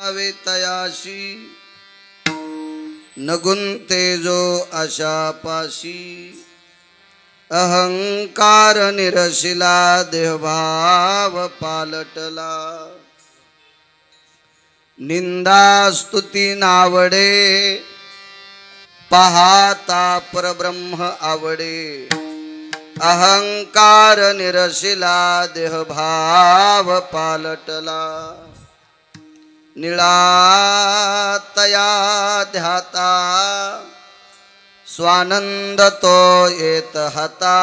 तयाशी नगुंते जो आशापाशी अहंकार निरशिला देहभाव पालटला निंदा स्तुती नावडे पाहता परब्रह्म आवडे अहंकार निरशिला देहभाव पालटला निळा तया ध्याता स्वानंद तो येत हता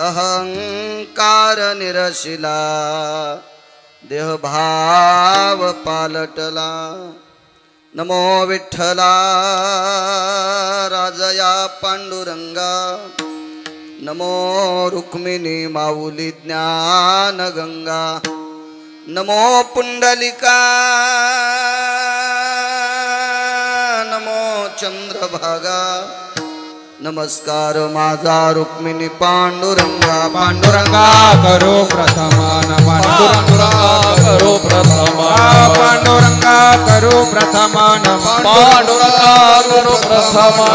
अहंकार निरशिला देहभाव पालटला नमो विठ्ठला राजया पांडुरंगा नमो रुक्मिणी माऊली ज्ञान गंगा नमो पुंडलिका नमो चंद्रभागा नमस्कार माझा रुक्मिणी पांडुरंगा पांडुरंगा करो प्रथमा नमन पांडुरंगा करो प्रथमा पांडुरंगा करो प्रथमा नमन पांडुरंगा करो प्रथमा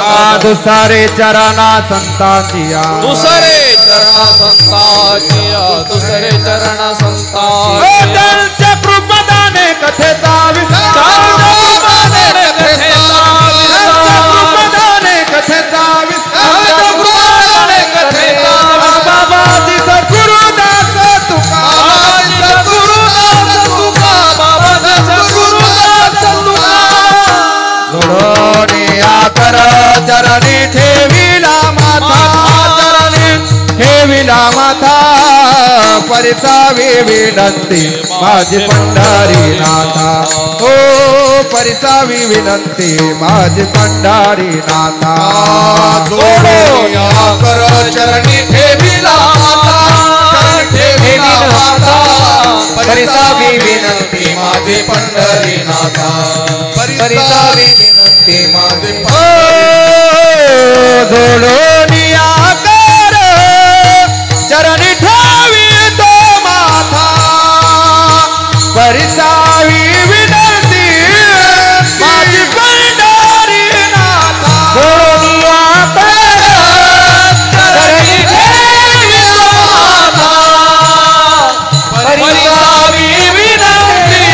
दुसरे चरणा संतांचिया दुसरे चरणा संतांचिया दुसरे चरणा संतांचिया त्यांच्या कृपादाने कथेचा विस्तार कथेचा चरणी ठेविला माथा चरणी ठेविला माथा परिसावी विनंती माझी पंढरी नाथा हो परिसावी विनंती माझी पंढरी नाथा कर चरणी ठेविला माथा ठेविला माथा परिसावी विनंती माझी पंढरी नाथा परिसावी विनंती माझी जोडोनिया कर चरणी ठेवी तो माथा परिसावी विनंती माझी पंढरी नाथा जोडोनिया कर चरणी ठेवी तो माथा परिसावी विनंती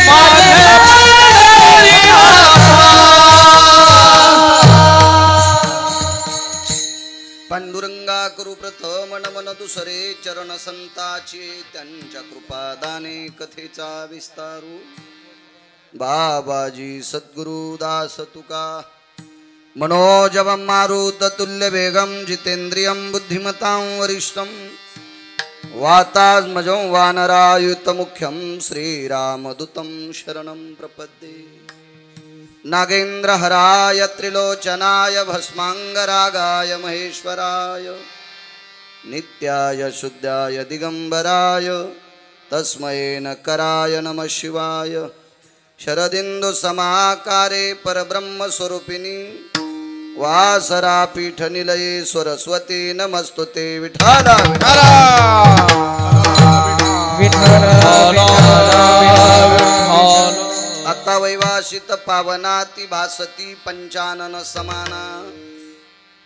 माझी पंढरी पांडुरंगा करू प्रथम नमन दुसरे चरण संताचे त्यांच्या कृपादाने कथेचा विस्तारू बाबाजी सद्गुरु दास तुका मनोजवं मारुत तुल्य वेगं जितेंद्रियं बुद्धिमतां वरिष्ठं वातात्मजं वानरायुत मुख्यं श्रीरामदूतं शरणं प्रपद्ये नागेन्द्रहराय त्रिलोचनाय भस्मांगरागाय महेश्वराय नित्याय शुद्धाय दिगंबराय तस्मै नकराय नमः शिवाय शरदिंदु समाकारे परब्रह्म स्वरूपिणी वासरा पीठ निलये सरस्वती नमस्तुते विठ्ठला आता वैवासित पावनाती भासती पंचानन समाना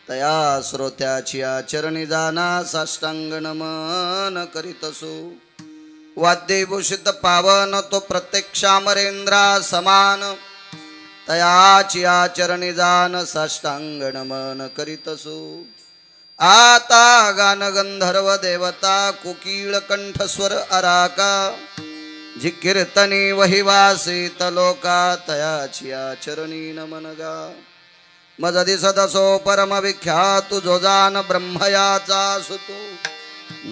तया श्रोत्याची आचरणी जाना साष्टांग नमन करीतसो वाद्यभूषित पावन तो प्रत्यक्षामरेंद्रा समान तयाची आचरणी जान साष्टांग नमन करीतसो आता गान गंधर्व देवता कोकिळ कंठस्वर अराका जी कीर्तनी वहिवासित लोका तयाची आचरणी नमनगा मज दिसदसो परम विख्यात जो जान ब्रह्मयाचा सुतो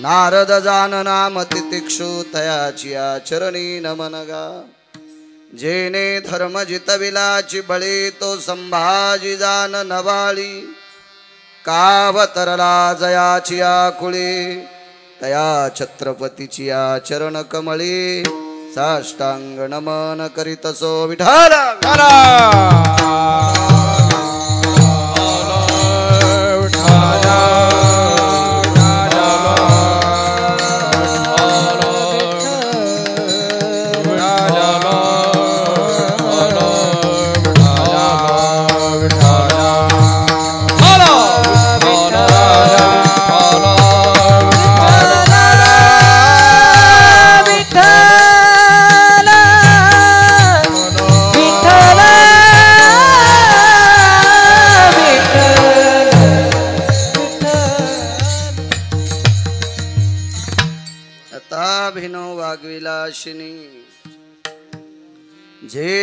नारद जान नाम तितिक्षु तयाची आचरणी नमनगा जेने धर्म जितविलाची बळी तो संभाजी जान नवाळी कावतरला जयाची आकुळी तया छत्रपतीची आचरण कमळी साष्टांग नमन करीतसो विठ्ठला जे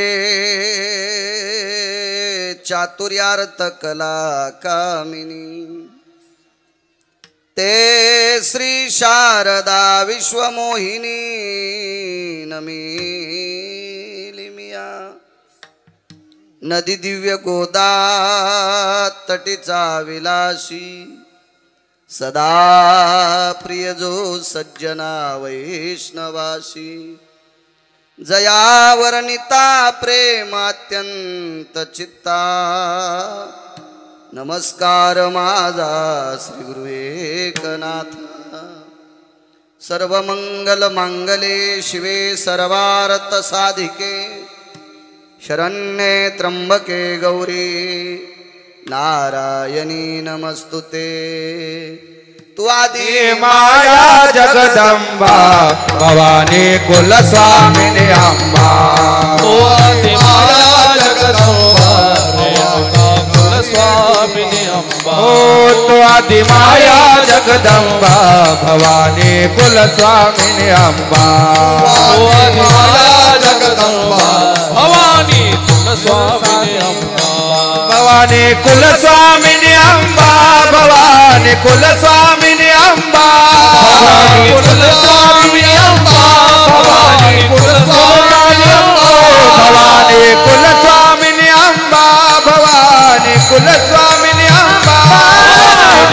चातुर्यार्थ कला कामिनी ते श्री शारदा विश्वमोहिनी नमिलिमिया नदी दिव्य गोदा तटीचा विलासी सदा प्रिय जो सज्जना वैष्णवासी जया वर्णिता प्रेमात्यंत चित्ता नमस्कार माझा श्री गुरु एकनाथ सर्वमंगल मांगले शिवे सर्वार्थ साधिके शरण्ये त्र्यंबके गौरी नारायणी नमस्तुते तू आदि माया जगदंबा भवानी कुलस्वामिनी अंबा तू आदि माया जगदंबा कुलस्वामिनी अंबा तू आदि माया जगदंबा भवानी कुलस्वामिनी अंबा तू आदि माया जगदंबा भवानी कुलस्वामिनी अंबा भवानी कुलस्वामिनी अंबा भवानी कुलस्वामिनी अंबा भवानी कुलस्वामिनी अंबा भवानी कुलस्वामिनी अंबा भवानी कुलस्वामिनी अंबा भवानी कुलस्वामिनी अंबा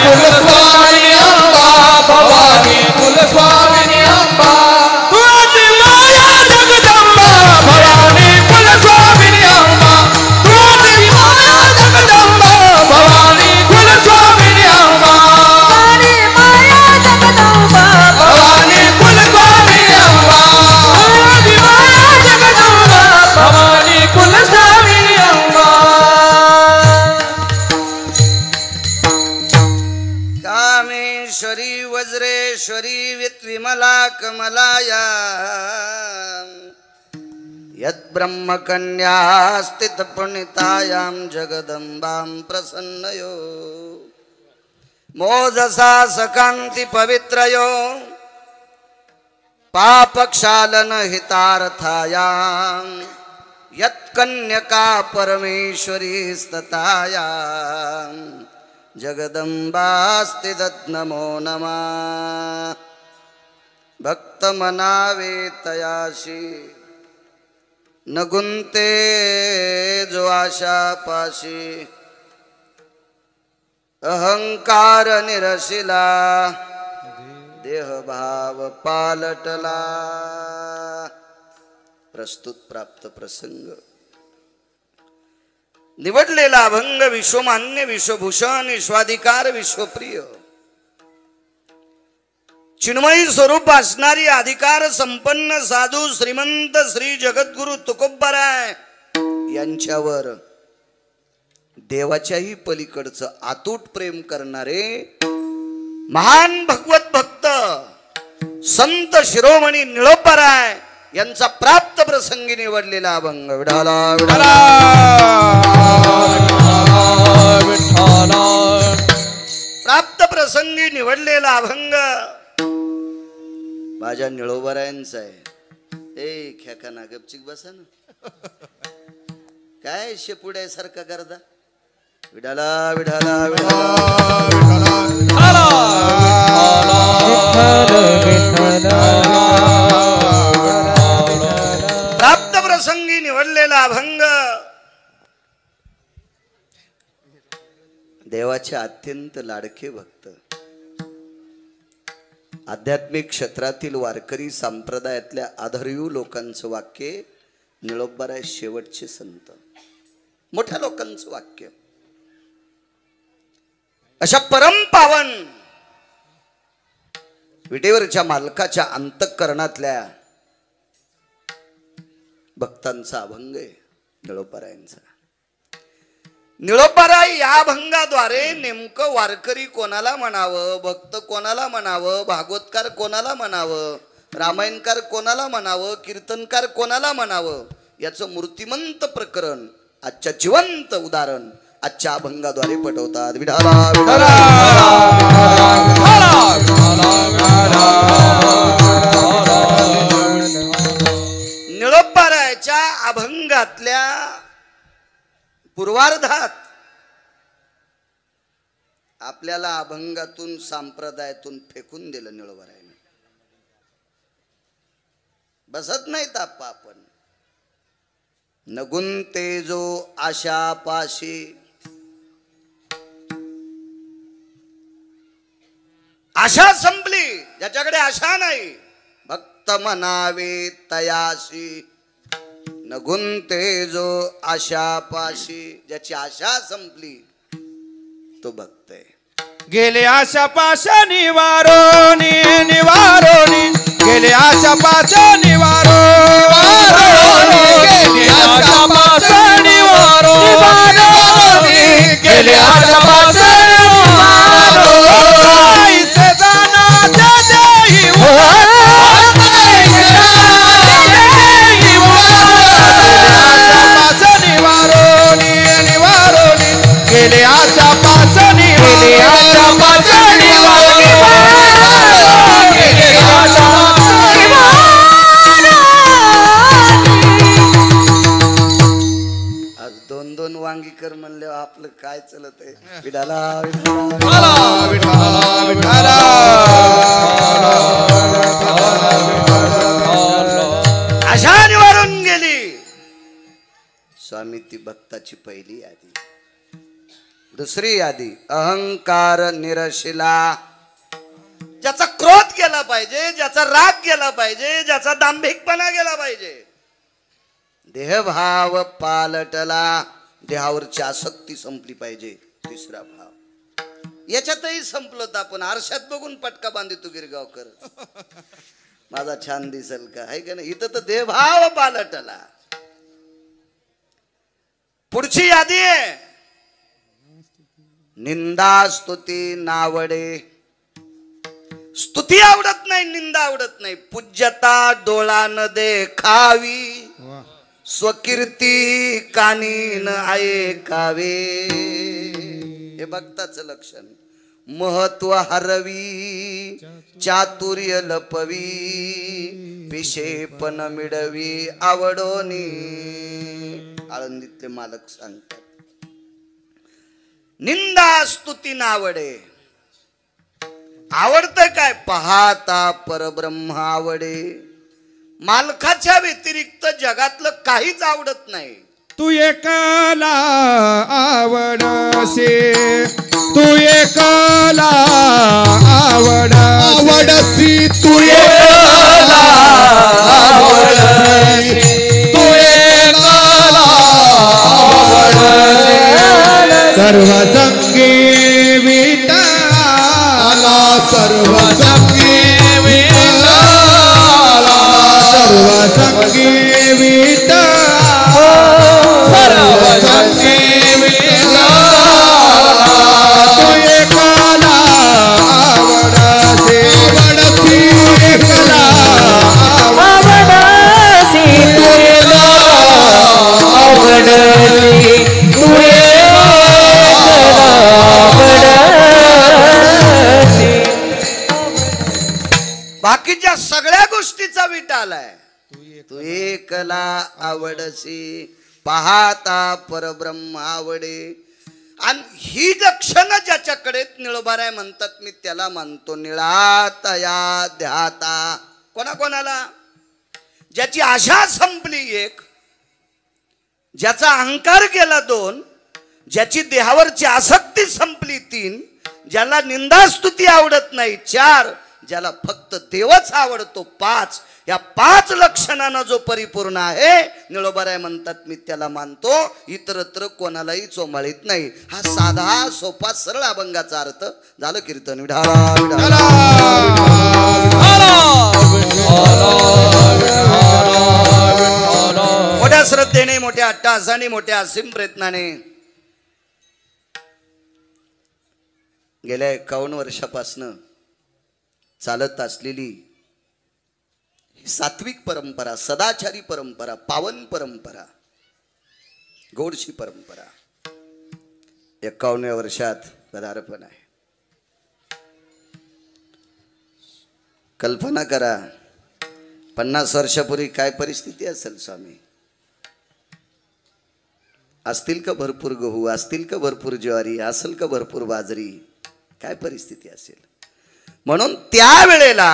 कुलस्वामिनी अंबा भवानी कुलस्वामिनी अंबा तू आदि माया जगदंबा भवानी कुलस्वामिनी अंबा तू आदि माया जगदंबा भवानी कुलस्वामिनी अंबा भवानी कुलस्वामिनी अंबा आदि माया जगदंबा भवानी कुलस्वामिनी अंबा कामेश्वरी वज्रेश्वरी विमला कमलाया यद्ब्रह्मकन्या स्थितपुण्यतायां जगदम्बां प्रसन्नयो मोजसा सकान्ति पवित्रयो पापक्षालन हितार्थायां यत्कन्यका परमेश्वरी स्ततायां जगदम्बास्ति नमो नमः भक्त मनावे तयाशी न गुंते जो आशा पाशी अहंकार निरशिला देह भाव पालटला प्रस्तुत प्राप्त प्रसंग निवडलेला अभंग विश्वमान्य विश्वभूषण विश्वाधिकार विश्वप्रिय चिन्मयी स्वरूप असणारी अधिकार संपन्न साधू श्रीमंत श्री जगद्गुरु तुकोबाराय यांच्यावर देवाच्याही पलीकडचं अतूट प्रेम करणारे महान भगवत भक्त संत शिरोमणी निळोबाराय यांचा प्राप्त प्रसंगी निवडलेला अभंग विठाला विठाला प्राप्त प्रसंगी निवडलेला अभंग माझ्या निळोबारायांचा आहे. ए खेकाना गपचिक बसा ना, काय शेपुड्यासारखा करता. विठाला विठाला विठाला प्राप्त प्रसंगी निवडलेला अभंग देवाचे अत्यंत लाडके भक्त आध्यात्मिक क्षेत्रातील वारकरी संप्रदायातल्या आधारयू लोकांचं वाक्य निळोबाराय शेवटचे संत मोठ्या लोकांचं वाक्य. अशा परमपावन विटेवरच्या मालकाच्या अंतःकरणातल्या भक्तांचा अभंग आहे निळोबारायांचा. निळोबाराय या अभंगाद्वारे नेमकं वारकरी कोणाला म्हणावं, भक्त कोणाला म्हणावं, भागवतकार कोणाला म्हणावं, रामायणकार कोणाला म्हणावं, कीर्तनकार कोणाला म्हणावं याचं मूर्तिमंत प्रकरण आजच्या जिवंत उदाहरण आजच्या अभंगाद्वारे पटवतात. विठाला तुकोबारायाच्या अभंगातल्या पूर्वार्धात आपल्याला अभंगातून संप्रदायातून फेकून दिलं निळोबारायाने. बसत नाहीत आपण. नगुंते जो आशा पाशी, आशा संपली ज्याच्याकडे आशा नाही. भक्त म्हणावे तयाशी, नगुंते जो आशा पाशी. ज्याची आशा संपली तो भक्त आहे. गेले आशा पाशा निवारोनी निवारोनी, गेले आशा पाशा निवारो गेले आशा पाशा निवारो, गेले आशा पाशा निवारो. ऐसे जाना देही निवारोनी निवारोनी, गेले आशा पाशा गेले आशा पाशा निवारो, गेले आशा आज दोन दोन वांगीकर म्हणले आपलं काय चलत आहे. विडाला आशा निवारून गेली. स्वामी ती भक्ताची पहिली यादी. दुसरी यादी अहंकार निरशिला. ज्याचा क्रोध गेला पाहिजे, ज्याचा राग गेला पाहिजे, ज्याचा दांभिकपणा गेला पाहिजे. देहभाव पालटला. देहावरची आसक्ती संपली पाहिजे. तिसरा भाव याच्यातही संपलो तर आपण आरशात बघून पटका बांधितो गिरगावकर. माझा छान दिसेल का, आहे का नाही. इथं तर देहभाव पालटला. पुढची यादी आहे निंदा स्तुती नावडे. स्तुती आवडत नाही, निंदा आवडत नाही. पूज्यता डोळा न देखावी, स्वकीर्ती कानी न ऐकावे. हे भक्ताचं लक्षण. महत्व हरवी, चातुर्य लपवी, विषेपण मिळवी आवडोनी. आळंदीतले मालक सांगतात. निंदा स्तुती नावडे. आवडतं काय? पाहता परब्रह्म आवडे. मालकाच्या व्यतिरिक्त जगातलं काहीच आवडत नाही. तू एकला आवडसे, तू एकला आवडसी, तू एकला आवडसी, तू एकला आवडसी. सर्व संगी विठ्ठला, सर्व संगी विठ्ठला, सर्व संगी विठ्ठला, सर्व संगी विठ्ठला. तू एकला आवडसे, आवडसी, एकला आवडसी, तू एकला आवडसी, तू एकला आवडसी. बाकीच्या सगळ्या गोष्टीचा विटा आलाय. तू एकला आवडसी, पाहता परब्रह्म आवडे. आणि ही लक्षणं ज्याच्याकडे निळोबाराय म्हणतात मी त्याला मानतो निळातया ध्याता. कोणाकोणाला? ज्याची आशा संपली एक, ज्याचा अहंकार गेला दोन, ज्याची देहावरची आसक्ती संपली तीन, ज्याला निंदास्तुती आवडत नाही चार, ज्याला फक्त देवच आवडतो पाच. या पाच लक्षणांना जो परिपूर्ण आहे निळोबाराय म्हणतात मी त्याला मानतो. इतरत्र कोणालाही चोमाळीत नाही. हा साधा सोपा सरळ अभंगाचा अर्थ. झालं कीर्तन. विढाला विढाला. मोठ्या श्रद्धेने, मोठ्या अट्टहासाने, मोठ्या असीम प्रयत्नाने गेल्या 51 वर्षापासनं चालत असलेली सात्विक परंपरा, सदाचारी परंपरा, पावन परंपरा, गोडशी परंपरा 51व्या वर्षात पदार्पण आहे. कल्पना करा 50 वर्षापूर्वी काय परिस्थिती असेल स्वामी? असतील का भरपूर गहू, असतील का भरपूर ज्वारी, असेल का भरपूर बाजरी, काय परिस्थिती असेल? म्हणून त्या वेळेला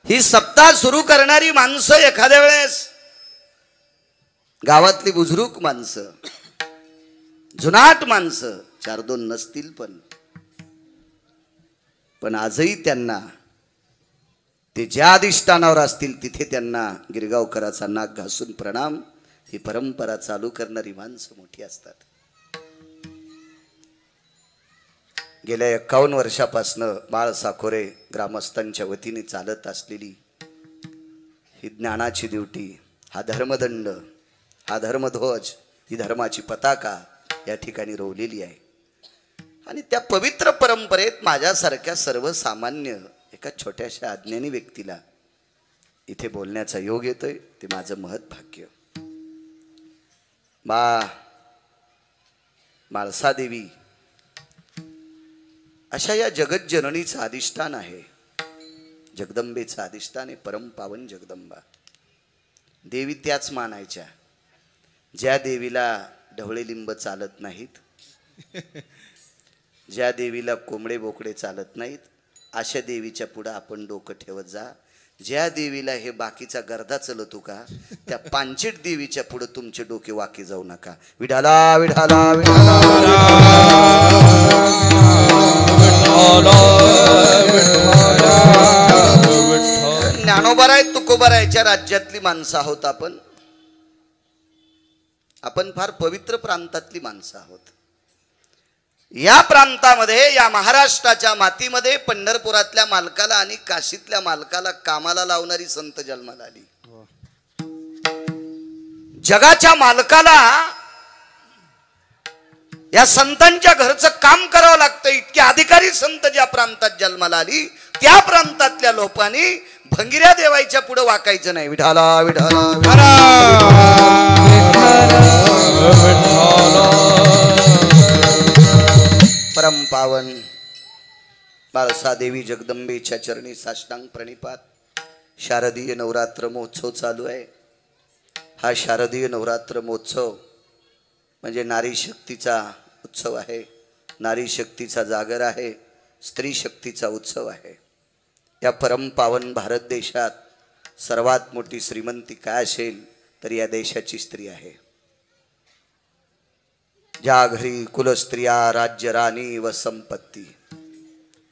ही सप्ताह सुरू करणारी माणसं एखाद्या वेळेस गावातली बुजुर्ग माणसं, जुनाट माणसं 4-2 नसतील, पण आजही त्यांना ते ज्या अधिष्ठानावर असतील तिथे त्यांना गिरगावकराचा नाक घासून प्रणाम. ही परंपरा चालू करणारी माणसं मोठी असतात. गेल्या 51 वर्षापासनं बाळ साखोरे ग्रामस्थांच्या वतीने चालत असलेली ही ज्ञानाची ड्युटी, हा धर्मदंड, हा धर्मध्वज, ही धर्माची पताका या ठिकाणी रोवलेली आहे. आणि त्या पवित्र परंपरेत माझ्यासारख्या सर्वसामान्य एका छोट्याशा अज्ञानी व्यक्तीला इथे बोलण्याचा योग येतोय, ते माझं महत् भाग्य. म्हाळसादेवी अशा या जगज्जननीचं अधिष्ठान आहे, जगदंबेचं अधिष्ठान आहे, परमपावन जगदंबा. देवी त्याच मानायच्या ज्या देवीला ढवळे लिंब चालत नाहीत, ज्या देवीला कोंबडे बोकडे चालत नाहीत, अशा देवीच्या पुढं आपण डोकं ठेवत जा. ज्या देवीला हे बाकीचा गर्दा चलतो का, त्या पांचट देवीच्या पुढे तुमचे डोके वाके जाऊ नका. विठाला विठाला विठाला. ज्ञानोबाराय तुकोबारायच्या राज्यातली माणसं आहोत आपण. आपण फार पवित्र प्रांतातली माणसं आहोत. या प्रांतामध्ये, या महाराष्ट्राच्या मातीमध्ये पंढरपुरातल्या मालकाला आणि काशीतल्या मालकाला कामाला लावणारी संत जन्माला आली. जगाच्या मालकाला या संतांच्या घरचं काम करावं लागतं. इतके अधिकारी संत ज्या प्रांतात जन्माला आली, त्या प्रांतातल्या लोकांनी भंगिऱ्या देवायच्या पुढे वाकायचं नाही. विठाला विठाला. परम पावन बाळसादेवी जगदंबेच्या चरणी साष्टांग प्रणिपात. शारदीय नवरात्र महोत्सव चालू आहे. हा शारदीय नवरात्र महोत्सव म्हणजे नारी शक्तीचा उत्सव आहे, नारी शक्तीचा जागर आहे, स्त्री शक्तीचा उत्सव आहे. या परम पावन भारत देशात सर्वात मोठी श्रीमंती काय असेल तर या देशाची स्त्री आहे. ज्या घरी कुलस्त्रिया राज्य राणी व संपत्ती,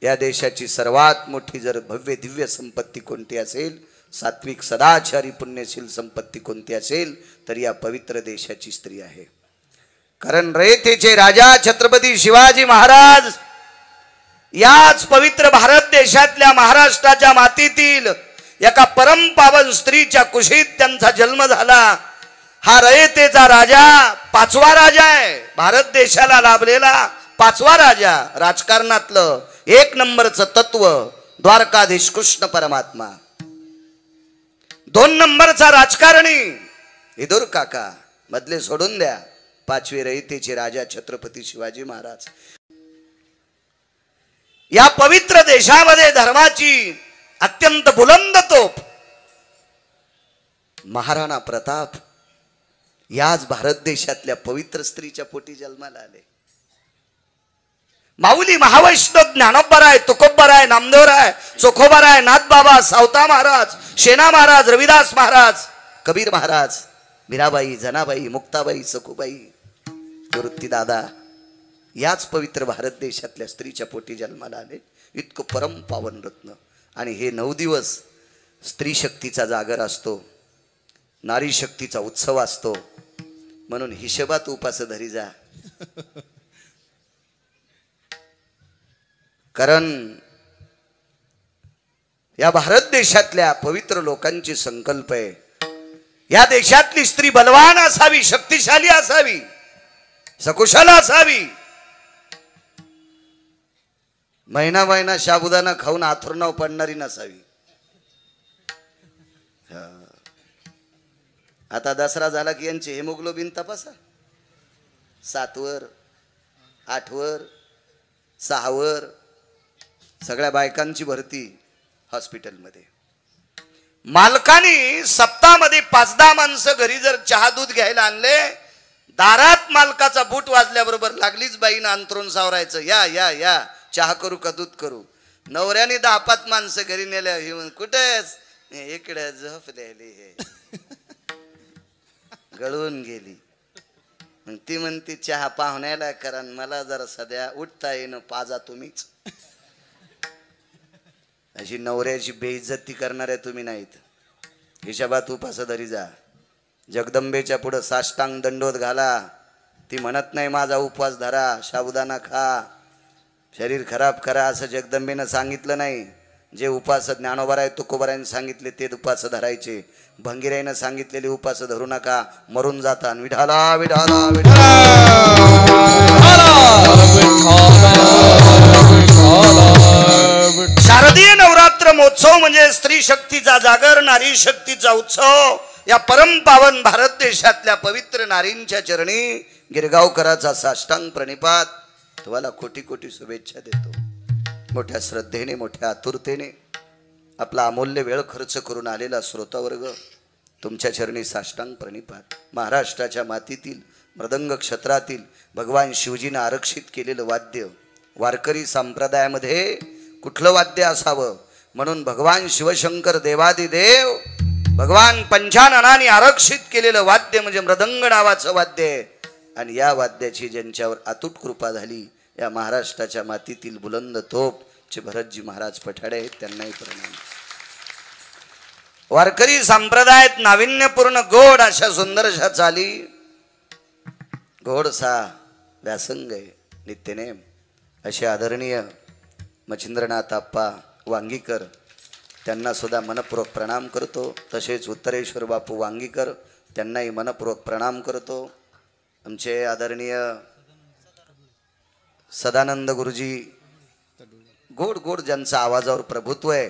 या देशाची सर्वात मोठी जर भव्य दिव्य संपत्ती कोणती असेल, सात्विक सदाचारी पुण्यशील संपत्ती कोणती असेल तर या पवित्र देशाची स्त्री आहे. कारण रयतेचे राजा छत्रपती शिवाजी महाराज याच पवित्र भारत देशातल्या महाराष्ट्राच्या मातीतील एका परम पावन स्त्रीच्या कुशीत त्यांचा जन्म झाला. हा रयतेचा राजा 5वा राजा आहे, भारत देशाला लाभलेला 5वा राजा. राजकारणातलं 1 नंबरचं तत्व द्वारकाधीश कृष्ण परमात्मा. 2 नंबरचा राजकारणी विदुर काका. मधले सोडून द्या, 5वे रयतेचे राजा छत्रपती शिवाजी महाराज. या पवित्र देशामध्ये धर्माची अत्यंत बुलंद तोफ महाराणा प्रताप याच भारत देशातल्या पवित्र स्त्रीच्या पोटी जन्माला आले. माऊली महावैष्णव ज्ञानोबाराय तुकोबाराय नामदेवराय चोखोबाराय नाथबाबा सावता महाराज शेना महाराज रविदास महाराज कबीर महाराज मीराबाई जनाबाई मुक्ताबाई सखुबाई वृत्ती दादा याच पवित्र भारत देशातल्या स्त्रीच्या पोटी जन्माला आले. इतकं परम पावन रत्न. आणि हे 9 दिवस स्त्री शक्तीचा जागर असतो, नारी शक्तीचा उत्सव असतो. म्हणून हिशोबात उपास धरी जा. कारण या भारत देशातल्या पवित्र लोकांची संकल्प आहे, या देशातली स्त्री बलवान असावी, शक्तिशाली असावी, सकुशल असावी. महिना महिना साबुदाणा खाऊन आथुरणाव पडणारी नसावी. आता दसरा झाला की यांचे हेमोग्लोबिन तपासा. 7वर 8वर 6वर सगळ्या बायकांची भरती हॉस्पिटलमध्ये. मालकाने सप्ताहामध्ये 5-10 माणसं घरी जर चहा दूध घ्यायला आणले, दारात मालकाचा बूट वाजल्याबरोबर लागलीच बाईनं अंतरून सावरायचं, या या या चहा करू का दूध करू. नवऱ्याने 10-5 माणसं घरी नेल्या, हे कुठेच इकडे झोप द्यायली, हे गळून गेली. मग ती म्हणती चहा पाहुण्याला करा, मला जरा सध्या उठता येईन, पाजा तुम्हीच. अशी नवऱ्याची बेइज्जती करणाऱ्या तुम्ही नाहीत. हिशोबात उपास धरी जा. जगदंबेच्या पुढं साष्टांग दंडोत घाला. ती म्हणत नाही माझा उपवास धरा, साबुदाणा खा, शरीर खराब करा, असं जगदंबेनं सांगितलं नाही. जे उपास ज्ञानोबराय तुकोबरायने सांगितले ते उपास धरायचे. भंगीरायनं सांगितलेले उपास धरू नका, मरून जाता. विठाला विठाला विठाला. शारदीय नवरात्र महोत्सव म्हणजे स्त्री शक्तीचा जागर, नारी शक्तीचा उत्सव. या परम पावन भारत देशातल्या पवित्र नारींच्या चरणी गिरगावकराचा साष्टांग प्रणिपात. तुम्हाला कोटी कोटी शुभेच्छा देतो. मोठ्या श्रद्धेने, मोठ्या आतुरतेने आपला अमूल्य वेळ खर्च करून आलेला श्रोतावर्ग, तुमच्या चरणी साष्टांग प्रणिपात. महाराष्ट्राच्या मातीतील मृदंग क्षेत्रातील भगवान शिवजीनं आरक्षित केलेलं वाद्य, वारकरी संप्रदायामध्ये कुठलं वाद्य असावं म्हणून भगवान शिवशंकर देवादिदेव भगवान पंचाननाने आरक्षित केलेलं वाद्य म्हणजे मृदंग नावाचं वाद्य आहे. आणि या वाद्याची ज्यांच्यावर अतूट कृपा झाली, या महाराष्ट्राच्या मातीतील बुलंद तोप चे भरतजी महाराज पठाडे आहेत, त्यांनाही प्रणाम. वारकरी संप्रदायात नाविन्यपूर्ण गोड अशा सुंदरशा चाली, गोडसा व्यासंग आहे, नित्यनेम असे आदरणीय मच्छिंद्रनाथ आप्पा वांगीकर, त्यांना सुद्धा मनपूर्वक प्रणाम करतो. तसेच उत्तरेश्वर बापू वांगीकर, त्यांनाही मनपूर्वक प्रणाम करतो. आमचे आदरणीय सदानंद गुरुजी, गोड गोड ज्यांचा आवाजावर प्रभुत्व आहे.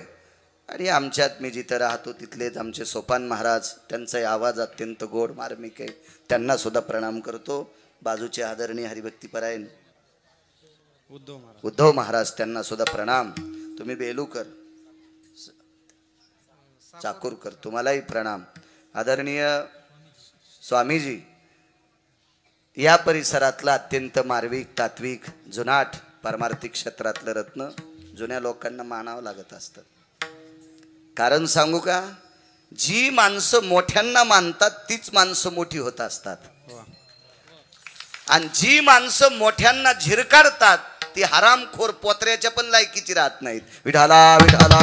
आणि आमच्यात मी जिथं राहतो तिथलेच आमचे सोपान महाराज, त्यांचाही आवाज अत्यंत गोड मार्मिक आहे, त्यांना सुद्धा प्रणाम करतो. बाजूचे आदरणीय हरिभक्तीपरायण उद्धव महाराज, त्यांना सुद्धा प्रणाम. तुम्ही बेलूकर चाकूरकर, तुम्हालाही प्रणाम. आदरणीय स्वामीजी, या परिसरातलं अत्यंत मार्मिक, तात्विक, जुनाट, पारमार्थिक क्षेत्रातलं रत्न जुन्या लोकांना मानावं लागत असतं. कारण सांगू का, जी माणसं मोठ्यांना मानतात तीच माणसं मोठी होत असतात. आणि जी माणसं मोठ्यांना झिरकाडतात ती हरामखोर पोत्र्याच्या पण लायकीची राहत नाहीत. विठाला विठाला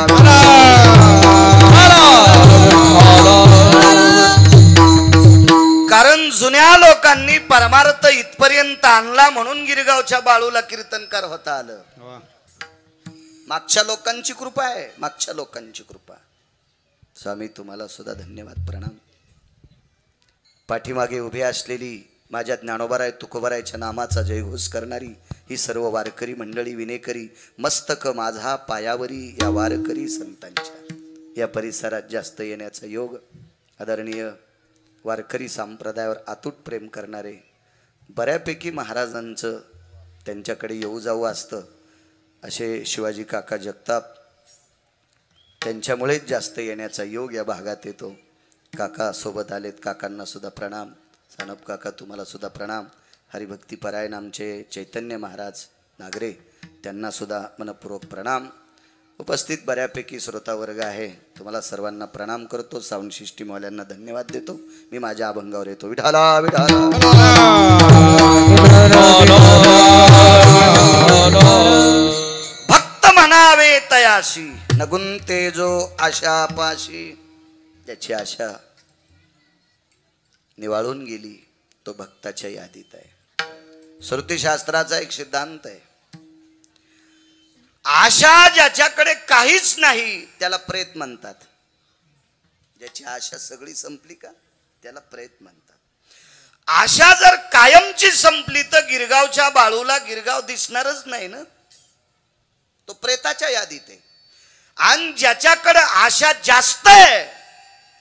कारण जुन्या लोकांनी परमार्थ इथपर्यंत आणला म्हणून गिरगावच्या बाळूला कीर्तनकार होता आलं. मागच्या लोकांची कृपा आहे, मागच्या लोकांची कृपा. स्वामी तुम्हाला सुद्धा धन्यवाद, प्रणाम. पाठीमागे उभे असलेली माझ्या ज्ञानोबाराय तुकोबारायच्या नामाचा जयघोष करणारी ही सर्व वारकरी मंडळी, विनेकरी, मस्तक माझा पायावरी या वारकरी संतांच्या या परिसरात जास्त येण्याचा योग. आदरणीय वारकरी संप्रदायावर अतूट प्रेम करणारे, बऱ्यापैकी महाराजांचं त्यांच्याकडे येऊ जाऊ असतं असे शिवाजी काका जगताप, त्यांच्यामुळेच जास्त येण्याचा योग या भागात येतो. काका सोबत आलेत, काकांना सुद्धा प्रणाम. सानप काका तुम्हाला सुद्धा प्रणाम. हरिभक्तीपरायण आमचे चैतन्य महाराज नागरे, त्यांना सुद्धा मनपूर्वक प्रणाम. उपस्थित बऱ्यापैकी श्रोतावर्ग आहे, तुम्हाला सर्वांना प्रणाम करतो. साऊंड सिस्टीमवाल्यांना धन्यवाद देतो. मी माझ्या अभंगावर येतो. विठाला विठाला. भक्त म्हणावे तयाशी नगुंते जो आशा पाशी. ज्याची आशा निवाळून गेली तो भक्ताच्या यादीत आहे. श्रुतीशास्त्राचा एक सिद्धांत आहे, आशा ज्याच्याकडे काहीच नाही त्याला प्रेत म्हणतात. ज्याची आशा सगळी संपली का त्याला प्रेत म्हणतात. आशा जर कायमची संपली तर गिरगावच्या बाळूला गिरगाव दिसणारच नाही ना, तो प्रेताच्या यादीत आहे. आणि ज्याच्याकडे आशा जास्त आहे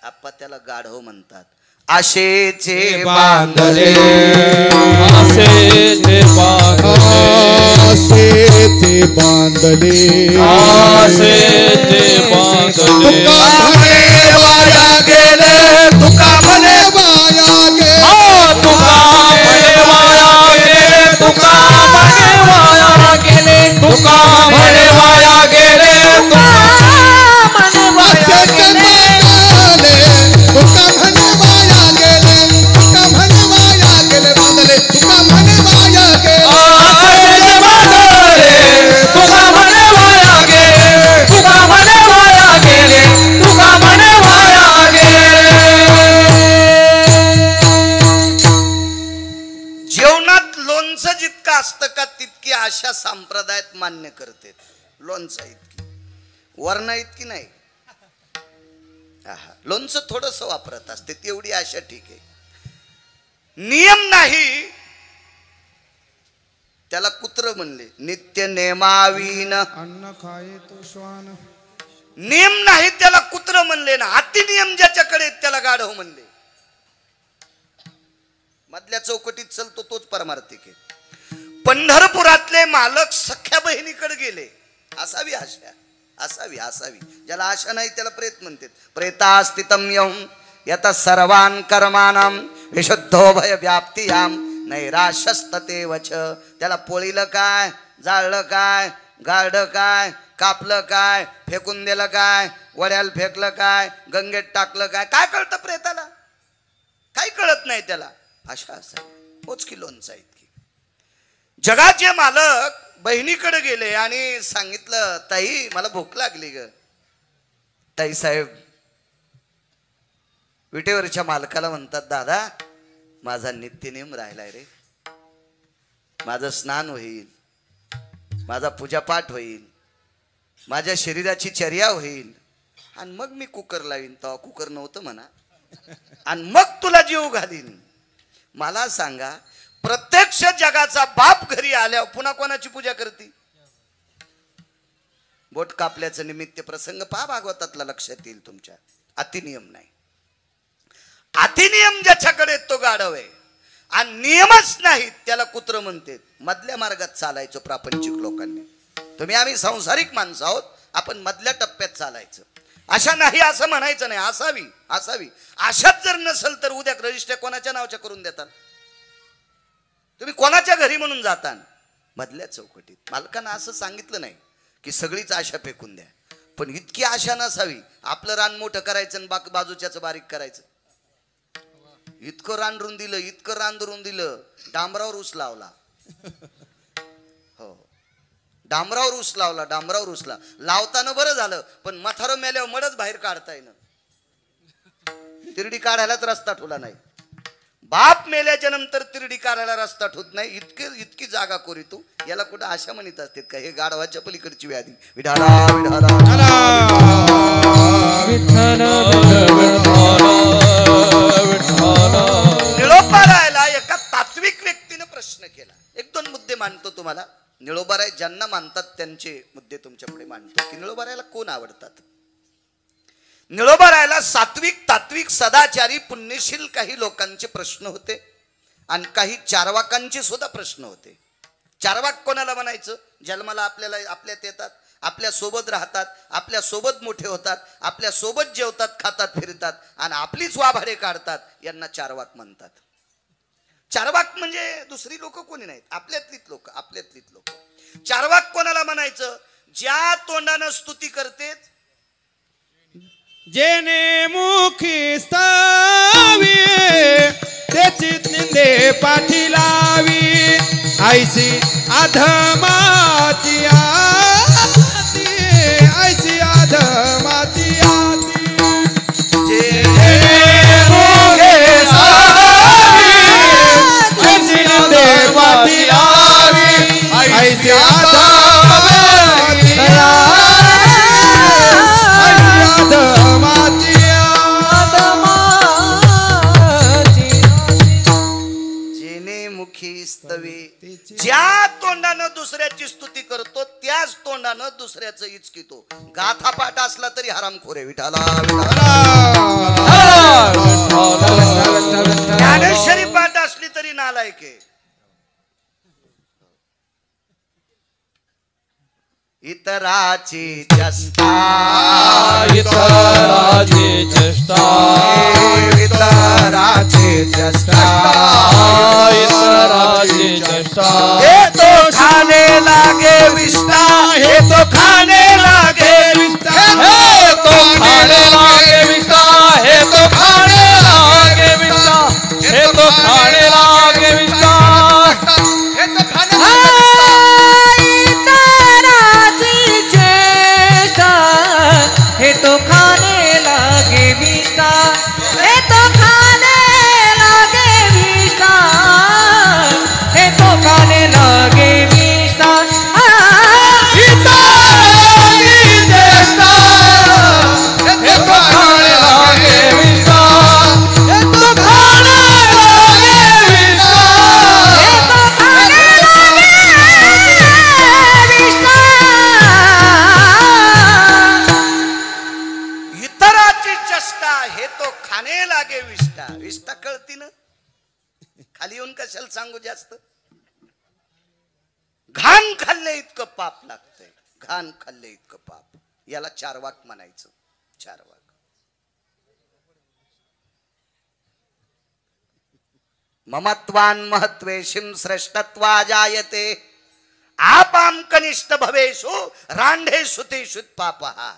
आप्पा त्याला गाढव म्हणतात. आशेचे बांधले आशेचे बांधले आशेचे बांधले आशेचे बांधले असतं का तितकी आशा संप्रदायात मान्य करते. लोणचं इतकी वर्ण इतकी नाही. लोणचं थोडस वापरत असते तेवढी आशा ठीक आहे. नियम नाही त्याला कुत्र म्हणले. नित्य नेमावीन अन्न खाये तो श्वान. नियम नाही त्याला कुत्र म्हणले ना. अति नियम ज्याच्याकडे त्याला गाढव म्हणले. मधल्या चौकटीत चलतो तोच परमार्थिक आहे. पंढरपुरातले मालक सख्या बहिणीकडे गेले. असावी आशा, असावी असावी. ज्याला आशा नाही त्याला प्रेत म्हणतात. प्रेतास्तितम यम यत सर्वान कर्मानाम विशुद्धो भय व्याप्तियाम नैराश्यस्तते वच. त्याला पोळीलं काय, जाळलं काय, गाळलं काय, कापलं काय, फेकून दिलं काय, वड्याला फेकलं काय, गंगेत टाकलं काय, काय कळतं प्रेताला? काही कळत नाही त्याला. आशा असावी मोजकी लोणचं इतकी. जगाचे मालक बहिणीकडे गेले आणि सांगितलं, ताई मला भूक लागली ग. ताई साहेब विटेवरच्या मालकाला म्हणतात, दादा माझा नित्यनेम राहिलाय रे. माझं स्नान होईल, माझा पूजापाठ होईल, माझ्या शरीराची चर्या होईल आणि मग मी कुकर लावीन. तेव्हा कुकर नव्हतं म्हणा. आणि मग तुला जीव घालीन. मला सांगा, प्रत्यक्ष जगाचा बाप घरी आल्यावर पुन्हा कोणाची पूजा करते? बोट कापल्याचं निमित्त प्रसंग पहा भागवतातला लक्षात येईल तुमच्या. अतिनियम नाही. अतिनियम ज्याच्याकडे तो गाढव आहे. आणि नियमच नाहीत त्याला कुत्र म्हणते. मधल्या मार्गात चालायचं प्रापंचिक लोकांनी. तुम्ही आम्ही सांसारिक माणसं आहोत, आपण मधल्या टप्प्यात चालायचं. आशा नाही असं म्हणायचं नाही. असावी असावी. आशाच जर नसेल तर उद्या रजिस्टर कोणाच्या नावाच्या करून देतात? तुम्ही कोणाच्या घरी म्हणून जाता? मधल्या चौकटीत. मालकानं असं सांगितलं नाही की सगळीच आशा फेकून द्या, पण इतकी आशा नसावी. आपलं रान मोठं करायचं आणि बाजूच्याच बारीक करायचं. इतकं रान रुंदिलं, इतकं रान रुंदिलं, डांबरावर ऊस लावला. हो, डांबरावर ऊस लावला, डांबरावर ऊस लावताना बरं झालं, पण म्हातारं मेल्यावर मडच बाहेर काढता येईना. तिरडी काढायलाच रस्ता ठेवला नाही. बाप मेल्याच्या नंतर तिरडी काढायला रस्ता ठेवत नाही. इतकी जागा कोरी तू. याला कुठं आशा म्हणत असते का? हे गाढवाच्या पलीकडची व्याधी. विठाला विठाला निळोबारायला एका तात्विक व्यक्तीने प्रश्न केला. एक दोन मुद्दे मांडतो तुम्हाला. निळोबाराय ज्यांना मानतात त्यांचे मुद्दे तुमच्या पुढे मांडतो की निळोबारायला कोण आवडतात. निळोबारायला सात्विक तात्विक सदाचारी पुण्यशील काही लोकांचे प्रश्न होते आणि काही चारवाकांचे सुद्धा प्रश्न होते. चारवाक कोणाला म्हणायचं? जन्माला आपल्याला आपल्यात येतात, आपल्या सोबत राहतात, आपल्या सोबत मोठे होतात, आपल्या सोबत जेवतात, खातात, फिरतात आणि आपलीच वाभाडे काढतात. यांना चारवाक म्हणतात. चारवाक म्हणजे दुसरी लोक कोणी नाहीत, आपल्यातलीच लोक, आपल्यातलीच लोक. चारवाक कोणाला म्हणायचं? ज्या तोंडानं स्तुती करते, जेने मुखी स्तावी त्याची निंदे पाठी लावी. ऐसी अधमाची आती, ऐसी अधमाची आती. जेने मुखी स्तावी त्याची निंदे पाठी लावी. ऐसी अधमाची ज्या तोंडानं दुसऱ्याची स्तुती करतो त्याच तोंडानं दुसऱ्याचं इचकितो. गाथा पाठ असला तरी हरामखोरे. विठाला ज्ञानेश्वरी पाठ असली तरी नालायक आहे. इतराची चेष्टा, इतराची चेष्टा, इतराची चेष्टा, इतराची चेष्टा. हे तो खाने लागे विष्णा, हे तो खाने लागे विष्णा, हे तो खाने लागे विष्णा, हे तो खाने लागे विष्णा, हे तो खाने लागे विष्णा, हे तो खाने हे तो खाने लागे विष्णा, हे तो खाने लागे विष्णा, हे तो खाने खाली येऊन कशाला सांगू जास्त. घाण खाल्ले इतकं पाप लागतंय, घाण खाल्ले इतकं पाप. याला चारवाक म्हणायचं. चारवाक. ममत्वान महत्वेशिम श्रेष्ठत्वा जायते आपाम कनिष्ठ भवेशु रांढेषु तेषु पापहा.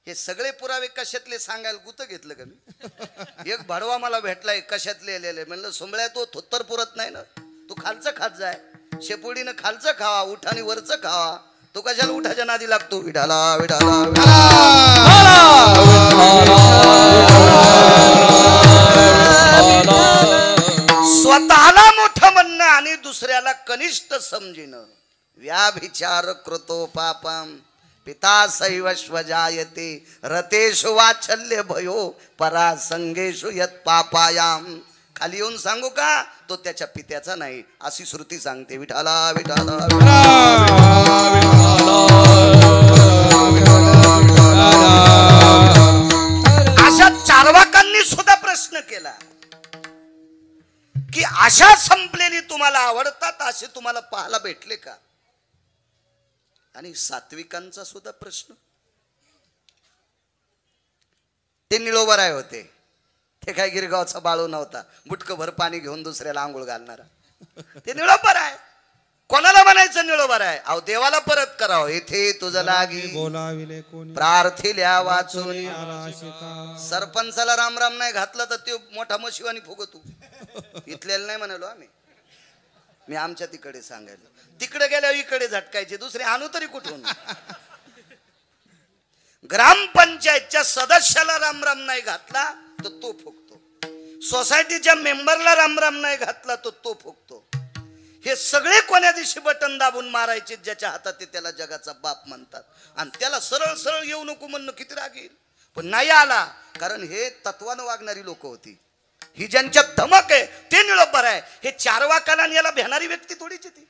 हे सगळे पुरावे कशातले सांगायला गुत घेतलं का मी. एक भडवा मला भेटलाय कशातले लिहिले. म्हणलं सोंबळ्या तो थोत्तर पुरत नाही ना, तू खालचं खात जाय. शेपुडीनं खालचं खावा, उठाने वरचं खावा. तो कशाला उठाच्या नादी लागतो. विठाला विठाला स्वतःला मोठं म्हणणं आणि दुसऱ्याला कनिष्ठ समजिणं. व्याभिचार कृतो पापम पिता सैवश्व जायते रतेषु वाचल्य भयो परासंगेषु यत पापायाम. खाली येऊन सांगू का, तो त्याच्या पित्याचा नाही अशी श्रुती सांगते. विठाला विठाला अशा चारवाकांनी सुद्धा प्रश्न केला की अशा संपलेली तुम्हाला आवडतात असे तुम्हाला पाहायला भेटले का. आणि सात्विकांचा सुद्धा प्रश्न. ते निळोबराय होते. ते काय गिरगावचा बाळू नव्हता बुटकं भर पाणी घेऊन दुसऱ्याला आंघोळ घालणारा. ते निळोबराय. कोणाला म्हणायचं निळोबराय. अहो देवाला परत करावं. इथे तुझं लागी बोलाविले कोणी प्रार्थिल्या वाचून. आला शिका. सरपंचाला राम राम नाही घातला तर तो मोठा मशिवानी फुगतो. इथल्याला नाही म्हणालो आम्ही. मी आमच्या तिकडे सांगायला. तिकडे गेल्यावर इकडे झटकायचे. दुसरे आणू तरी कुठून. ग्रामपंचायतच्या सदस्याला राम राम नाही घातला तर तो फुगतो. सोसायटीच्या मेंबरला राम राम नाही घातला तर तो फुगतो. हे सगळे कोण्या दिवशी बटन दाबून मारायचे. ज्याच्या हातात ते त्याला जगाचा बाप म्हणतात. आणि त्याला सरळ सरळ येऊ नको म्हणणं किती राग येईल. पण नाही आला कारण हे तत्वानं वागणारी लोक होती. ही ज्यांच्यात धमक आहे ते निळोबर आहे. हे चारवाकाला आणि याला भेणारी व्यक्ती थोडीच ती.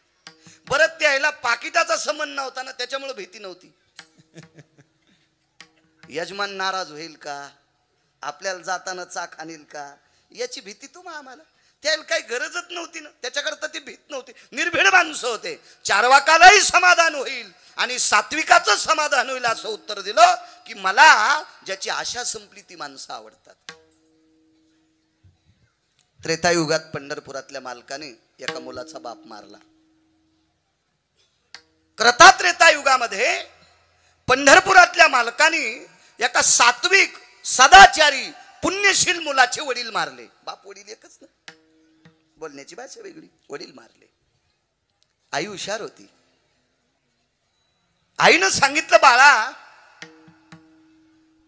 बरं त्याला पाकिटाचा संबंध नव्हता ना, त्याच्यामुळे भीती नव्हती. यजमान नाराज होईल का, आपल्याला जाताना चाक आणील का, याची भीती तुम्हा आम्हाला. त्याला काही गरजच नव्हती ना, त्याच्याकरता ती भीत नव्हती. निर्भीड माणसं होते. चारवाकालाही समाधान होईल आणि सात्विकाचं समाधान होईल असं उत्तर दिलं की मला ज्याची आशा संपली ती माणसं आवडतात. त्रेतायुगात पंढरपुरातल्या मालकाने एका मुलाचा बाप मारला. क्रता त्रेतायुगामध्ये पंढरपुरातल्या मालकाने एका सात्विक सदाचारी पुण्यशील मुलाचे वडील मारले. बाप वडील एकच ना, बोलण्याची भाषा वेगळी. वडील मारले. आई हुशार होती. आईनं सांगितलं बाळा,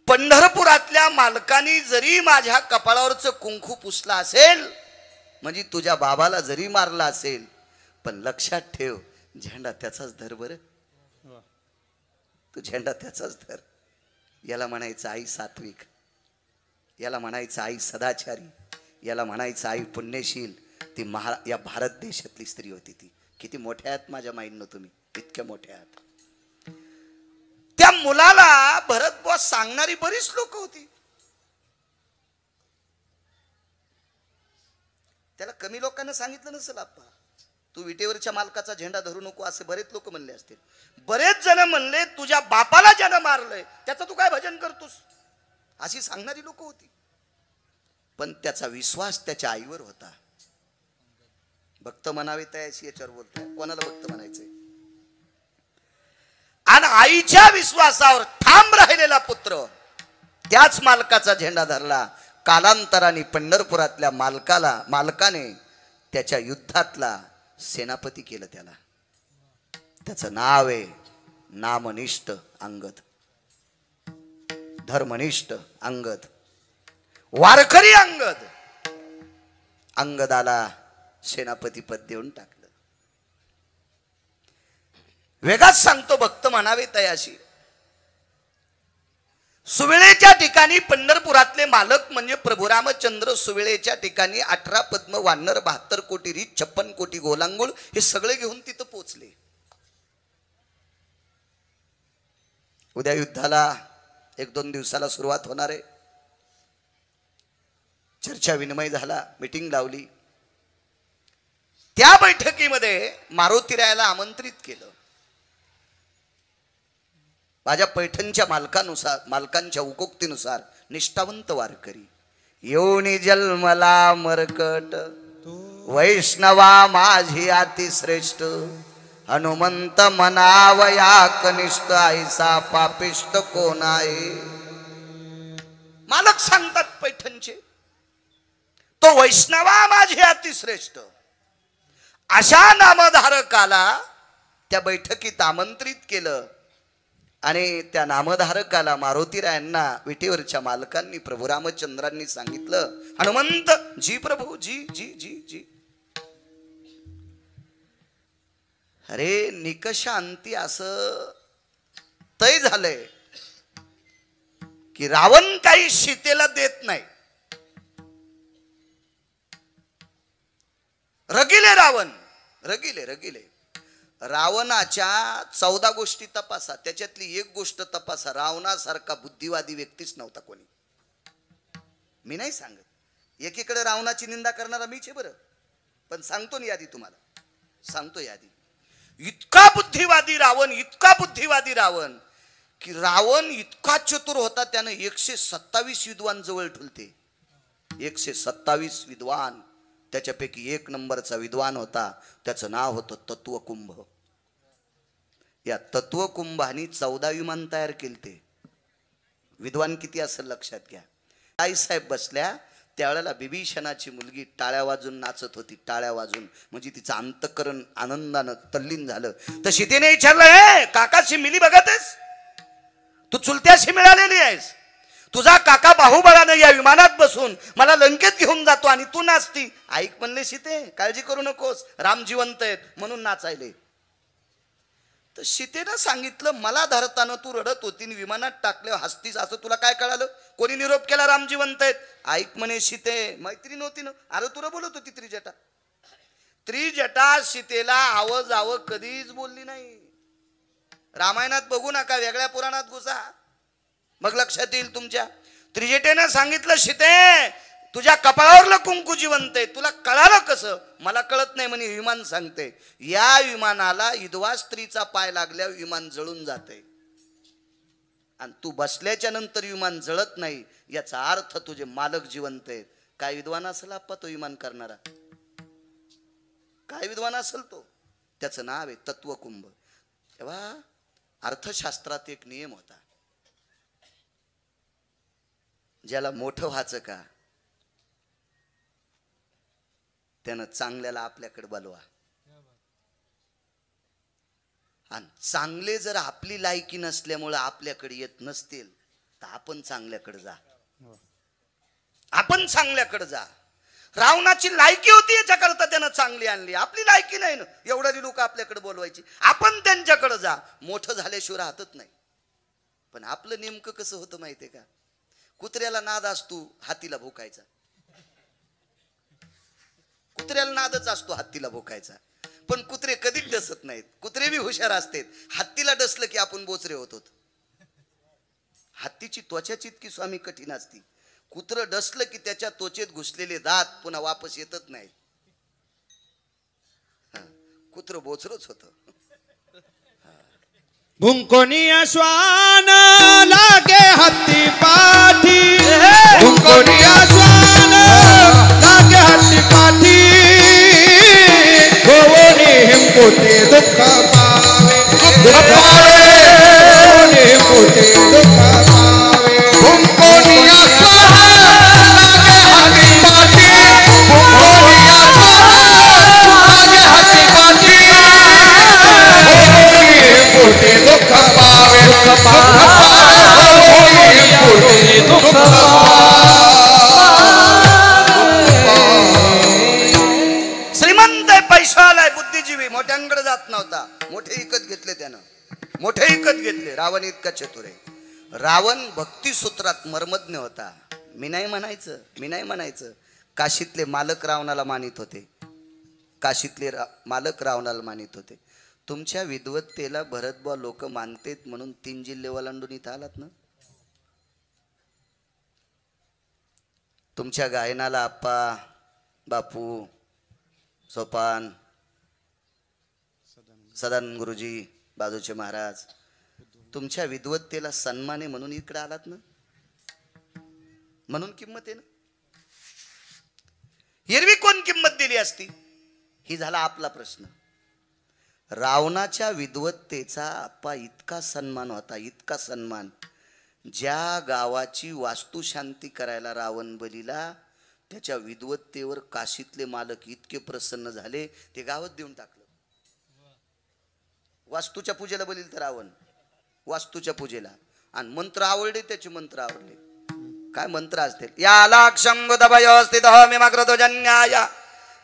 पंढरपुरातल्या मालकानी जरी माझ्या कपाळावरचं कुंकू पुसला असेल, म्हणजे तुझ्या बाबाला जरी मारला असेल, पण लक्षात ठेव झेंडा त्याचाच धर. बरं तू झेंडा त्याचाच धर. याला म्हणायचं आई सात्विक, याला म्हणायचं आई सदाचारी, याला म्हणायचं आई पुण्यशील. ती या भारत देशातली स्त्री होती. ती किती मोठ्या आहात माझ्या माईंनो, तुम्ही इतक्या मोठ्या आहात. त्या मुलाला भरत बॉस सांगणारी बरीच लोक होती. त्याला कमी लोकांना सांगितलं नसेल आप्पा तू विटेवरच्या मालकाचा झेंडा धरू नको, असे बरेच लोक म्हणले असतील. बरेच जण म्हणले तुझ्या बापाला ज्यानं मारलंय त्याचं तू काय भजन करतोस, अशी सांगणारी लोक होती. पण त्याचा विश्वास त्याच्या आईवर होता. भक्त म्हणावे त्याशी याच्यावर बोलताय. कोणाला भक्त म्हणायचंय. आणि आईच्या विश्वासावर ठाम राहिलेला पुत्र त्याच मालकाचा झेंडा धरला. कालांतराने पंढरपुरातल्या मालकाने त्याच्या युद्धातला सेनापती केलं. त्याचं नाव आहे नामनिष्ठ अंगद, धर्मनिष्ठ अंगद, वारकरी अंगद. अंगदाला सेनापती पद देऊन टाकलं. वेगात सांगतो भक्त म्हणावे तयाशी. सुवेळेच्या ठिकाणी पंढरपुरातले मालक म्हणजे प्रभू रामचंद्र सुवेळेच्या ठिकाणी 18 पद्म वानर 72 कोटी रीत 56 कोटी गोलांगुळ हे सगळे घेऊन तिथं पोचले. उद्या युद्धाला 1-2 दिवसाला सुरुवात होणार आहे. चर्चा विनिमय झाला, मीटिंग लावली. त्या बैठकीमध्ये मारुतीरायाला आमंत्रित केलं. माझ्या पैठणच्या मालकांच्या हुकुक्तीनुसार निष्ठावंत वारकरी येऊनी जन्मला मरकट, वैष्णवा माझी अतिश्रेष्ठ, हनुमंत मनावया कनिष्ठ, ऐसा पापिष्ट कोण आहे. मालक सांगतात पैठणचे, तो वैष्णवा माझी अतिश्रेष्ठ अशा नामधारकाला त्या बैठकीत आमंत्रित केलं. आणि त्या नामधारकाला मारुतीरायांना विटेवरच्या मालकांनी प्रभू रामचंद्रांनी सांगितलं, हनुमंत जी प्रभू जी जी जी जी. अरे निकषांती असं तय झालंय की रावण काही सीतेला देत नाही. रगिले रावण, रगिले रावणाच्या 14 गोष्टी तपासा, त्याच्यातली एक गोष्ट तपासा, रावणासारखा बुद्धिवादी व्यक्तीच नव्हता कोणी. मी नाही सांगत, एकीकडे रावणाची निंदा करणारा मीच आहे बरं, पण सांगतो ना यादी, तुम्हाला सांगतो यादी. इतका बुद्धिवादी रावण की रावण इतका चतुर होता, त्यानं 127 विद्वान जवळ ठेवते. 127 विद्वान, त्याच्यापैकी 1 नंबरचा विद्वान होता, त्याचं नाव होतं तत्वकुंभ. या तत्वकुंभानी 14 विमान तयार केलते. विद्वान किती असेल लक्षात घ्या. आईसाहेब बसल्या त्यावेळेला बिभीषणाची मुलगी टाळ्या वाजून नाचत होती, टाळ्या वाजून, म्हणजे तिचं अंतःकरण आनंदानं तल्लीन झालं. तर सीतेने विचारलं, हे काकाशी मिली बघतेस, तू चुलत्याशी मिळालेली आहेस, तुझा काका बाहुबळानं या विमानात बसून मला लंकेत घेऊन जातो आणि तू नाचती. ऐक म्हणले सीते, काळजी करू नकोस, राम जिवंत आहेत म्हणून नाचायले. तर सीतेनं सांगितलं, मला धरताना तू रडत होती, विमानात टाकल्यावर हसतीस, असं तुला काय कळालं? कोणी निरोप केला राम जिवंत आहेत? ऐक म्हणे सीते, मैत्री नव्हती ना, अरे तुला बोलत होती त्रिजटा. त्रिजटा सीतेला आव कधीच बोलली नाही. रामायणात बघू नका, वेगळ्या पुराणात घुसा, मग लक्षात येईल तुमच्या. त्रिजटेनं सांगितलं, सीते तुझ्या कपाळावरलं कुंकू जिवंत आहे, तुला कळालं कसं? मला कळत नाही म्हणे, विमान सांगते. या विमानाला विधवा स्त्रीचा पाय लागल्यावर विमान जळून जाते, आणि तू बसल्याच्या नंतर विमान जळत नाही, याचा अर्थ तुझे मालक जिवंत आहेत. काय विद्वान असेल आप्पा तो विमान करणारा? काय विद्वान असेल तो? त्याचं नाव आहे तत्वकुंभ. तेव्हा अर्थशास्त्रात एक नियम होता, ज्याला मोठं व्हायचं का त्यानं चांगल्याला आपल्याकडे बोलवा, आणि चांगले जर आपली लायकी नसल्यामुळे आपल्याकडे येत नसतील तर आपण चांगल्याकडे जा, आपण चांगल्याकडे जा. रावणाची लायकी होती याच्याकरता त्यानं चांगली आणली, आपली लायकी नाही ना एवढी लोक आपल्याकडे बोलवायची, आपण त्यांच्याकडे जा. मोठं झाल्याशिवाय राहतच नाही. पण आपलं नेमकं कसं होतं माहितीये का? कुत्र्याला नाद असतो हातीला भोकायचा, कुत्र्याला नादच असतो हत्तीला भोकायचा, पण कुत्रे कधीच डसत नाहीत. कुत्रे बी हुशार असतात, हत्तीला डसलं की आपण बोचरे होतो. हत्तीची त्वचाच इतकी स्वामी कठीण असती, कुत्र डसलं की त्याच्या त्वचेत घुसलेले दात पुन्हा वापस येतच नाहीत. कुत्र बोचरच होत. भुंकोनिया श्वान लागे हत्ती पाठी, भुंकोनिया श्वान लागे हत्ती पाठी, गोवनी हिमपोते दुःख पावे, गोवनी हिमपोते दुःख पावे. भुंकोनिया लागे हत्ती पाठी, भुंकोनिया लागे हत्ती पाठी, गोवनी हिमपोते दुःख पावे, श्रीमंत पैशाला बुद्धिजीवी, मोठ्यांकडे जात नव्हता. मोठे विकत घेतले त्यानं, मोठे विकत घेतले. रावण इतका चतुर आहे. रावण भक्तिसूत्रात मर्मज्ञ होता. मी नाही म्हणायचं. काशीतले मालक रावणाला मानित होते, काशीतले मालक रावणाला मानित होते. तुमच्या विद्वत्तेला भरतबुवा लोक मानतेत म्हणून 3 जिल्हे ओलांडून इथं आलात ना. तुमच्या गायनाला आप्पा, बापू, सोपान, सदानंद गुरुजी, बाजूचे महाराज, तुमच्या विद्वत्तेला सन्मान आहे म्हणून इकडे आलात ना, म्हणून किंमत आहे ना. एरवी कोण किंमत दिली असती? ही झाला आपला प्रश्न. रावणाच्या विद्वत्तेचा आपा इतका सन्मान होता, इतका सन्मान. ज्या गावाची वास्तुशांती करायला रावण बलीला, त्याच्या विद्वत्तेवर काशीतले मालक इतके प्रसन्न झाले, ते गावात देऊन टाकलं. वास्तूच्या पूजेला बलील तर रावण, वास्तूच्या पूजेला. आणि मंत्र आवडले, त्याचे मंत्र आवडले. काय मंत्र असतील? या लाक्षम बुधभयोस्थित मिमग्रतोजन्याय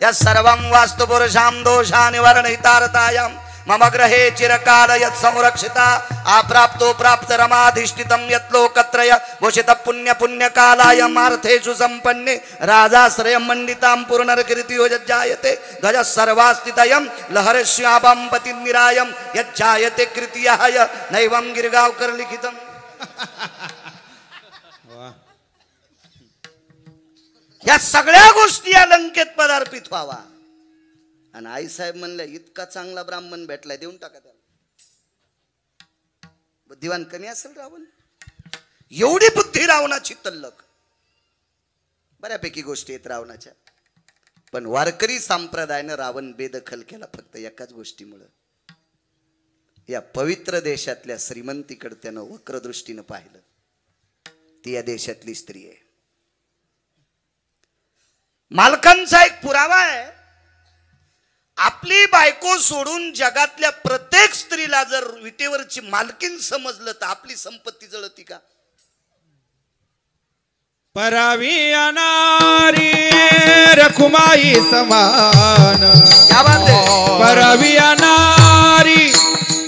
या सर्वं वास्तु पुरुषां दोषा निवारणहितारतायां मम ग्रहे चिरकाल यत् संरक्षिता अप्राप्तो प्राप्त रमाधिष्ठितं यत् लोकत्रय भूषित पुण्य पुण्यकालाय मार्थेषु संपन्ने राजाश्रयं मंडितां पूर्णकीर्तियो यज्जायते ध्वज सर्वास्थितयं लहरश्याभं पतिनिरायं यज्जायते कृतियाय नैवं गिरगावकर लिखितम्. या सगळ्या गोष्टी या लंकेत पदार्पित व्हावा. आणि आईसाहेब म्हणल्या इतका चांगला ब्राह्मण भेटलाय, देऊन टाका त्याला. बुद्धिवान कमी असेल रावण? एवढी बुद्धी रावणाची तल्लक. बऱ्यापैकी गोष्टी आहेत रावणाच्या, पण वारकरी संप्रदायानं रावण बेदखल केला फक्त एकाच गोष्टीमुळं. या पवित्र देशातल्या श्रीमंतीकडे त्यानं वक्रदृष्टीनं पाहिलं. ती या देशातली स्त्री आहे. मालकांचा एक पुरावा आहे. आपली बायको सोडून जगातल्या प्रत्येक स्त्रीला जर विटेवरची मालकीन समजलं तर आपली संपत्ती जळती का? परावी अनारी रखुमाई समान. क्या बात है? परावी अनारी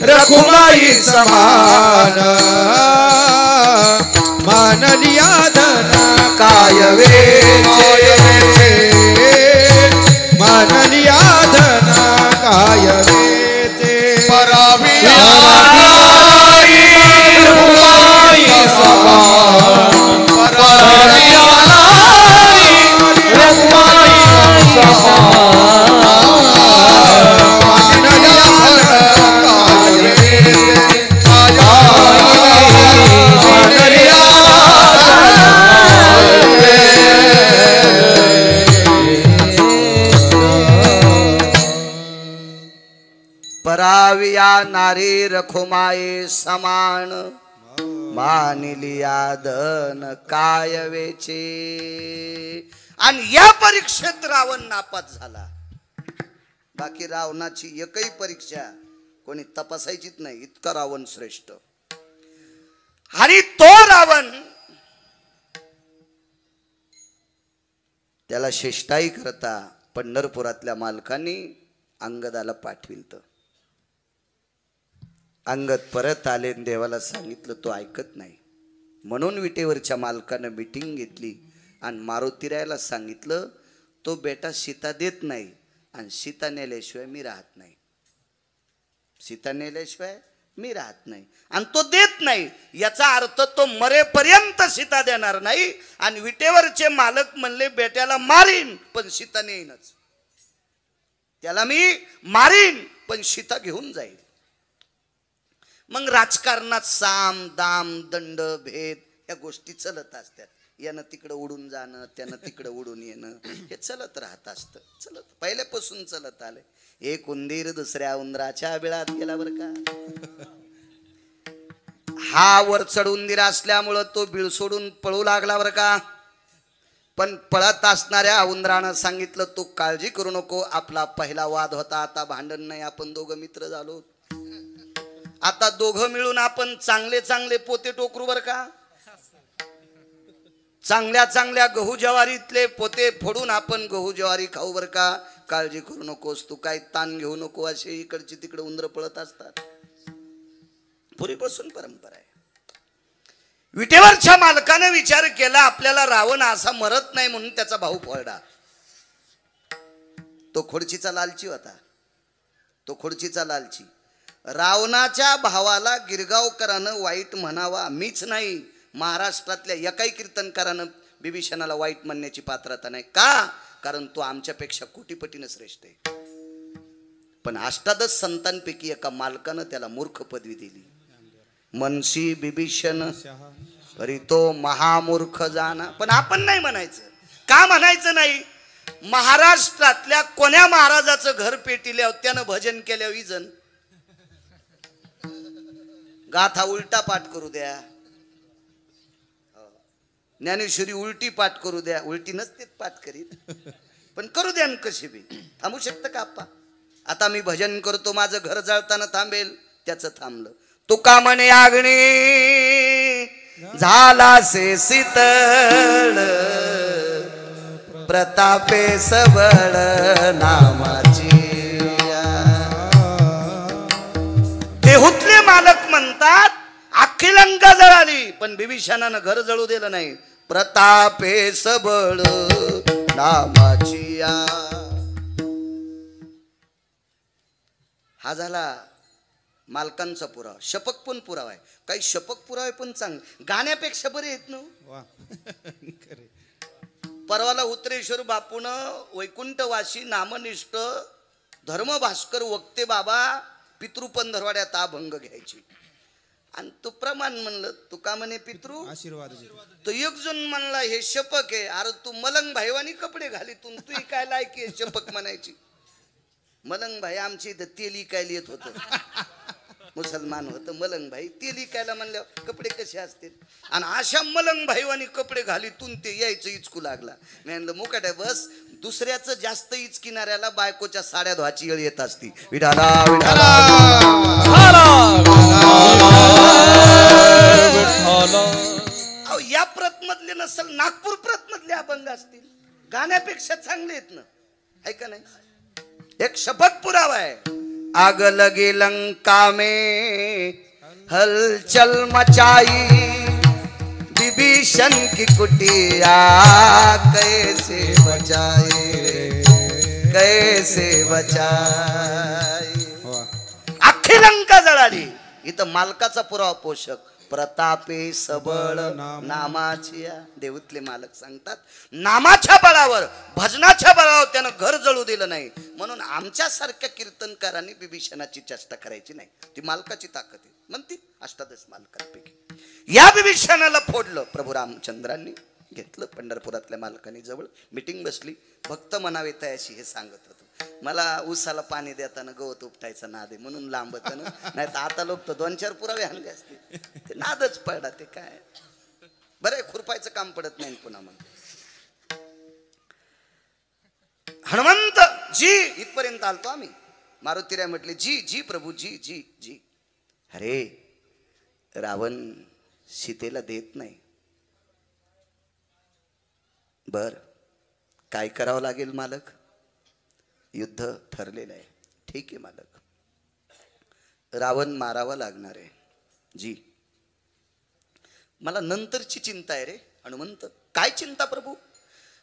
रखुमाई समान. मानलिया धन काय वेचे, मानलिया धन काय वेचे. परावी अनारी रखुमाई समान. परावी अनारी रखुमाई समान. मानलिया धन काय वेचे. मानलिया पराविया नारी रखुमाये समान. मानिलिया धन काय वेचे. आणि या परीक्षेत रावण नापास झाला. बाकी रावणाची एकही परीक्षा कोणी तपासायचीच नाही, इतका रावण श्रेष्ठ. आणि तो रावण त्याला शिष्टाई करता पंढरपुरातल्या मालकांनी अंगदाला पाठविलत. अंगद परत आले, देवाला सांगितलं, तो ऐकत नाही. म्हणून विटेवरच्या मालकानं मीटिंग घेतली आणि मारुतीरायाला सांगितलं, तो बेटा सीता देत नाही आणि सीता नेल्याशिवाय मी राहत नाही. सीता नेल्याशिवाय मी राहत नाही आणि तो देत नाही. याचा अर्थ तो मरेपर्यंत सीता देणार नाही. आणि विटेवरचे मालक म्हणले, बेट्याला मारीन पण सीता नेईनच. त्याला मी मारीन पण सीता घेऊन जाईल. मग राजकारणात साम दाम दंड भेद या गोष्टी चलत असतात. यानं तिकडं उडून जाणं, त्यानं तिकडं उडून येणं, हे चलत राहत असतं. चलत पहिल्यापासून चलत आलंय. एक उंदीर दुसऱ्या उंदराच्या बिळात गेला बरं का. हा वर चढ उंदीर असल्यामुळं तो बिळ सोडून पळू लागला बरं का. पण पळत असणाऱ्या उंदरानं सांगितलं, तू काळजी करू नको, आपला पहिला वाद होता, आता भांडण नाही, आपण दोघं मित्र झालो. आता दोघं मिळून आपण चांगले चांगले पोते टोकरू बर का. चांगल्या चांगल्या गहू ज्वारीतले पोते फोडून आपण गहू ज्वारी खाऊ बर का. काळजी करू नकोस, तू काही ताण घेऊ नको. असे इकडची तिकडे उंदर पळत असतात. पूर्वीपासून परंपरा आहे. विटेवरच्या मालकाने विचार केला, आपल्याला रावण असा मरत नाही म्हणून त्याचा भाऊ फोडला. तो खुर्चीचा लालची होता. तो खुर्चीचा लालची. रावणाच्या भावाला गिरगावकरानं वाईट म्हणावा, मीच नाही, महाराष्ट्रातल्या एकाही कीर्तनकारानं बिभीषणाला वाईट म्हणण्याची पात्रता नाही. का? कारण तो आमच्यापेक्षा कोटीपटीनं श्रेष्ठ आहे. पण अष्टादश संतांपैकी एका मालकानं त्याला मूर्ख पदवी दिली. मनसी बिभीषण तरी तो महामूर्ख जाना. पण आपण नाही म्हणायचं. का म्हणायचं नाही? महाराष्ट्रातल्या कोण्या महाराजाचं घर पेटिल्यावर त्यानं भजन केल्यावर इजन गाथा उलटा पाठ करू द्या, ज्ञानेश्वरी उलटी पाठ करू द्या. उलटी नसते पाठ करीत, पण करू द्या. कशी बी थांबू शकतं का आप्पा? आता मी भजन करतो, माझं घर जळताना थांबेल, त्याचं थांबलं. तुका म्हणे आग्नी झाला से शीतळ, प्रतापे सबळ नामाची. देहूतले मालक म्हणतात अख्खी लंका जळाली पण बिभीषणानं घर जळू दिलं नाही. प्रतापे सबळ नामाची. हा झाला मालकांचा पुरावा. शपक पण पुरावा आहे. काही शपक पुरावे पण चांगले, गाण्यापेक्षा बरे आहेत ना. परवाला उत्तरेश्वर बापून वैकुंठवासी नामनिष्ठ धर्मभास्कर वक्ते बाबा पितृपंधरवाड्यात अभंग घ्यायची. आणि तू प्रमाण म्हणलं, तू का म्हणे पितृ आशीर्वाद. तो एक जण म्हणला हे शपक आहे. अरे तू मलंग भाईवानी कपडे घालीतून तू काय लायकी आहे शपक म्हणायची? मलंग भाई आमची इथं तेल इकायला येत होतं, मुसलमान होतं मलंग भाई. तेल इकायला म्हणल्यावर कपडे कसे असतील? आणि अशा मलंग भाईवानी कपडे घालीतून ते यायचं इचकू लागला. मी म्हणलं मुकाट्या बस, दुसऱ्याचं जास्त इचकिणाऱ्याला बायकोच्या साड्या धुवाची वेळ येत असती. विठाला विठाला. अहो या प्रत मधले नसल, नागपूर प्रत मधले अभंग असतील, गाण्यापेक्षा चांगले आहेत ना, आहे का नाही? एक शपथ पुरावा है. आग लगी लंका में हलचल मचाई, विभीषण की कुटिया कैसे बचाए, कैसे बचाए. अख्खी लंका जळाली. इथं मालकाचा पुरावा पोषक प्रतापे सबळ नामाची. देऊतले मालक सांगतात नामाच्या बळावर, भजनाच्या बळावर त्यानं घर जळू दिलं नाही. म्हणून आमच्या सारख्या कीर्तनकारांनी बिभीषणाची चेष्टा करायची नाही. ती मालकाची ताकद आहे. म्हणतील अष्टादश मालकांपैकी या बिभीषणाला फोडलं प्रभू रामचंद्रांनी. घेतलं पंढरपुरातल्या मालकांनी जवळ मीटिंग बसली. भक्त म्हणावे तयाशी हे सांगत होतो. मला उसाला पाणी देताना गवत उपटायचा नाद आहे म्हणून लांबत ना, नाही तर आता लोक तर 2-4 पुरावे आणले असते. ते नादच पडला. ते काय बरं खुरपायचं काम पडत नाही पुन्हा. मग हनुमंत जी इथपर्यंत आलतो आम्ही. मारुतीराय म्हटले जी जी प्रभू जी जी जी. अरे रावण सीतेला देत नाही. बर काय करावं लागेल मालक? युद्ध ठरलेलं आहे. ठीक आहे मालक, रावण मारावा लागणार आहे. जी मला नंतरची चिंता आहे रे हनुमंत. काय चिंता प्रभू?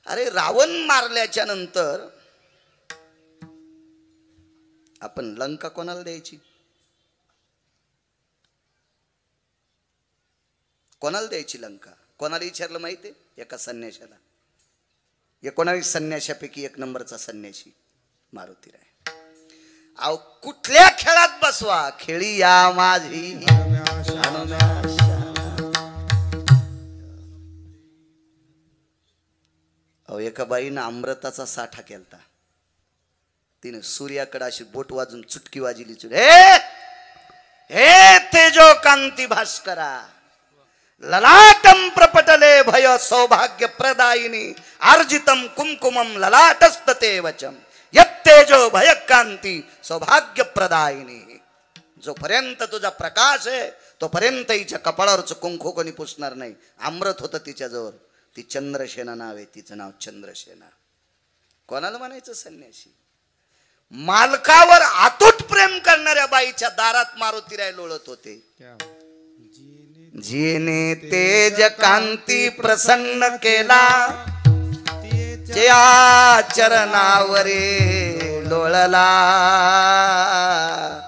अरे रावण मारल्याच्या नंतर आपण लंका कोणाला द्यायची? कोणाला द्यायची लंका? कोणाला विचारलं माहिती आहे? एका संन्याशाला. 19 संन्याशापैकी 1 नंबरचा संन्याशी मारुतीराय. अहो कुठल्या खेळात बसवा, खेळी या माझी. अहो एका बाईनं अमृताचा साठा केलता. तिने सूर्याकडे अशी बोट वाजून चुटकी वाजली. हे तेजो कांती भास्करा, ललाटम प्रपटले भय सौभाग्य प्रदायिनी, अर्जितम कुमकुमम ललाटस्तते वचम, यत्तेजो भय कांती सौभाग्य प्रदायिनी. जोपर्यंत तुझा प्रकाश आहे तोपर्यंत हिच्या कपाळावरचं कुंकू कोणी पुसणार नाही. अमृत होतं तिच्याजवळ. ती चंद्रसेना नाव आहे. तिचं नाव चंद्रसेना. कोणाला म्हणायचं संन्याशी? मालकावर अतूट प्रेम करणाऱ्या बाईच्या दारात मारुतीराय लोळत होते. जिने तेज कांती प्रसन्न केला, त्या चरणावरे लोळला.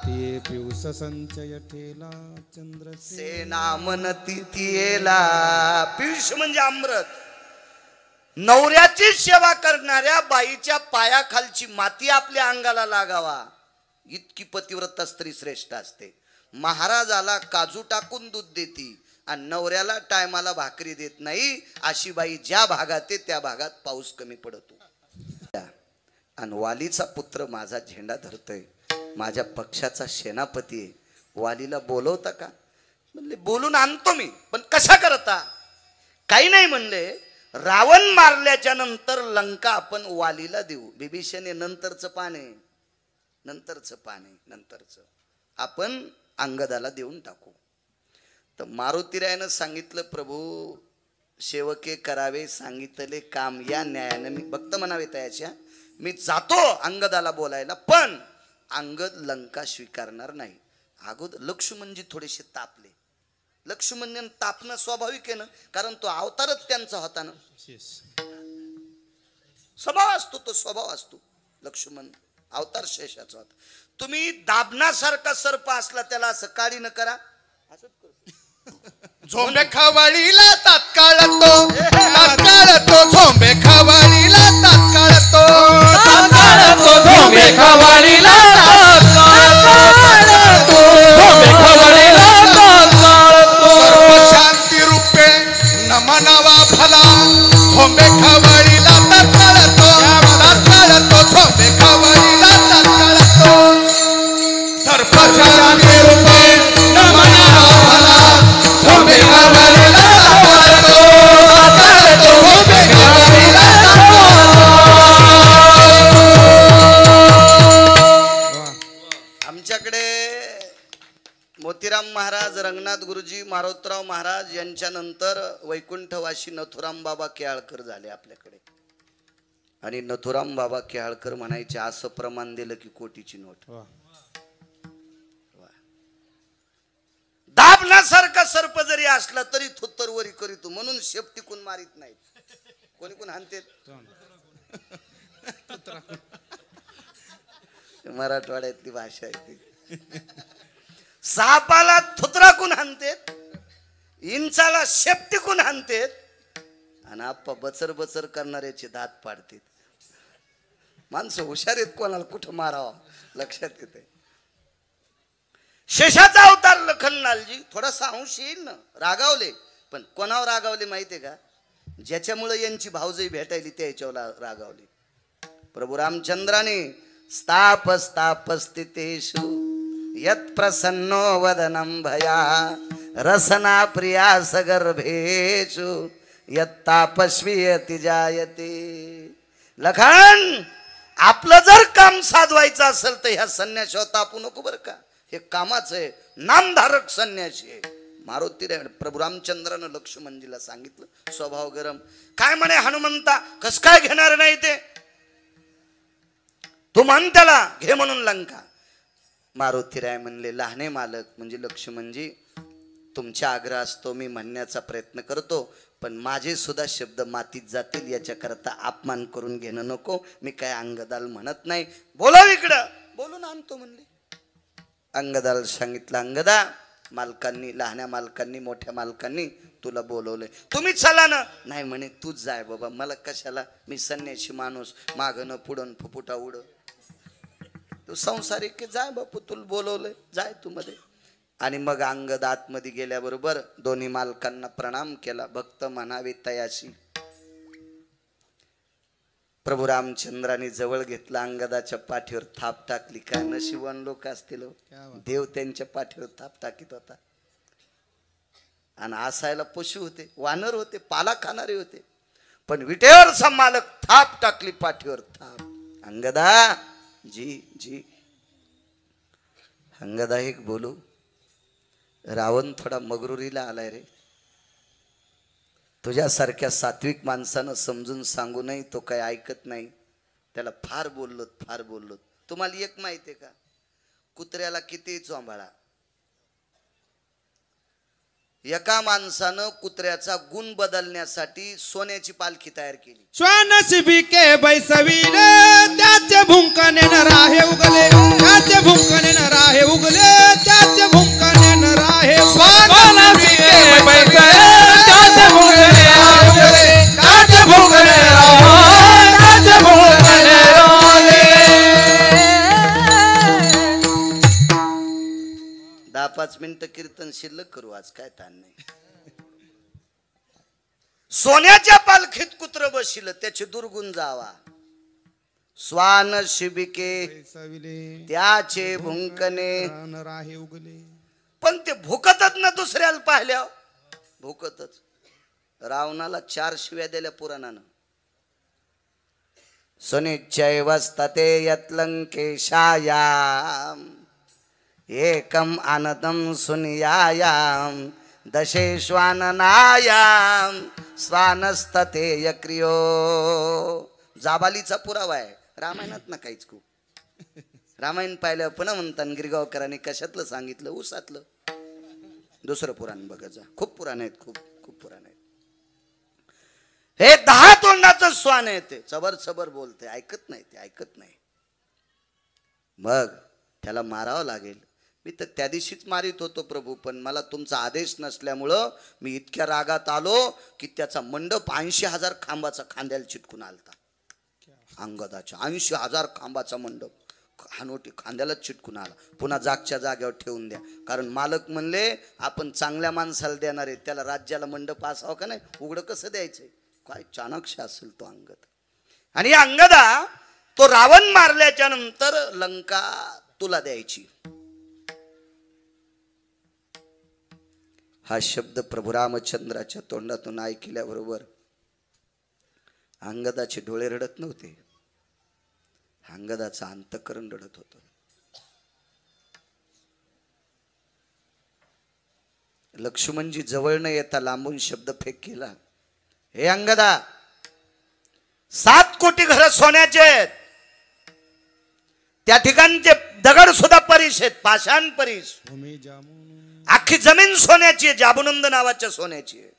ते पिऊस संचय ठेला चंद्रसेना मनती तियेला. पियुष म्हणजे अमृत. नवऱ्याची सेवा करणाऱ्या बाईच्या पायाखालची माती आपल्या अंगाला लागावा इतकी पतिव्रता स्त्री श्रेष्ठ असते. महाराजाला काजू टाकून दूध देती आणि नवऱ्याला टायमाला भाकरी देत नाही. अशी बाई ज्या भागात आहे त्या भागात पाऊस कमी पडतो. आणि वालीचा पुत्र माझा झेंडा धरतोय, माझ्या पक्षाचा सेनापती आहे. वालीला बोलवता का? म्हणले बोलून आणतो मी, पण कसा करता? काही नाही म्हणले, रावण मारल्याच्या नंतर लंका आपण वालीला देऊ. बिभीषणे नंतरचं पाने, नंतरचं पाने, नंतरचं आपण अंगदाला देऊन टाकू. तर मारुतीरायानं सांगितलं, प्रभू सेवके करावे सांगितले काम, या न्यायानं मी भक्त म्हणावे तयाच्या. मी जातो अंगदाला बोलायला, पण अंगद लंका स्वीकारणार नाही. अगोदर लक्ष्मणजी थोडेसे तापले. लक्ष्मण तापणं स्वाभाविक आहे ना, कारण तो अवतारच त्यांचा होता ना. स्वभाव असतो, तो स्वभाव असतो. लक्ष्मण अवतार शेषाचा होता. तुम्ही दाबण्यासारखा सर्प असला त्याला असं काळी न करा. झोंबे खवळीला तात्काळ तो झोंबे खवळीला तात्काळ तो झोंबे खवळीला शांती रूपे नमनावा भला झोंबे खवळीला तात्काळ तो झोंबे खवळीला तात्काळ तो सर्प शांती रूपे नमनावा भला झोंबे खवळीला तात्काळ तो झोंबे खवळीला आमच्याकडे मोतीराम महाराज, रंगनाथ गुरुजी, मारोतराव महाराज यांच्यानंतर वैकुंठवासी नथुराम बाबा केळकर झाले आपल्याकडे. आणि नथुराम बाबा केळकर म्हणायचे, असं प्रमाण दिलं की कोटीची नोट. दाबण्यासारखा सर्प जरी असला तरी थुत्तरवरी करीतो, म्हणून शेपटी कोण मारित नाहीत. कोणी कोण हाणते? मराठवाड्यातली भाषा आहे ती. सापाला थुतराकून हाणतेत, इंचाला शेपटीकून हाणतेत, आणि आप्पा बचर बचर करणाऱ्याचे दात पाडतेत. माणसं हुशार आहेत, कोणाला कुठं मारावं लक्षात येते. शेषाचा अवतार लखनलालजी थोडासा अंश येईल ना, रागावले. पण कोणावर रागावले माहितीये का? ज्याच्यामुळे यांची भावजई भेटायली त्याच्यावर रागावली. प्रभू रामचंद्राने स्थाप स्थाप स्थितेषु यत् प्रसन्नो वदनं भया रसना प्रिया सगर्भेषु यत् तापस्वीयति जायते. लखन, आपलं जर काम साधवायचं असेल तर ह्या संन्याशावर तापू नको बरं का. हे कामाचं आहे, नामधारक संन्यासी आहे. मारुती प्रभू रामचंद्रानं लक्ष्मणजीला सांगितलं, स्वभाव गरम. काय म्हणे हनुमंता, कस काय घेणार नाही ते? तू म्हण त्याला घे म्हणून लंका. मारुतीराय म्हणले, लहाने मालक म्हणजे लक्ष्मणजी, तुमच्या आग्रह असतो मी म्हणण्याचा प्रयत्न करतो, पण माझे सुद्धा शब्द मातीत जातील याच्याकरता अपमान करून घेणं नको. मी काय अंगदाल म्हणत नाही. बोलव इकडं. बोलून आणतो म्हणले. अंगदाला सांगितलं, अंगदा, मालकांनी, लहान्या मालकांनी, मोठ्या मालकांनी तुला बोलवलंय, तुम्ही चला ना. नाही म्हणे, तूच जाय बाबा, मला कशाला, मी संन्याशी माणूस, मागणं पुढं फुफुटा उड, तू संसारिक जाय बापू, तुला बोलवलंय, जाय तू मध्ये. आणि मग अंगद आतमध्ये गेल्याबरोबर दोन्ही मालकांना प्रणाम केला. भक्त म्हणावे तयाशी. प्रभू रामचंद्राने जवळ घेतला, अंगदाच्या पाठीवर थाप टाकली. काय नशिबवान लोक असतील, देव त्यांच्या पाठीवर थाप टाकीत होता. आणि असायला पशु होते, वानर होते, पाला खाणारे होते, पण विटेवरचा मालक थाप टाकली पाठीवर थाप. अंगदा जी जी. अंगदा एक बोलू, रावण थोडा मगरुरीला आलाय रे. तुझ्यासारख्या सात्विक माणसानं समजून सांगू नाही, तो काही ऐकत नाही. त्याला फार बोललोत, फार बोललोत. तुम्हाला एक माहिती आहे का, कुत्र्याला किती चोंबाळा, एका माणसानं कुत्र्याचा गुण बदलण्यासाठी सोन्याची पालखी तयार केली. श्वानशिबी के बैसविले त्याचे भुंकाने न राहे उगले, त्याचे भुंकाने न राहे उगले, त्याचे भुंकाने न राहे श्वानशिबी के बैसविले त्याचे भुंकाने राहे उगले, त्याचे भुंकाने राहे, त्याचे भुंकाने राहे. 5 मिनिटं कीर्तन शिल्लक करू, आज काय ताण नाही. सोन्याच्या पालखीत कुत्र बसिल त्याचे दुर्गुण जावा. स्वान शिबिके बैसविले त्याचे भुंकणे. प्राण राहे उगले. पण ते भुकतच ना दुसऱ्याला पाहिल्या, भुकतच. रावणाला 4 शिव्या दिल्या पुराणानं. सुनिश्चैवस्ते यत्लंकेशायाम एकम आनदम सुनियायाम दशेश्वाननायाम स्वानस्तते यक्रियो. जाबालीचा पुरावा आहे रामायणात ना काहीच. खूप रामायण पाहिलं पुन्हा म्हणतात गिरगावकरांनी कशातलं सांगितलं, उसातलं. दुसरं पुराण बघा जा, खूप पुराण आहेत, खूप खूप पुराण आहेत. हे 10 तोंडाचं स्वान आहे, ते चबर चबर बोलते, ऐकत नाही, ते ऐकत नाही. मग त्याला मारावं लागेल. मी तर त्या दिवशीच मारित होतो प्रभू, पण मला तुमचा आदेश नसल्यामुळं मी इतक्या रागात आलो की त्याचा मंडप 80,000 खांबाचा खांद्याला चिटकून आलता. अंगदाच्या 80,000 खांबाचा मंडप हानोटी खांद्याला चिटकून आला. पुन्हा जागच्या जागेवर ठेवून द्या, कारण मालक म्हणले आपण चांगल्या माणसाला देणार आहे, त्याला राज्याला मंडप असावं का नाही, उघडं कसं द्यायचंय. काय चाणक्य असेल तो अंगद. आणि अंगदा तो रावण मारल्याच्या नंतर लंका तुला द्यायची. हा शब्द प्रभू रामचंद्राच्या तोंडातून ऐकल्याबरोबर अंगदाचे डोळे रडत नव्हते, अंगदाचं अंतःकरण रडत होतं. लक्ष्मणजी जवळ न येता लांबून शब्द फेक केला. हे अंगदा, 7 कोटी घर सोन्याचे आहेत, त्या ठिकाणचे दगड सुद्धा परीस आहेत, पाषाण परीस. भूमी जामून अख्खी जमीन सोन्याची आहे, जाबुनंद नावाच्या सोन्याची आहे.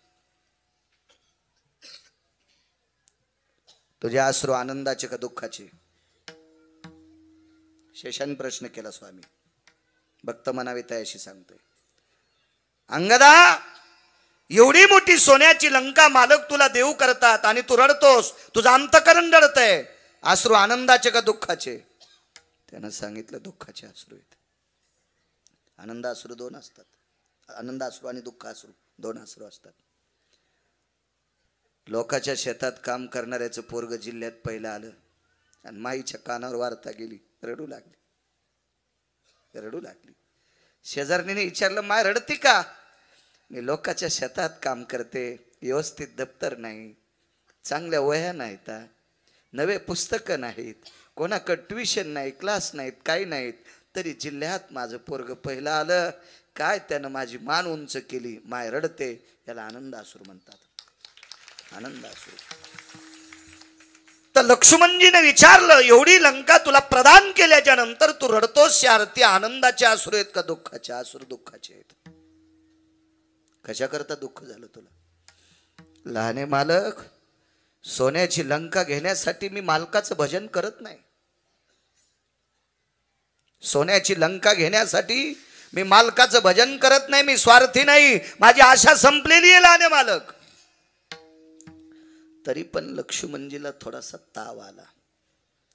तुझे अश्रू आनंदाचे का दुःखाचे? शेषाने प्रश्न केला. स्वामी भक्त म्हणावे तयाशी सांगतोय. अंगदा, एवढी मोठी सोन्याची लंका मालक तुला देऊ करतात आणि तू रडतोस, तुझं अंतःकरण रडतंय. अश्रू आनंदाचे का दुःखाचे? त्यानं सांगितलं दुःखाचे अश्रू आहेत. आनंद अश्रू 2 असतात, आनंद अश्रू आणि दुःख अश्रू 2 अश्रू असतात. लोकाच्या शेतात काम करणाऱ्याचं पोरग जिल्ह्यात पहिलं आलं आणि माईच्या कानावर वार्ता गेली, रडू लागली. शेजारणीने विचारलं, माय रडती का? मी लोकाच्या शेतात काम करते, व्यवस्थित दप्तर नाही, चांगल्या वह्या नाहीत, नवे पुस्तकं नाहीत, कोणाकडे ट्युशन नाही, क्लास नाहीत, काही नाहीत, तरी जिल्ह्यात माझं पोरग पहिलं आलं. काय त्यानं माझी मान उंच केली, माय रडते. याला आनंद अश्रू म्हणतात, आनंद अश्रू. तर लक्ष्मणजीने विचारलं, एवढी लंका तुला प्रदान केल्याच्या नंतर तू रडतोस, या आरती आनंदाचे अश्रू आहेत का दुःखाचे अश्रू? दुःखाचे आहेत. कशा करता दुःख झालं तुला? लहाने मालक, सोन्याची लंका घेण्यासाठी मी मालकाचं भजन करत नाही. सोन्याची लंका घेण्यासाठी मी मालकाचं भजन करत नाही. मी स्वार्थी नाही, माझी आशा संपलेली आहे लहाने मालक. तरी पण लक्ष्मणजीला थोडासा ताव आला,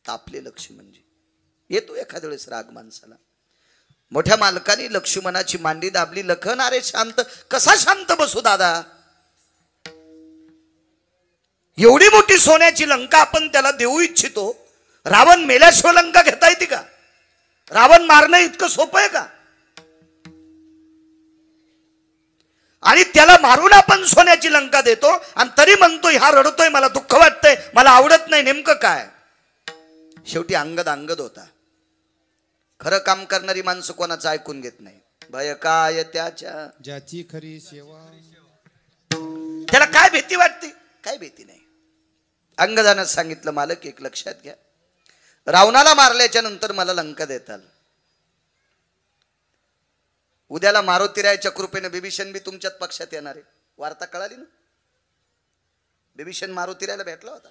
तापले लक्ष्मणजी. येतो एखाद्या वेळेस राग माणसाला. मोठ्या मालकाने लक्ष्मणाची मांडी दाबली. लखन, अरे शांत, कसा शांत बसू दादा? एवढी मोठी सोन्याची लंका आपण त्याला देऊ इच्छितो. रावण मेल्याशिवाय लंका घेता येते का? रावण मारणं इतकं सोपं आहे का? आणि त्याला मारून आपण सोन्याची लंका देतो आणि तरी म्हणतोय हा रडतोय, मला दुःख वाटतंय, मला आवडत नाही. नेमकं काय? शेवटी अंगद होता. खरं काम करणारी माणसं कोणाचं ऐकून घेत नाही. भय काय त्याच्या, ज्याची खरी सेवा. त्याला काय भीती वाटते? काय भीती नाही. अंगदानं सांगितलं, मालक एक लक्षात घ्या, रावणाला मारल्याच्या नंतर मला लंका देताल. उद्याला मारुतीरायाच्या कृपेने बिभीषण बी तुमच्यात पक्षात येणार आहे. वार्ता कळाली ना? बिभीषण मारुतीरायाला भेटला होता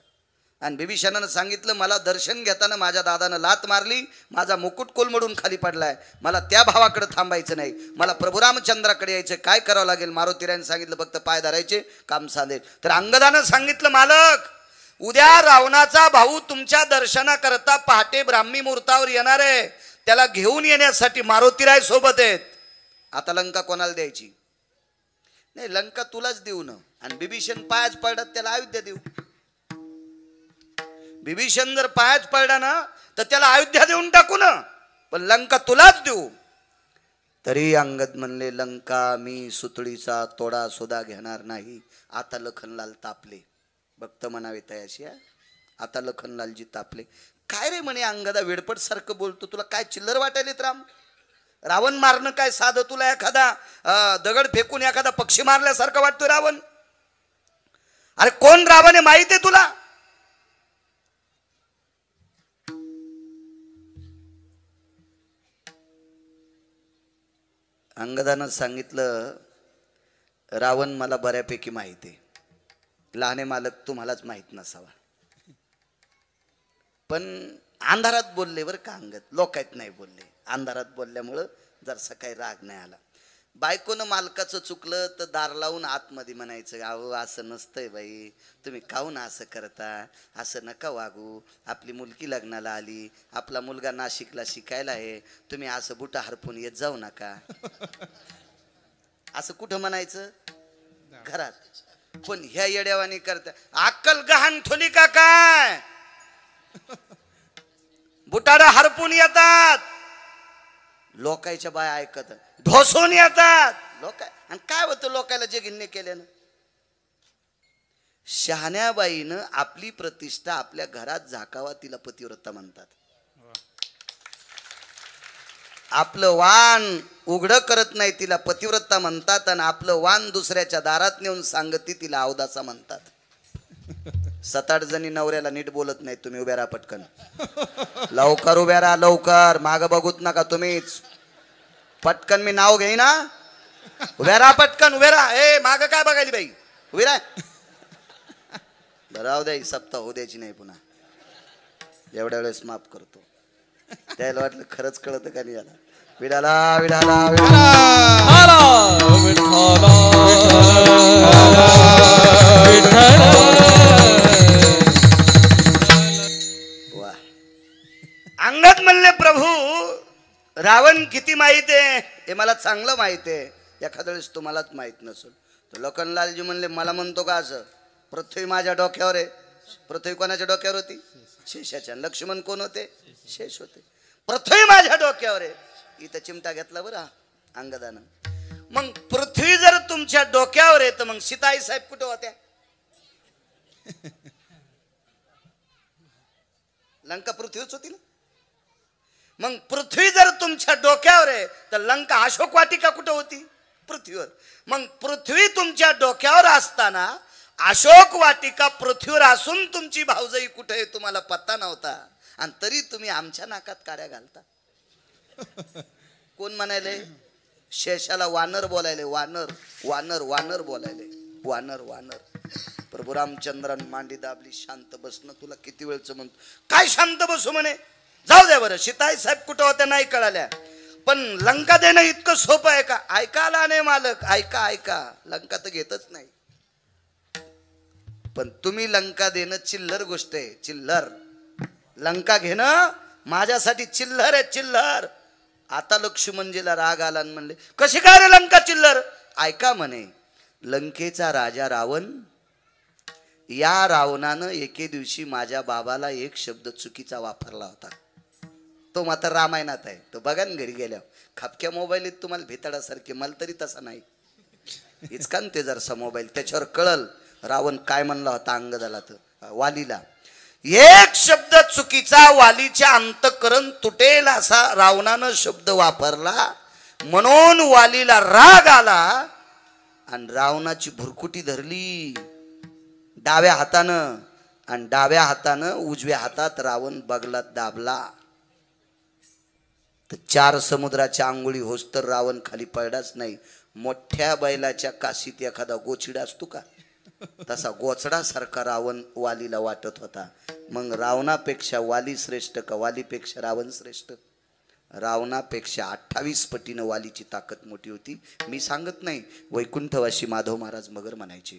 आणि बिभीषणानं सांगितलं, मला दर्शन घेताना माझ्या दादानं लात मारली, माझा मुकुट कोलमडून खाली पडलाय, मला त्या भावाकडे थांबायचं नाही, मला प्रभू रामचंद्राकडे यायचं. काय करावं लागेल? मारुतीरायानं सांगितलं, फक्त पाय धरायचे, काम सांगेल. तर अंगदानं सांगितलं, मालक उद्या रावणाचा भाऊ तुमच्या दर्शनाकरता पहाटे ब्राह्मी मुहूर्तावर येणार आहे, त्याला घेऊन येण्यासाठी मारुतीराय सोबत आहेत. आता लंका कोणाला द्यायची? नाही, लंका तुलाच देऊ ना. आणि बिभीषण पायाच पडतात त्याला अयोध्या देऊ. बिभीषण जर पायाच पडला ना तर त्याला अयोध्या देऊन टाकू ना, पण लंका तुलाच देऊ. तरी अंगद म्हणले, लंका मी सुतळीचा तोडा सुद्धा घेणार नाही. आता लखनलाल तापले. भक्त म्हणावे तयाशी. आता लखनलालजी तापले. काय रे म्हणे अंगदा वेडपट सारखं बोलतो, तुला काय चिल्लर वाटायलेत राम? रावण मारणं काय साधं? तुला एखादा दगड फेकून एखादा पक्षी मारल्यासारखं वाटतोय रावण? अरे कोण रावण आहे माहित आहे तुला? अंगदानं सांगितलं, रावण मला बऱ्यापैकी माहिती आहे. लहाने मालक तुम्हालाच माहित नसावा. पण अंधारात बोलले बरं का अंगद, लोकायत नाही बोलले. अंधारात बोलल्यामुळं जरसा काही राग नाही आला. बायकोनं मालकाचं चुकलं तर दार लावून आतमध्ये म्हणायचं, अहो असं नसतंय बाई, तुम्ही काहून असं करता, असं नका वागू. आपली मुलगी लग्नाला आली, आपला मुलगा नाशिकला शिकायला आहे, तुम्ही असं बुटा हरपून येत जाऊ नका. असं कुठं म्हणायचं? घरात. पण ह्या येड्यावानी करता. अक्कल गहाण ठोली का काय? बुटाडा हरपून येतात, लोकांच्या बाया ऐकत ढोसून येतात लोक. आणि काय होतं लोकांना जे गिन्ने केल्यानं? शहाण्याबाईनं आपली प्रतिष्ठा आपल्या घरात झाकावा, तिला पतिव्रता म्हणतात. आपलं वाण उघड करत नाही तिला पतिव्रता म्हणतात, आणि आपलं वाण दुसऱ्याच्या दारात नेऊन सांगती तिला अवदासा म्हणतात. 7-8 जणी नवऱ्याला नीट बोलत नाही. तुम्ही उभ्या राहा पटकन, लवकर उभ्या राहा, लवकर. माग बघूत नका तुम्हीच. पटकन मी नाव घेई ना. उभ्या राहा पटकन, उभ्या राहा. ए माग काय बघायली बाई, उभी राहा. राहू द्या, सप्ताह होऊ द्यायची नाही पुन्हा. एवढ्या वेळेस माफ करतो. त्याला वाटलं खरंच कळत का नाही. याला विडाला विडाला वा. अंगद म्हणले, प्रभू रावण किती माहित आहे हे मला चांगलं माहित आहे. एखाद्या वेळेस तुम्हालाच माहित नसेल. तर लखनलालजी म्हणले, मला म्हणतो का असं? पृथ्वी माझ्या डोक्यावर आहे. पृथ्वी कोणाच्या डोक्यावर होती? शेषाच्या. लक्ष्मण कोण होते? शेष होते. पृथ्वी माझ्या डोक्यावर आहे. इथं चिमटा घेतला बरं अंगदानं. मग पृथ्वी जर तुमच्या डोक्यावर आहे तर मग सीताई साहेब कुठं होत्या? लंका पृथ्वीच होती ना. मग पृथ्वी जर तुमच्या डोक्यावर आहे तर लंका अशोक वाटिका कुठं होती? पृथ्वीवर. मग पृथ्वी तुमच्या डोक्यावर असताना अशोक वाटिका पृथ्वीवर असून तुमची भाऊजाई कुठे आहे तुम्हाला पत्ता नव्हता, आणि तरी तुम्ही आमच्या नाकात काड्या घालता. कोण म्हणायले? शेषाला वानर बोलायले. वानर वानर वानर बोलायले. वानर वानर. प्रभू रामचंद्रान मांडी दाबली. शांत बसणं. तुला किती वेळचं म्हणतो? काय शांत बसू म्हणे? जाऊ द्या बरं. सीताई साहेब कुठं होत्या नाही कळाल्या, पण लंका देणं इतकं सोपं आहे का? ऐकायला नाही मालक, ऐका ऐका. लंका तर घेतच नाही, पण तुम्ही लंका देणं चिल्लर गोष्ट आहे. चिल्लर. लंका घेणं माझ्यासाठी चिल्लर आहे, चिल्लर. आता लक्ष्मणजीला राग आला आणि म्हणले, कशी काय रे लंका चिल्लर? ऐका म्हणे, लंकेचा राजा रावण, या रावणानं एके दिवशी माझ्या बाबाला एक शब्द चुकीचा वापरला होता. तो मात्र रामायणात आहे. तो बघा ना घरी गेल्यावर. खापक्या मोबाईल तुम्हाला भेताडासारखे, मला तरी तसा नाही. इचकान ते जरसा मोबाईल, त्याच्यावर कळल रावण काय म्हणला होता अंगदाला, तर वालीला. एक शब्द चुकीचा वालीच्या अंतःकरण तुटेल असा रावणानं शब्द वापरला, म्हणून वालीला राग आला आणि रावणाची भुरकुटी धरली डाव्या हातानं, आणि डाव्या हातानं उजव्या हातात रावण बगलात दाबला. तर 4 समुद्राच्या आंघोळी होस तर रावण खाली पडलाच नाही. मोठ्या बैलाच्या काशीत एखादा गोचिडा असतो का, तसा गोचडा सारखा रावण वालीला वाटत होता. मग रावणापेक्षा वाली श्रेष्ठ का वालीपेक्षा रावण श्रेष्ठ? रावणापेक्षा 28 पटीनं वालीची ताकद मोठी होती. मी सांगत नाही, वैकुंठवासी माधव महाराज मगर म्हणायचे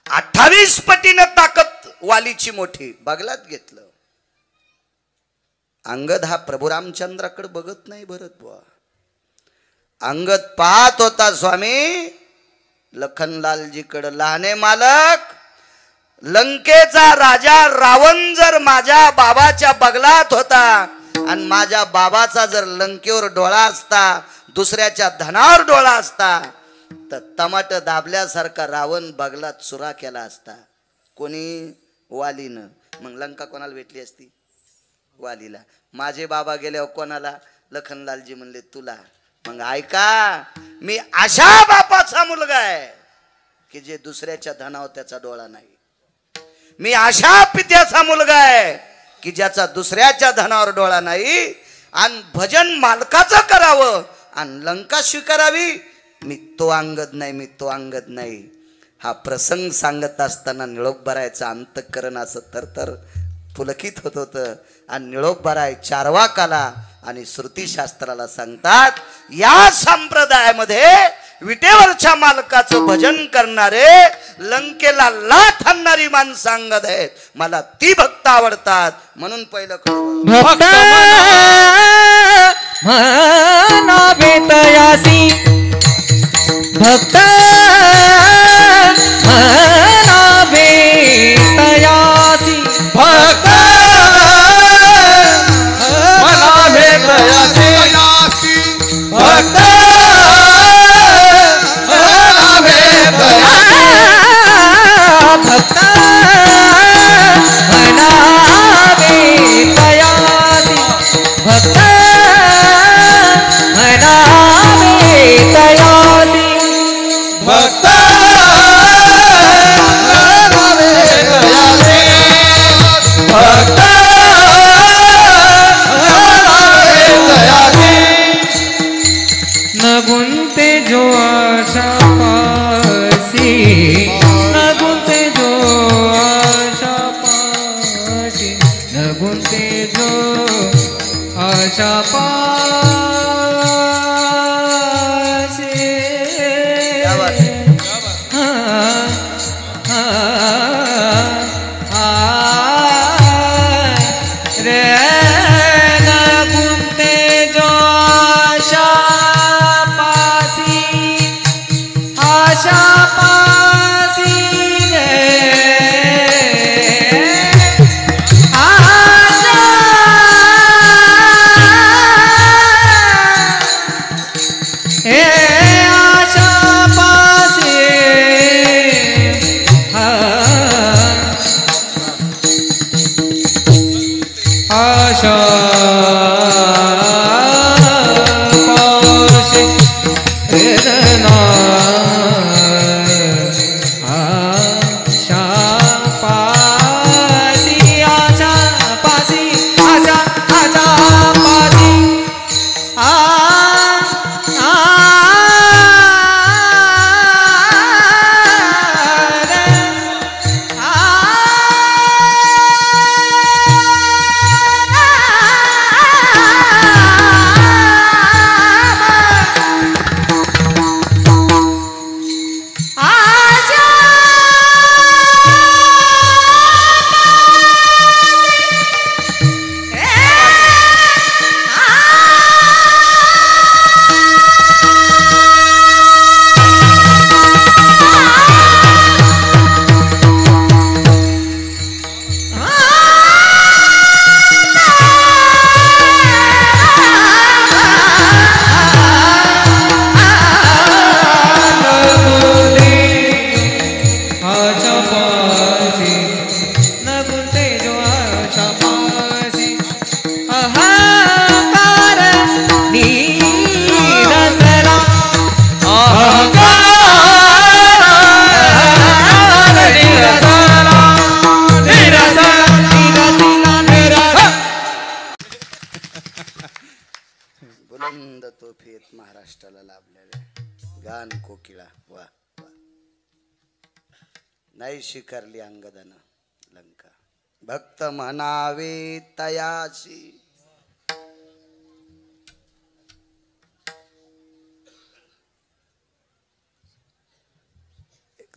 28 पटीनं ताकद वालीची मोठी. बगलात घेतलं. अंगद हा प्रभू रामचंद्राकडे बघत नाही भरत बुवा. अंगद पाहत होता स्वामी लखनलालजीकडं. लहाने मालक, लंकेचा राजा रावण जर माझ्या बाबाच्या बगलात होता आणि माझ्या बाबाचा जर लंकेवर डोळा असता, दुसऱ्याच्या धनावर डोळा असता, तर टमाट दाबल्यासारखा रावण बगलात चुरा केला असता. कोणी? वालीनं. मग लंका कोणाला भेटली असती? वालीला. माझे बाबा गेल्यावर कोणाला? लखनलालजी म्हणले तुला. मग ऐका, मी अशा बापाचा मुलगा आहे की जे दुसऱ्याच्या धनावर त्याचा डोळा नाही. मी अशा पित्याचा मुलगा आहे की ज्याचा दुसऱ्याच्या धनावर डोळा नाही. आणि भजन मालकाचं करावं आणि लंका स्वीकारावी. मी तो अंगद नाही, मी तो अंगद नाही. हा प्रसंग सांगत असताना निळोबारायचं अंतःकरण असं तर पुलकित होत होतं. आणि निळोबाराय चारवाकाला आणि श्रुतीशास्त्राला सांगतात, या संप्रदायामध्ये विटेवरच्या मालकाचं भजन करणारे लंकेला लाथ आणणारी माणसं अंगद आहेत. मला ती भक्त आवडतात. म्हणून पहिलं भक्त म्हणावे तयासी, भक्त म्हणावे तयासी, भक्त म्हणावे तयासी, भक्त म्हणावे तयासी, भक्त म्हणावे तयासी, भक्त म्हणावे तयासी, भक्त म्हणावे तयासी, भक्त म्हणावे तयासी. न गुंते जो आशा पासी, न गुंते जो आशा पासी, न गुंते जो आशा पासी. क्या बात है? रे न गुंते जो आशा पासी, आशा पासी रे, आशा हे आशा पासी. आशा पासी वेदना, आशा पासी, आशा पासी, आशा आशा पासी, आ बुलंद तोफेत महाराष्ट्राला लाभलेले गान कोकिळा. वा वा. नाही स्वीकारली अंगदानं लंका. भक्त म्हणावे तयाशी,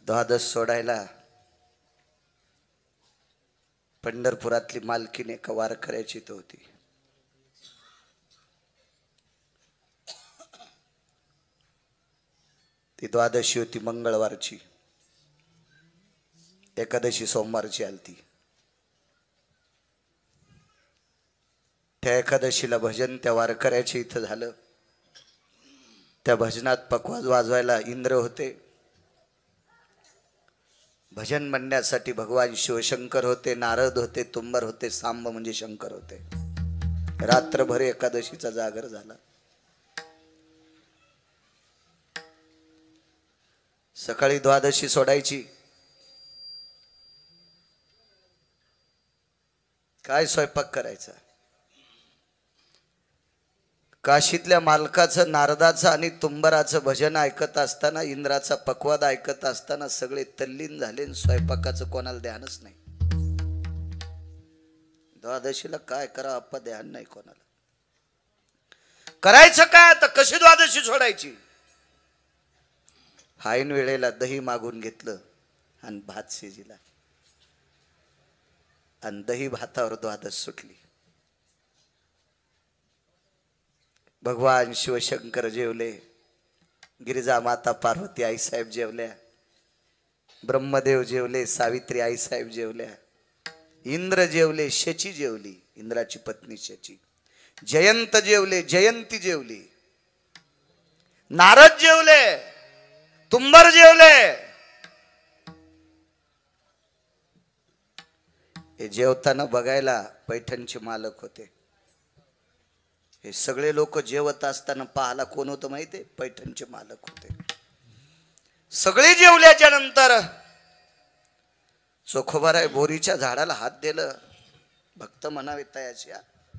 द्वादश सोडायला पंढरपुरातली मालकीण एका वारकऱ्याची तो होती. ती द्वादशी होती मंगळवारची, एकादशी सोमवारची आलती. त्या एकादशीला भजन त्या वारकऱ्याचे इथं झालं. त्या भजनात पखवाज वाजवायला इंद्र होते, भजन म्हणण्यासाठी भगवान शिवशंकर होते, नारद होते, तुंबर होते, सांब म्हणजे शंकर होते. रात्रभर एकादशीचा जागर झाला. सकाळी द्वादशी सोडायची. काय स्वयंपाक करायचा? काशीतल्या मालकाचं, नारदाचं आणि तुंबराचं भजन ऐकत असताना, इंद्राचा पखवाद ऐकत असताना सगळे तल्लीन झाले. स्वयंपाकाचं कोणाला ध्यानच नाही. द्वादशीला काय करा अप्पा ध्यान नाही कोणाला. करायचं काय आता? कशी द्वादशी सोडायची? ऐन वेळेला दही मागून घेतलं आणि भात शिजिला आणि दही भातावर द्वादश सुटली. भगवान शिवशंकर जेवले, गिरिजा माता पार्वती आईसाहेब जेवल्या, ब्रह्मदेव जेवले, सावित्री आईसाहेब जेवल्या, इंद्र जेवले, शची जेवली, इंद्राची पत्नी शची, जयंत जेवले, जयंती जेवली, नारद जेवले, तुंबर जेवले. हे जेवताना बघायला पैठणचे मालक होते. हे सगळे लोक जेवत असताना पाहायला कोण होतं माहितीये? पैठणचे मालक होते. सगळे जेवल्याच्या नंतर चोखोबाराय बोरीच्या झाडाला हात दिलं. भक्त म्हणावे तयाची.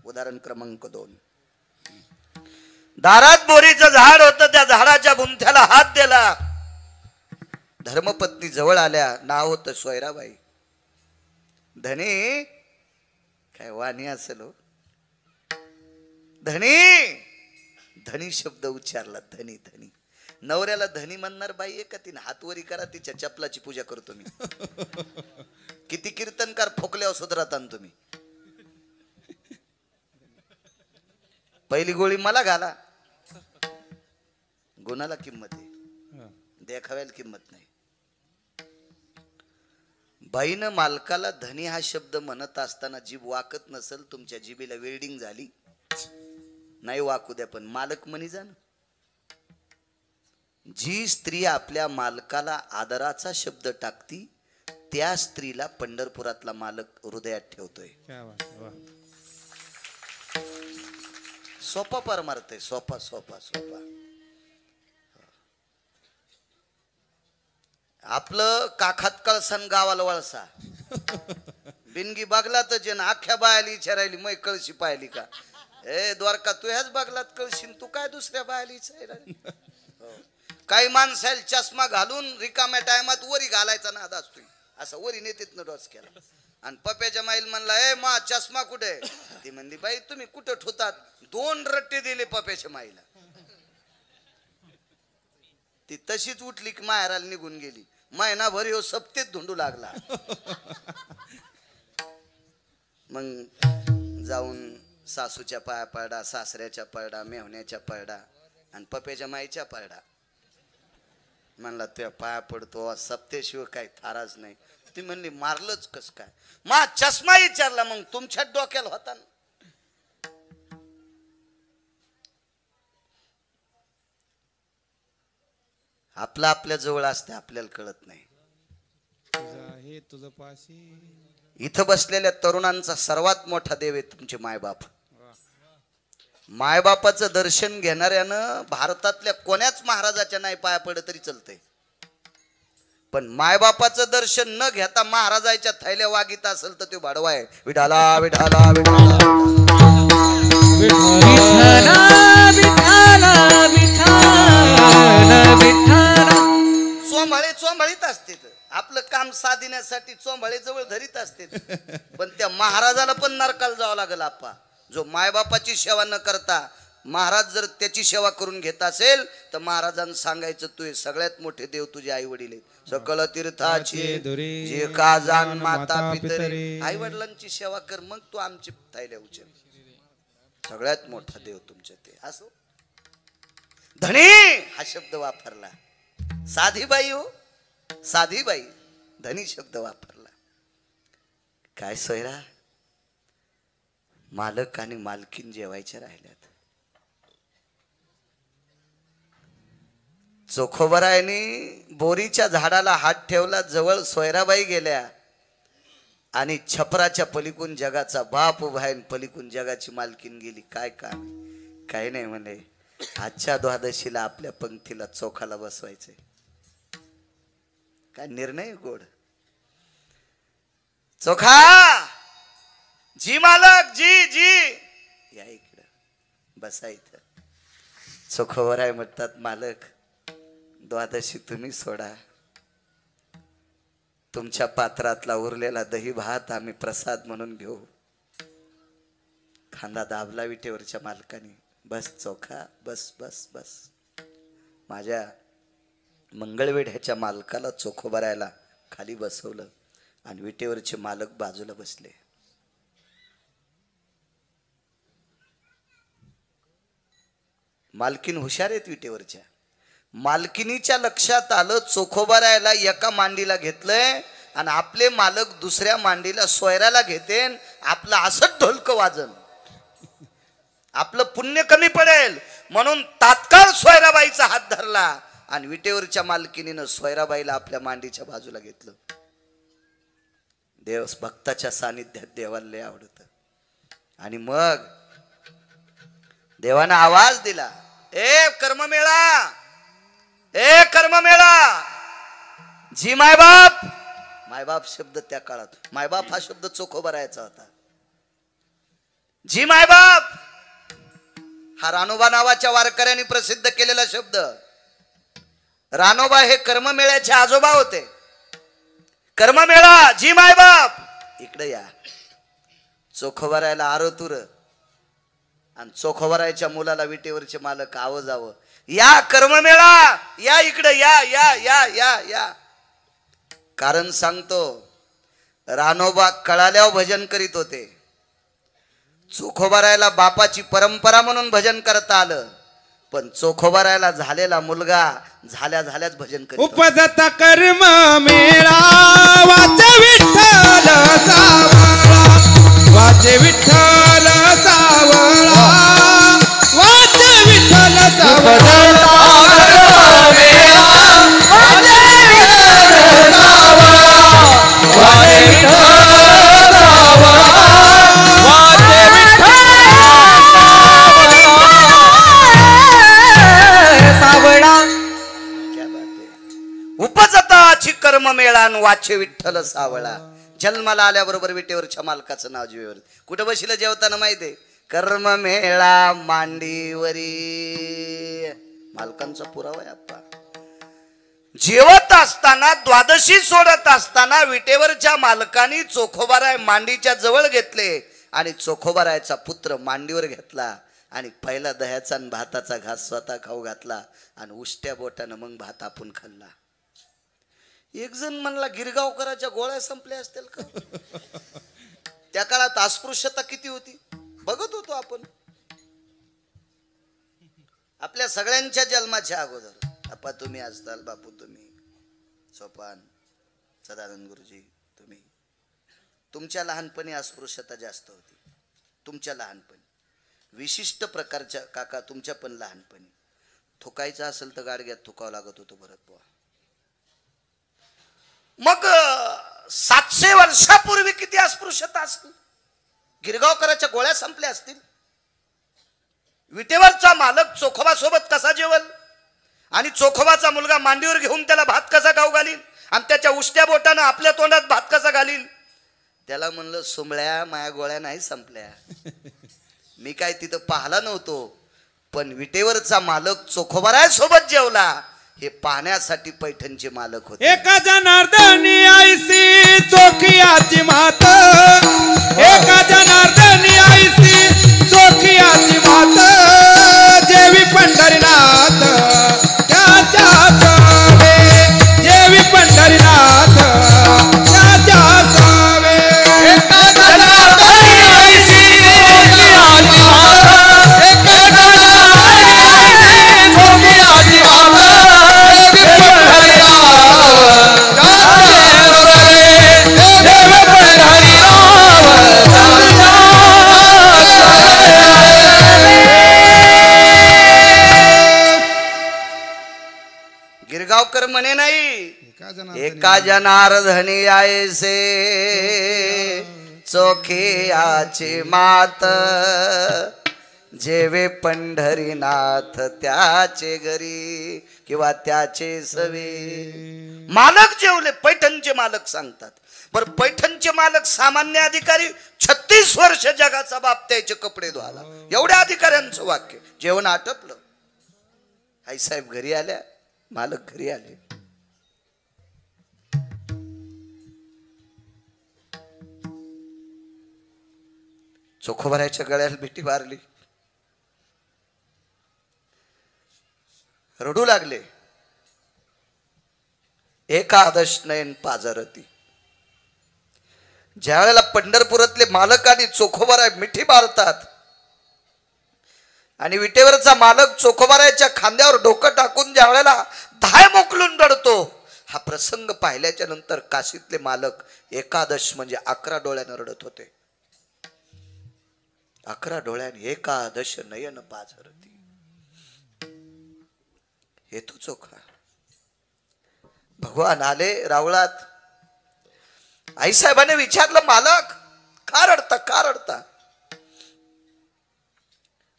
उदाहरण क्रमांक 2. दारात बोरीचं झाड होतं, त्या झाडाच्या बुंथ्याला हात दिला. धर्मपत्नी जवळ आल्या. नाव होतं सोयराबाई. धनी काय वाणी असेल हो. धनी धनी शब्द उच्चारला. धनी धनी. नवऱ्याला धनी म्हणणार बाई आहे का? तिने हातवरी करा, तिच्या चपलाची पूजा करतो मी. किती कीर्तनकार फोकल्यावर सुधरता तुम्ही. पहिली गोळी मला घाला. गुणाला किंमत आहे, देखाव्याला किंमत नाही. बाईनं मालकाला धनी हा शब्द म्हणत असताना जीभ वाकत नसेल, तुमच्या जिभेला वेल्डिंग झाली नाही, वाकू द्या, पण मालक म्हणी जा ना. जी स्त्री आपल्या मालकाला आदराचा शब्द टाकती, त्या स्त्रीला पंढरपुरातला मालक हृदयात ठेवतोय. सोपा परमार्थ आहे. सोपा सोपा सोपा. आपलं काखात कळसन गावाला वळसा. बिनगी बघला तर जे अख्ख्या बायाली विचारायली मै कळशी पाहिली का? ए द्वारका, तू ह्याच बघलात कळशीन, तू काय दुसऱ्या बायाली विचारायला? काही माणसाला चष्मा घालून रिकाम्या टायमात वरी घालायचा नाद असतोय. असं वरी नेतेत न डोस केला आणि पप्याच्या माईल म्हणला, ए मा चष्मा कुठे? ती म्हणली, बाई तुम्ही कुठं ठेवतात? 2 रट्टे दिले पप्याच्या माईला. ती तशीच उठली की माहेराला निघून गेली. महिनाभर ह्यो सप्तेत धुंडू लागला. मग जाऊन सासूच्या पाया पडला, सासऱ्याच्या पडला, मेहण्याच्या पडला आणि पप्याच्या माईच्या पडला. म्हणला तुझ्या पाया पडतो, सप्तेशिवाय काही थाराच नाही. ती म्हणली, मारलंच कस काय? मा चष्मा विचारला. मग तुमच्या डोक्याला होता ना. आपलं आपल्या जवळ असते, आपल्याला कळत नाही. तुझं पाशी इथं बसलेल्या तरुणांचा सर्वात मोठा देव आहे तुमचे मायबाप. मायबापाचं दर्शन घेणाऱ्यानं भारतातल्या कोण्याच महाराजाच्या नाही पाया पडलं तरी चालतंय, पण मायबापाचं दर्शन न घेता महाराजाच्या थैल्या वागित असेल तर तो भाडवा आहे. विठाला विठाला विठाला चोंभाळे चोंभाळीत असते. आपलं काम साधण्यासाठी चोंभाळे जवळ धरीत असते, पण त्या महाराजाला पण नरकाला जावं लागेल आप्पा. जो मायबापाची सेवा न करता महाराज जर त्याची सेवा करून घेत असेल तर महाराजांना सांगायचं, तू सगळ्यात मोठे देव तुझे आई वडील आहेत. सकल तीर्थाची जे का जाण माता पितरे. आई वडिलांची सेवा कर, मग तू आमची थैल्या उचल. सगळ्यात मोठा देव तुमच्या ते. असो धनी हा शब्द वापरला. साधी बाई हो, साधी बाई, धनी शब्द वापरला. काय सोयरा, मालक आणि मालकीन जेवायच्या राहिल्यात. चोखोबरायने बोरीच्या झाडाला हात ठेवला, जवळ सोयराबाई गेल्या आणि छपराच्या पलीकून जगाचा बाप उभा आहे, पलीकून जगाची मालकीन गेली. काय काम? काही नाही म्हणे, आजच्या द्वादशीला आपल्या पंक्तीला चोखाला बसवायचंय. काय निर्णय गोड. चोखा, जी मालक, जी जी, या इकडं बसा इथं. चोखोबराय म्हणतात, मालक द्वादशी तुम्ही सोडा, तुमच्या पात्रातला उरलेला दही भात आम्ही प्रसाद म्हणून घेऊ. खांदा दाबला विटेवरच्या मालकाने. बस चोखा, बस बस बस. माझ्या मंगळवेढ्याच्या मालकाला चोखोबरायला खाली बसवलं आणि विटेवरचे मालक बाजूला बसले. मालकीन हुशार आहेत विटेवरच्या. मालकिनीच्या लक्षात आलं, चोखोबरायला एका मांडीला घेतलंय आणि आपले मालक दुसऱ्या मांडीला सोयराला घेतेन. आपलं असत ढोलक वाजन, आपलं पुण्य कमी पडेल म्हणून तात्काळ सोयराबाईचा हात धरला आणि विटेवरच्या मालकिनीनं सोयराबाईला आपल्या मांडीच्या बाजूला घेतलं. देव भक्ताच्या सानिध्यात देवाला लय आवडत. आणि मग देवानं आवाज दिला, ए कर्ममेळा, ए कर्ममेळा. जी मायबाप, मायबाप शब्द त्या काळात, मायबाप हा शब्द चोखोबरायचा होता. जी मायबाप हा रानोबा नावाच्या वारकऱ्यांनी प्रसिद्ध केलेला शब्द. रानोबा हे कर्ममेळ्याचे आजोबा होते. कर्ममेळा, जी मायबाप, इकडे या. चोखोबरायला आरोतुर आणि चोखोबरायच्या मुलाला विटेवरचे मालक आवजावं, या कर्ममेळा, या इकडे, या या या या या. कारण सांगतो, रानोबा कळाल्यावर भजन करीत होते. चोखोबरायला बापाची परंपरा म्हणून भजन करता आलं, पण चोखोबरायला झालेला मुलगा झाल्या झाल्याच भजन करीत होता. उपजत कर्म मेळा, वाचे विठ्ठल सावळा, वाचे विठ्ठल सावळा, वाचे विठ्ठल सावळा. उपजताची कर्म मेळान वाचे विठ्ठल सावळा. जन्माला आल्याबरोबर विटेवरच्या मालकाचं नाव जीवेवर. कुठं बसलं जेवताना माहितीये? कर्म मेळा मांडीवरी. मालकांचा पुरावा आहे आप्पा. जेवत असताना, द्वादशी सोडत असताना विटेवरच्या मालकांनी चोखोबराय मांडीच्या जवळ घेतले आणि चोखोबरायचा पुत्र मांडीवर घेतला आणि पहिला दह्याचा आणि भाताचा घास स्वतः खाऊ घातला आणि उष्ट्या बोटानं मग भात आपण खाल्ला. एक जण म्हणला, गिरगावकराच्या गोळ्या संपल्या असतील का? त्या काळात अस्पृश्यता किती होती बघत होतो आपण. आपल्या सगळ्यांच्या जन्माच्या अगोदर अप्पा तुम्ही असताल, बापू तुम्ही, सोपान, सदानंद गुरुजी तुम्ही, तुमच्या लहानपणी अस्पृश्यता जास्त होती. तुमच्या लहानपणी विशिष्ट प्रकारच्या, काका तुमच्या पण लहानपणी थुकायचं असेल तर गाडग्यात थुकावं लागत होतं भरत बुवा. मग 700 वर्षापूर्वी किती अस्पृश्यता असेल? गिरगावकराच्या गोळ्या संपल्या असतील. विटेवरचा मालक चोखोबा सोबत कसा जेवल आणि चोखोबाचा मुलगा मांडीवर घेऊन त्याला भात कसा खाऊ घालील आणि त्याच्या उष्ट्या बोटानं आपल्या तोंडात भात कसा घालील? त्याला म्हणलं, सुंबळ्या माया गोळ्या नाही संपल्या. मी काय तिथं पाहिला नव्हतो, पण विटेवरचा मालक चोखोबराय सोबत जेवला हे पाहण्यासाठी पैठणचे मालक होते. एका जनार्दनी आईसी चोखियाची मात, एका जनार्दनी आईसी चोखियाची मात, जेवी पंढरीनाथ त्याच्या जावे, जेवी पंढरीनाथ त्याच्या जावे. एका जनार्दनी आईसी चोखियाची मात, एका जनार्दनी आईसी चोखियाची मात, सावकर म्हणे नाही, एका जनार्दनी एका जनार्दनी आयसे चोखे याचे मात, जेवे पंढरीनाथ त्याचे घरी किंवा त्याचे सवे. मालक जेवले, पैठणचे मालक सांगतात. पर पैठणचे मालक सामान्य अधिकारी 36 वर्ष जगाचा बाप त्याचे कपडे धुवाला, एवढ्या अधिकाऱ्यांचं वाक्य. जेवण आटपलं, आई साहेब घरी आल्या, मालक घरी आले. चोखोबाराच्या गळ्याला मिठी मारली, रडू लागले. एकादश नयन पाजरती. ज्या वेळेला पंढरपुरातले मालक आणि चोखोबारा मिठी मारतात आणि विटेवरचा मालक चोखोबाराच्या खांद्यावर डोकं टाकून ज्या वेळेला धाय मोकलून रडतो, हा प्रसंग पाहिल्याच्या नंतर काशीतले मालक एकादश म्हणजे 11 डोळ्यानं रडत होते. 11 डोळ्याने एकादश नयन पाझरती. हेतू चोखा. भगवान आले रावळात. आईसाहेबांनी विचारलं, मालक का रडता, का रडता,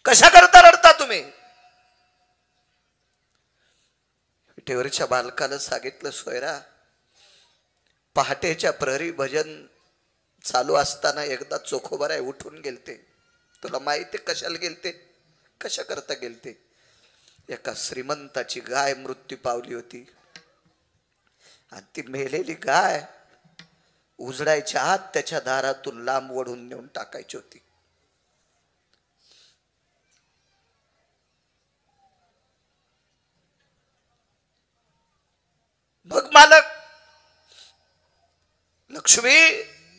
कशा करता रडता तुम्ही? विटेवरच्या बालकाला सांगितलं, सोयरा पहाटेच्या प्रहरी भजन चालू असताना एकदा चोखोबाराय उठून गेलते. तुला माहिती कशाला गेलते, कशा करता गेलते? एका श्रीमंताची गाय मृत्यू पावली होती आणि ती मेलेली गाय उजडायच्या आत त्याच्या दारातून लांब वडून नेऊन टाकायची होती. मग मालक लक्ष्मी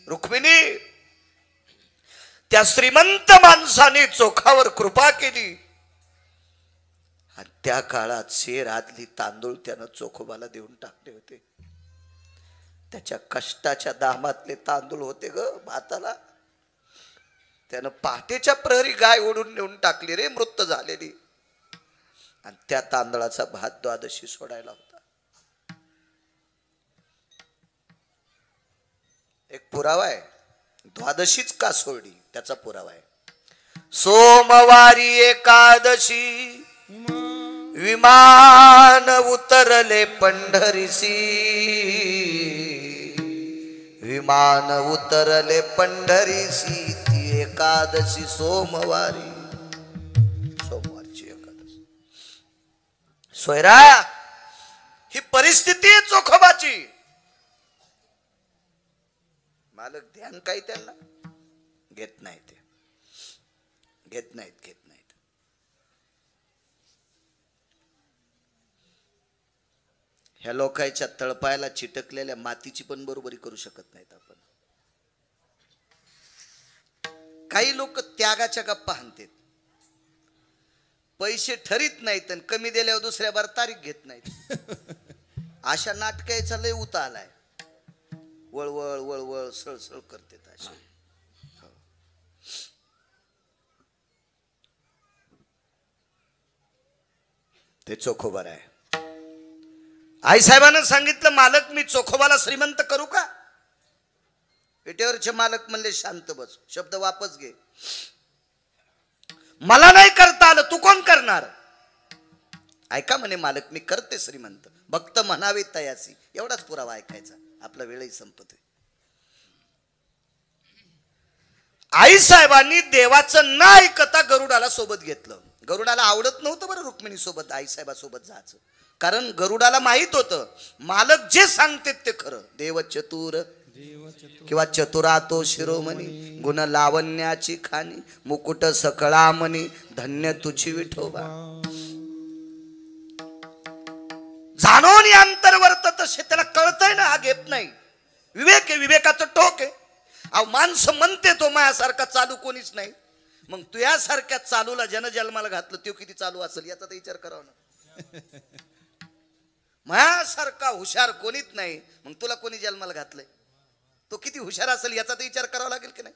रुक्मिणी त्या श्रीमंत माणसाने चोखावर कृपा केली आणि त्या काळात शेर आदली तांदूळ त्यानं चोखोबाला देऊन टाकले होते. त्याच्या कष्टाच्या दामातले तांदूळ होते ग भाताला. त्यानं पहाटेच्या प्रहरी गाय ओढून नेऊन टाकली रे, मृत झालेली, आणि त्या तांदळाचा भात द्वादशी सोडायला होता. एक पुरावा आहे, द्वादशीच का सोडली त्याचा पुरावा आहे. सोमवारी एकादशी विमान उतरले पंढरीसी, विमान उतरले पंढरीसी, ती एकादशी सोमवारी, सोमवारची एकादशी. सोयरा ही परिस्थिती आहे चोखोबाची. मालक ध्यान काही त्यांना घेत नाही, ते घेत नाहीत, घेत नाहीत. ह्या लोकांच्या तळपायाला चिटकलेल्या मातीची पण बरोबरी करू शकत नाहीत आपण. काही लोक त्यागाच्या गप्पा हाणतात, पैसे ठरीत नाहीत आणि कमी दिल्यावर दुसऱ्या बार तारीख घेत नाहीत. अशा नाटकाचा लय उता आलाय. वळवळ वळवळ सळसळ करते अशा. ते चोखोबार आहे. आई साहेबांना सांगितलं, मालक मी चोखोबाला श्रीमंत करू का? विटेवरचे मालक म्हणले, शांत बस, शब्द वापस घे. मला नाही करता आलं, तू कोण करणार? ऐका म्हणे मालक, मी करते श्रीमंत, भक्त म्हणावे तयासी. एवढाच पुरावा ऐकायचा, आपला वेळही संपत. आई साहेबांनी देवाचं न ऐकता गरुडाला सोबत घेतलं. गरुडाला आवडत नव्हतं बरं रुक्मिणी सोबत आई साहेबासोबत जायचं, कारण गरुडाला माहित होतं मालक जे सांगते ते खरं. देव चतुर किंवा चतुरा तो शिरोमणी, गुण लावण्याची खाणी, मुकुट सकळामणी, धन्य तुझी विठोबा. जाणून अंतर्वर्त तसे त्याला कळतंय ना, हा घेत नाही. विवेक आहे, विवेकाचं टोक आहे. अहो माणसं म्हणते तो माझ्यासारखा चालू कोणीच नाही. मग तू यासारख्या चालूला जनजन्माला घातलं, तो किती चालू असेल याचा तर विचार करावा ना. माझ्यासारखा हुशार कोणीच नाही, मग तुला कोणी जन्माला घातलंय, तो किती हुशार असेल याचा तर विचार करावा लागेल की नाही.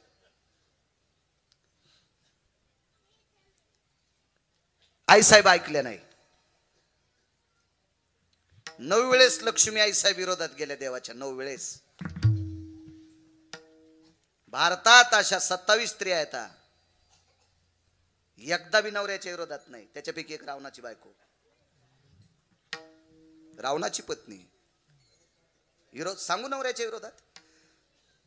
आई साहेब ऐकल्या नाही. 9 वेळेस लक्ष्मी आई साहेब विरोधात गेल्या देवाच्या, 9 वेळेस. भारतात अशा 27 स्त्रिया आहेत, एकदा बी नवऱ्याच्या विरोधात नाही. त्याच्यापैकी एक रावणाची बायको, रावणाची पत्नी, विरोध सांगू नवऱ्याच्या विरोधात.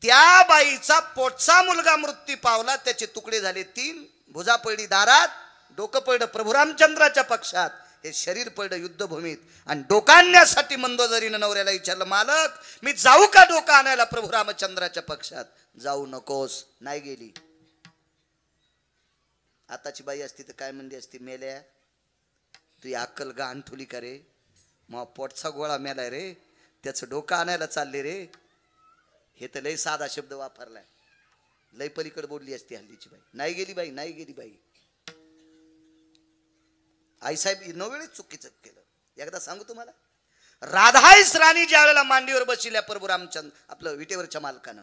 त्या बाईचा पोटचा मुलगा मृत्यू पावला, त्याचे तुकडे झाले 3, भुजा पडली दारात, डोकं पडलं प्रभू रामचंद्राच्या पक्षात, हे शरीर पडलं युद्धभूमीत. आणि डोका आणण्यासाठी मंदोदरीनं नवऱ्याला विचारलं, मालक मी जाऊ का डोका आणायला प्रभू रामचंद्राच्या पक्षात? जाऊ नकोस. नाही गेली. आताची बाई असती तर काय म्हणली असती, मेल्या तू अक्कल गहाण ठुली का रे, मग पोटचा गोळा मेलाय रे, त्याचं डोकं आणायला चालले रे. हे तर लय साधा शब्द वापरलाय, लय पलीकडे बोलली असती हल्लीची बाई. नाही गेली बाई, नाही गेली बाई. आईसाहेब 9 वेळेस चुकीचं केलं. एकदा सांगू तुम्हाला, राधाईस राणी ज्या वेळेला मांडीवर बसल्या प्रभू रामचंद्र आपलं विटेवरच्या मालकानं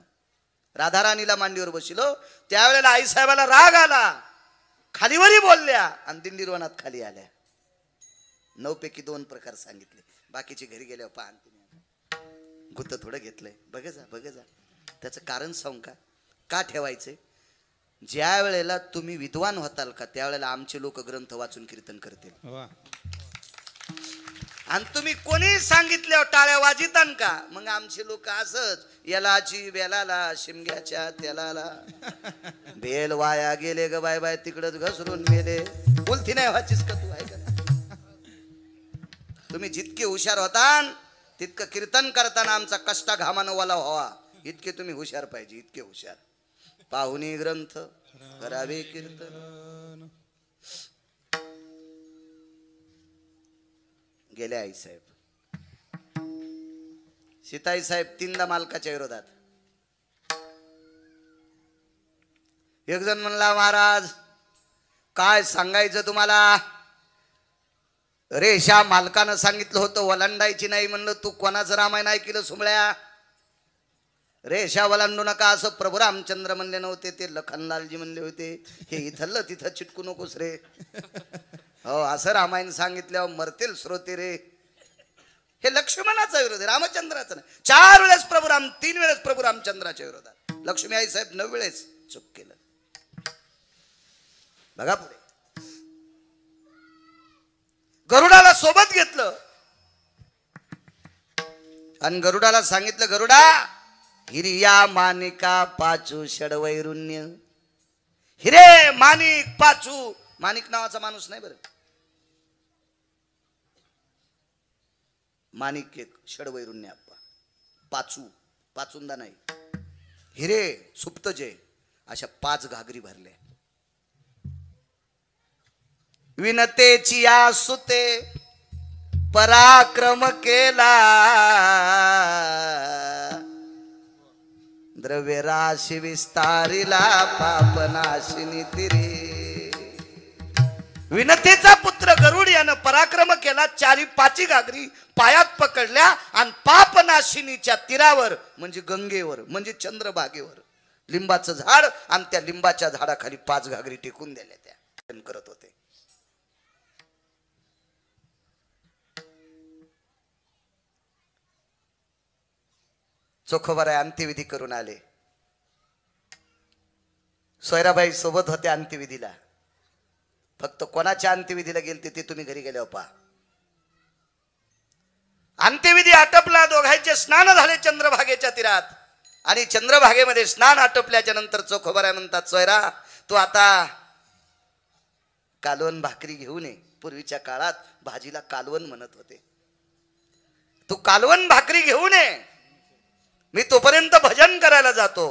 राधा राणीला मांडीवर बसलो, त्यावेळेला आईसाहेबाला राग आला, खालीवरी बोलल्या आणि दिंडीरवनात खाली आल्या. 9 पैकी 2 प्रकार सांगितले, बाकीचे घरी गेल्यावर पहा. गुत्त थोडं घेतलंय, बघ जा. त्याचं कारण सांगू का ठेवायचंय? ज्या वेळेला तुम्ही विद्वान होताल का, त्यावेळेला आमचे लोक ग्रंथ वाचून कीर्तन करतील. आणि तुम्ही कोणी सांगितल्यावर टाळ्या वाजितान का, मग आमचे लोक असंच यालाची बेलाला शिमग्याच्या तेलाला बेल वाया गेले ग बाय बाय, तिकडच घसरून मेले. बोलती नाही वाचिस का तू? आहे का? तुम्ही जितके हुशार होतान तितकं कीर्तन करताना आमचा कष्टा घामानं वाला व्हावा, इतके तुम्ही हुशार पाहिजे, इतके हुशार. पाहुणी ग्रंथ करावे कीर्तन. गेले आई साहेब, सीताई साहेब 3दा मालकाच्या विरोधात. एक जण म्हणला, महाराज काय सांगायचं तुम्हाला, रेषा मालकानं सांगितलं होतं वलांडायची नाही. म्हणलं तू कोणाचं रामायण ऐकलं सुमळ्या? रेषा वलांडू नका असं प्रभू रामचंद्र म्हणले नव्हते, ते लखनलालजी म्हणले होते. हे इथलं तिथं चिटकू नकोस रे. हो, असं रामायण सांगितल्यावर मरतील श्रोते रे. हे लक्ष्मणाचा विरोध आहे, रामचंद्राचा नाही. 4 वेळेस प्रभू राम, 3 वेळेस प्रभू रामचंद्राच्या विरोधात. लक्ष्मी आई साहेब 9 वेळेस चूक केलं. बघा पुढे, गरुडाला सोबत घेतलं आणि गरुडाला सांगितलं, गरुडा हिरिया मानिका पाचू षडवैरुण्य. हिरे माणिक पाचू, माणिक नावाचा माणूस नाही बरं, माणिक एक, षडवैरुण्य आप्पा, पाचू पाचुंदा नाही, हिरे सुप्त जय, अशा 5 घागरी भरल्या. विनतेची आसुते पराक्रम केला, द्रव्य राशी विस्तारिला पापनाशिनी तिरे. विनतेचा पुत्र गरुड यानं पराक्रम केला, 4-5 घागरी पायात पकडल्या आणि पापनाशिनीच्या तीरावर म्हणजे गंगेवर म्हणजे चंद्रभागेवर लिंबाचं झाड आणि त्या लिंबाच्या झाडाखाली 5 घागरी टेकून दिल्या. त्या करत होते. चोखोबाराय अंत्यविधी करून आले. सोयराबाई सोबत होते अंत्यविधीला. फक्त कोणाच्या अंत्यविधीला गेलते ते तुम्ही घरी गेल्यावर पहा. अंत्यविधी आटपला, दोघांचे स्नान झाले चंद्रभागेच्या तीरात. आणि चंद्रभागेमध्ये स्नान आटपल्याच्या नंतर चोखोबाराय म्हणतात, सोयरा तू आता कालवण भाकरी घेऊन ये. पूर्वीच्या काळात भाजीला कालवण म्हणत होते. तू कालवण भाकरी घेऊन ये, मी तोपर्यंत भजन करायला जातो.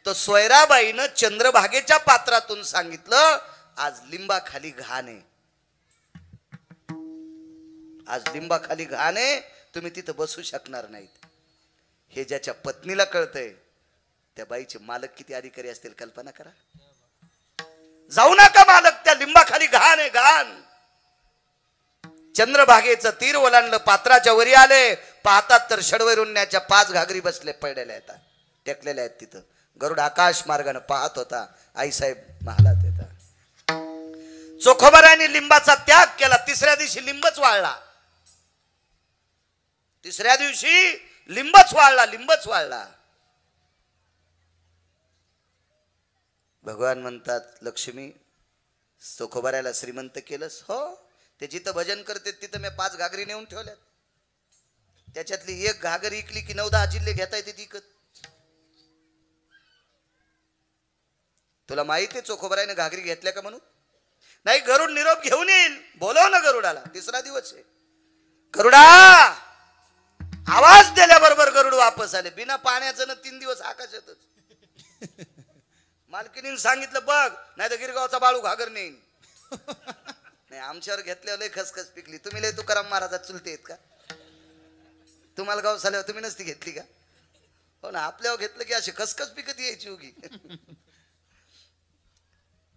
तर सोयराबाईनं चंद्रभागेच्या पात्रातून सांगितलं, आज लिंबाखाली घाण आहे, आज लिंबाखाली घाण आहे, तुम्ही तिथं बसू शकणार नाहीत. हे ज्याच्या पत्नीला कळतंय त्या बाईचे मालक किती अधिकारी असतील कल्पना करा. जाऊ नका मालक, त्या लिंबाखाली घाण आहे, घाण. चंद्रभागेचं तीर ओलांडलं, पात्राच्या वरी आले, पाहतात तर षडवैरुण्याच्या 5 घागरी बसले पडलेल्या आहेत, टेकलेल्या आहेत. तिथं गरुड आकाश मार्गाने पाहत होता. आईसाहेब महालात येतात. चोखोबारायांनी लिंबाचा त्याग केला. 3ऱ्या दिवशी लिंबच वाळला. तिसऱ्या दिवशी लिंबच वाळला. भगवान म्हणतात, लक्ष्मी चोखोबाऱ्याला श्रीमंत केलंस. हो, ते जिथं भजन करते तिथं मी 5 घागरी नेऊन ठेवल्यात. त्याच्यातली एक घागर इकली की 9-10 जिल्हे घेता येते विकत. तुला माहिती आहे चोखोबाऱ्याने घागरी घेतल्या का म्हणून? नाही, गरुड निरोप घेऊन येईल. बोलव ना गरुडाला. तिसरा दिवस आहे. गरुडा, आवाज दिल्याबरोबर गरुड वापस आले. बिना पाण्याचं ना 3 दिवस आकाशातच. मालकीनीने सांगितलं, बघ नाही तर गिरगावचा बाळू घागर नेईन. नाही, आमच्यावर घेतल्यावर लय खसखस पिकली. तुम्ही लय तुकाराम महाराजात चुलते आहेत का? तुम्हाला गाव झाल्यावर तुम्ही नसती घेतली का? हो ना, आपल्यावर घेतलं की अशी खसखस पिकत यायची उगी.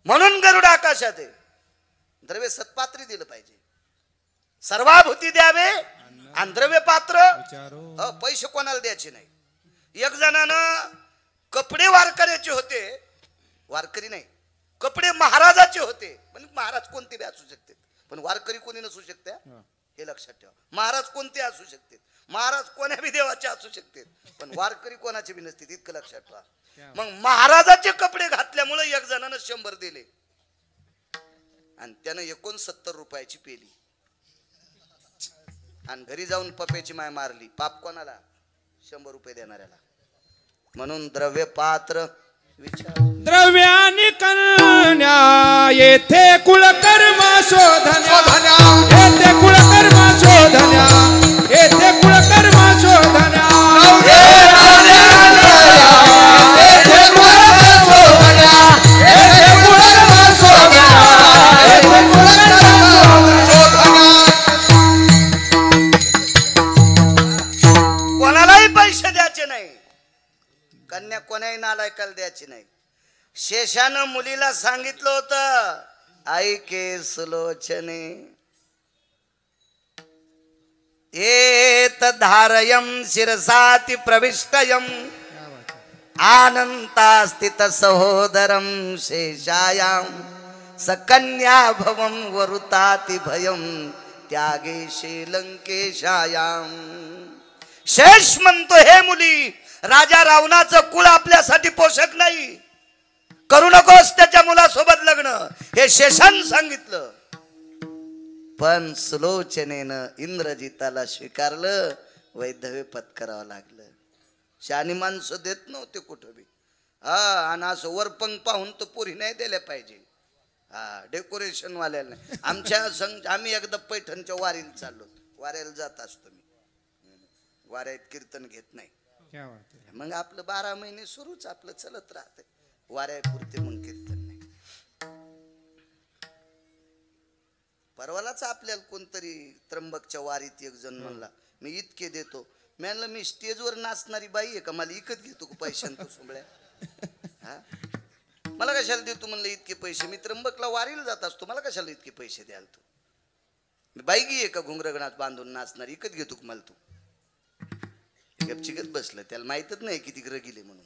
म्हणून गरुड आकाशात आहे. द्रव्य सत्पात्री दिलं पाहिजे. सर्वाभूती द्यावे आणि द्रव्य पात्र पैसे कोणाला द्यायचे नाही. एक जणानं कपडे वारकऱ्याचे होते, वारकरी नाही, कपडे महाराजाचे होते. म्हणजे महाराज कोणते बी असू शकते, पण वारकरी कोणी नसू शकते. हे लक्षात ठेवा. महाराज कोणते असू शकते, महाराज कोण्या बी देवाचे असू शकते, पण वारकरी कोणाचे बी नसते. इतकं लक्षात ठेवा. मग महाराजाचे कपडे घातल्यामुळे एक जणानं 100 दिले आणि त्यानं 69 रुपयाची पेली आणि घरी जाऊन पप्याची माय मारली. पाप कोणाला? 100 रुपये देणाऱ्याला. म्हणून द्रव्य पात्र विचार. द्रव्यानी कन्या येथे कुळकर्म शोधन्या, येथे कुळकर्म शोधन्या, येथे कुळकर्म शोधन्या. कोणालाही पैसे द्यायचे नाही, कन्या कोणाही नालायकाला द्यायची नाही. शेषानं मुलीला सांगितलं होतं, ऐके सुलोचने एत धारयम शिरसाति प्रविष्टयम आनंतास्थित सहोदरम शेषायाम सकन्या भवम वरुताति भयम त्यागे श्रीलंकेशायाम. शेष म्हणतो, हे मुली, राजा रावणाचं कुळ आपल्यासाठी पोषक नाही, करू नकोस त्याच्या मुलासोबत लग्न. हे शेषानं सांगितलं. पण सुलोचनेनं इंद्रजिताला स्वीकारलं, वैधव्य पत्करावं लागलं. शानी माणसं देत नव्हते कुठं बी. आणि असं वरपंग पाहून तर पुरी नाही दिल्या पाहिजे. डेकोरेशन वाल्याला नाही. आम्ही एकदा पैठणच्या वारीला चाललो. वाऱ्याला जात असतो मी. वाऱ्यात कीर्तन घेत नाही. मग आपलं 12 महिने सुरूच आपलं चलत राहत. वाऱ्यापुरते मग कीर्तन नाही. परवालाच आपल्याला कोणतरी त्र्यंबकच्या वारीत एक जण म्हणला, मी इतके देतो. मी म्हणलं, मी स्टेजवर नाचणारी बाई आहे का? मला इकत घेतो का पैशांत सुंबळ्या? हा, मला कशाला देतो म्हणलं इतके पैसे? मी त्र्यंबकला वारीला जात असतो, मला कशाला इतके पैसे द्याल तू? मी बाईगी आहे का घुंगरगणात बांधून नाचणारी? इकत घेतो का मला तू? गपचिकत बसलं, त्याला माहितच नाही किती रगिले म्हणून.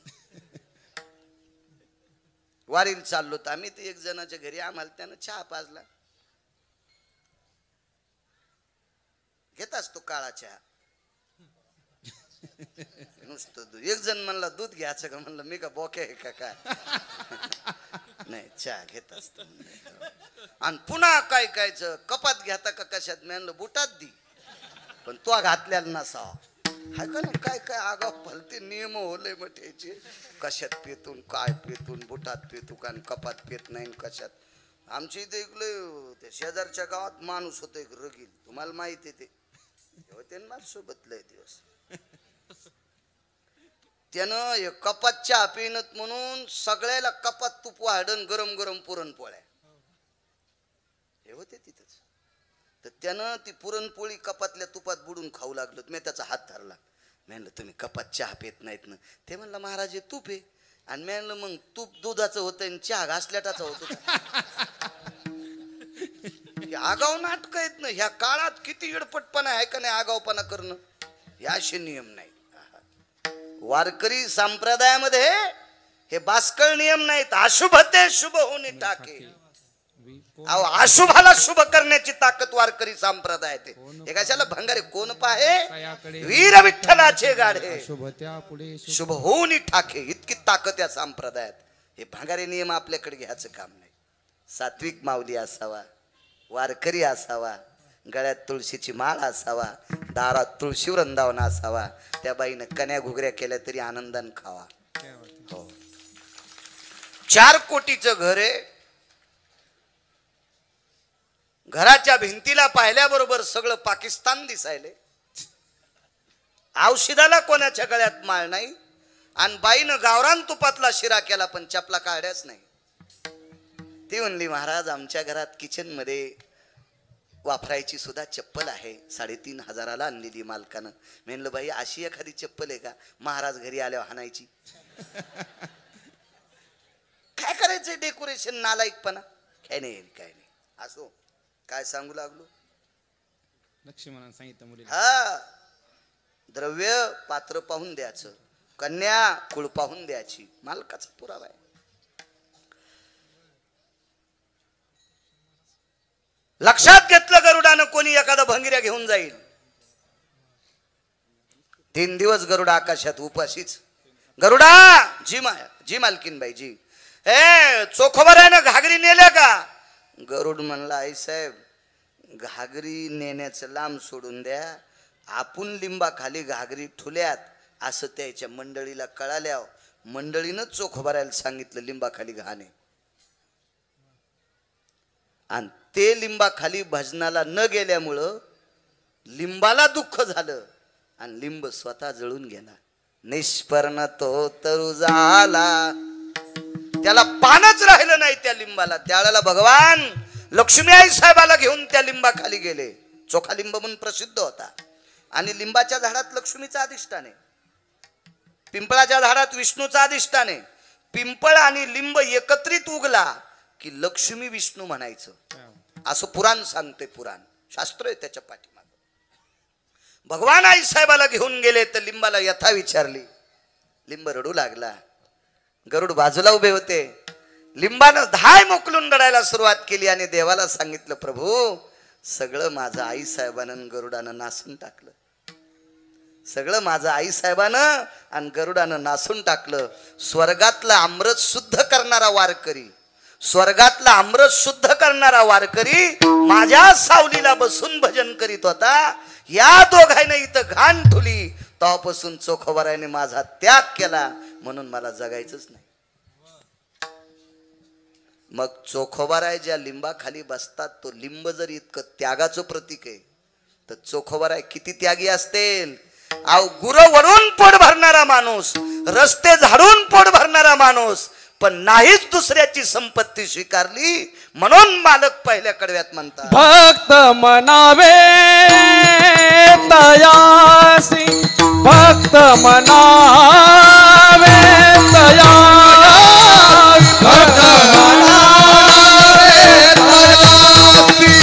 वारीला चाललो तर आम्ही ते एक जणाच्या घरी. आम्हाला त्यानं चहा पाजला. घेत असतो काळा चहा नुसतं. एक जण म्हणला, दूध घ्यायचं का? म्हणलं, मी का बोक्या आहे का काय? नाही, चहा घेत असतो. आणि पुन्हा काय कायचं, कपात घेता का कशात? म्हणलं, बुटात दी, पण तो घातल्याला नसावा. हा का ना, काय काय आगाव फलते नियम होले मठायचे. कशात पेतून, काय पेतून, बुटात पेतू का, कपात पेत नाही कशात. आमच्या इथे इकडे त्या शेजारच्या गावात माणूस होता एक रगील, तुम्हाला माहिती आहे. ते होते माझ्यासोबत लय दिवस. त्यानं एक कपात चहा पिनत म्हणून सगळ्याला कपात तूप वाढण, गरम गरम पुरणपोळ्या हे होते तिथंच. तर त्यानं ती पुरणपोळी कपातल्या तुपात बुडून खाऊ लागलो. मी त्याचा हात धरला. मी म्हणलं, तुम्ही कपात चहा पित नाहीत ना? ते म्हणलं, महाराज हे तूप आहे. आणि मी म्हणलं, मग तूप दुधाचं होतं आणि चहा घासल्याटाचा होतो. आगाव नाटक आहेत ना ह्या काळात. किती इडपटपणा आहे का नाही आगावपणा करणं. या असे नियम नाही. वारकरी संप्रदायामध्ये हे बास्कळ नियम नाहीत. अशुभ ते शुभ होणे टाके. अहो अशुभाला शुभ करण्याची ताकद वारकरी संप्रदाय ते हे कशाला भंगारे कोण पाहे वीर विठ्ठलाचे गाढे शुभ त्या पुढे शुभ होऊन ठाके इतकी ताकद या संप्रदायात हे भंगारे नियम आपल्याकडे घ्यायचं काम नाही सात्विक माऊली असावा वारकरी असावा गळ्यात तुळशीची माळ असावा दारात तुळशी वृंदावन असावा त्या बाईनं कन्या घुगऱ्या केल्या तरी आनंदान खावा हो 4 कोटीचं घर आहे घराच्या भिंतीला पाहिल्याबरोबर सगळं पाकिस्तान दिसायले औषधाला कोणाच्या गळ्यात माळ नाही आणि बाईनं गावरान तुपातला शिरा केला पण चपला काढ्याच नाही ती म्हणली महाराज आमच्या घरात किचन मध्ये वापरायची सुद्धा चप्पल आहे 3,500 आणलेली मालकानं म्हणलं बाई अशी एखादी चप्पल आहे का महाराज घरी आल्यावर हाणायची काय करायचंय डेकोरेशन नालायकपणा काय नाही असो काय सांगू लागलो लक्ष्मणानं सांगितलं मुलीला हा द्रव्य पात्र पाहून द्यायचं कन्या कुळ पाहून द्यायची मालकाचा पुरावा आहे लक्षात घेतलं गरुडानं कोणी एखादा भंगिऱ्या घेऊन जाईल 3 दिवस गरुडा आकाशात उपाशीच गरुडा जी मालकीन बाई जी चोखोबरानं घागरी नेल्या का गरुड म्हणला आई साहेब घागरी नेण्याचं लांब सोडून द्या आपण लिंबाखाली घागरी ठुल्यात असं त्याच्या मंडळीला कळाल्या मंडळीनं चोखोबरायला सांगितलं लिंबाखाली घाणे आणि ते लिंबाखाली भजनाला न गेल्यामुळं लिंबाला दुःख झालं आणि लिंब स्वतः जळून गेला निष्पर्ण तो तरु झाला त्याला पानच राहिलं नाही त्या लिंबाला त्यावेळेला भगवान लक्ष्मी आई साहेबाला घेऊन त्या लिंबाखाली गेले चोखा लिंब म्हणून प्रसिद्ध होता आणि लिंबाच्या झाडात लक्ष्मीचं अधिष्ठान आहे पिंपळाच्या झाडात विष्णूचं अधिष्ठान आहे पिंपळ आणि लिंब एकत्रित उगला की लक्ष्मी विष्णू म्हणायचं असं पुराण सांगते पुराण शास्त्र आहे त्याच्या पाठीमागे भगवान आई साहेबाला घेऊन गेले तर लिंबाला यथा विचारली लिंब रडू लागला गरुड बाजूला उभे होते लिंबानं धाय मोकलून रडायला सुरुवात केली आणि देवाला सांगितलं प्रभू सगळं माझं आई साहेबानं गरुडानं नासून टाकलं सगळं माझं आई साहेबानं आणि गरुडानं नासून टाकलं स्वर्गातलं अमृत शुद्ध करणारा वारकरी स्वर्गातला अमृत शुद्ध करणारा वारकरी माझ्या सावलीला बसून भजन करीत होता या दोघांनी इथं घाण ठुली तेव्हापासून चोखोबराने माझा त्याग केला म्हणून मला जगायचंच नाही मग चोखोबराय ज्या लिंबाखाली बसतात तो लिंब जर इतकं त्यागाचं प्रतीक आहे तर चोखोबराय किती त्यागी असतील अहो गुरं वरून पोट भरणारा माणूस रस्ते झाडून पोट भरणारा माणूस पण नाहीच दुसऱ्याची संपत्ती स्वीकारली म्हणून मालक पहिल्या कडव्यात म्हणतात भक्त मनावे तयासी भक्त मनावे तयासी भक्त मनावे तयासी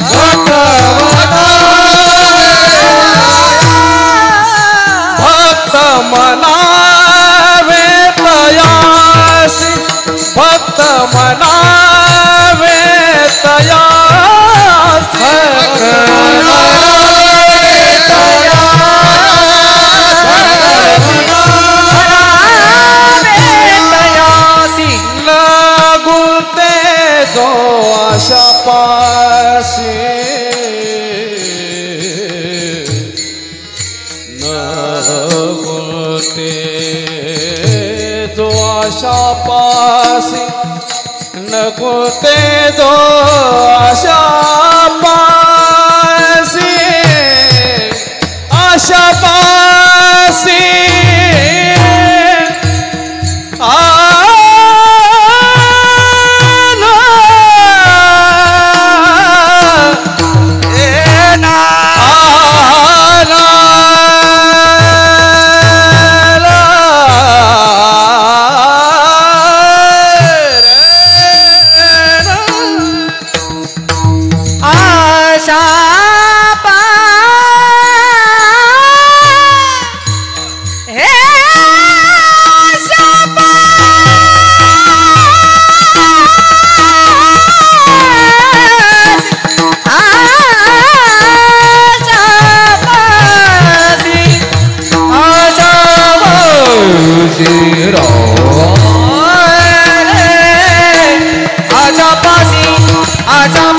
भक्त मनावे तयासी भक्त मनावे तयासी भक्त मनावे तयासी लागुते जो आशा पासी नगुते जो आशा पासी नगुते जो आशा पासी आशा पासी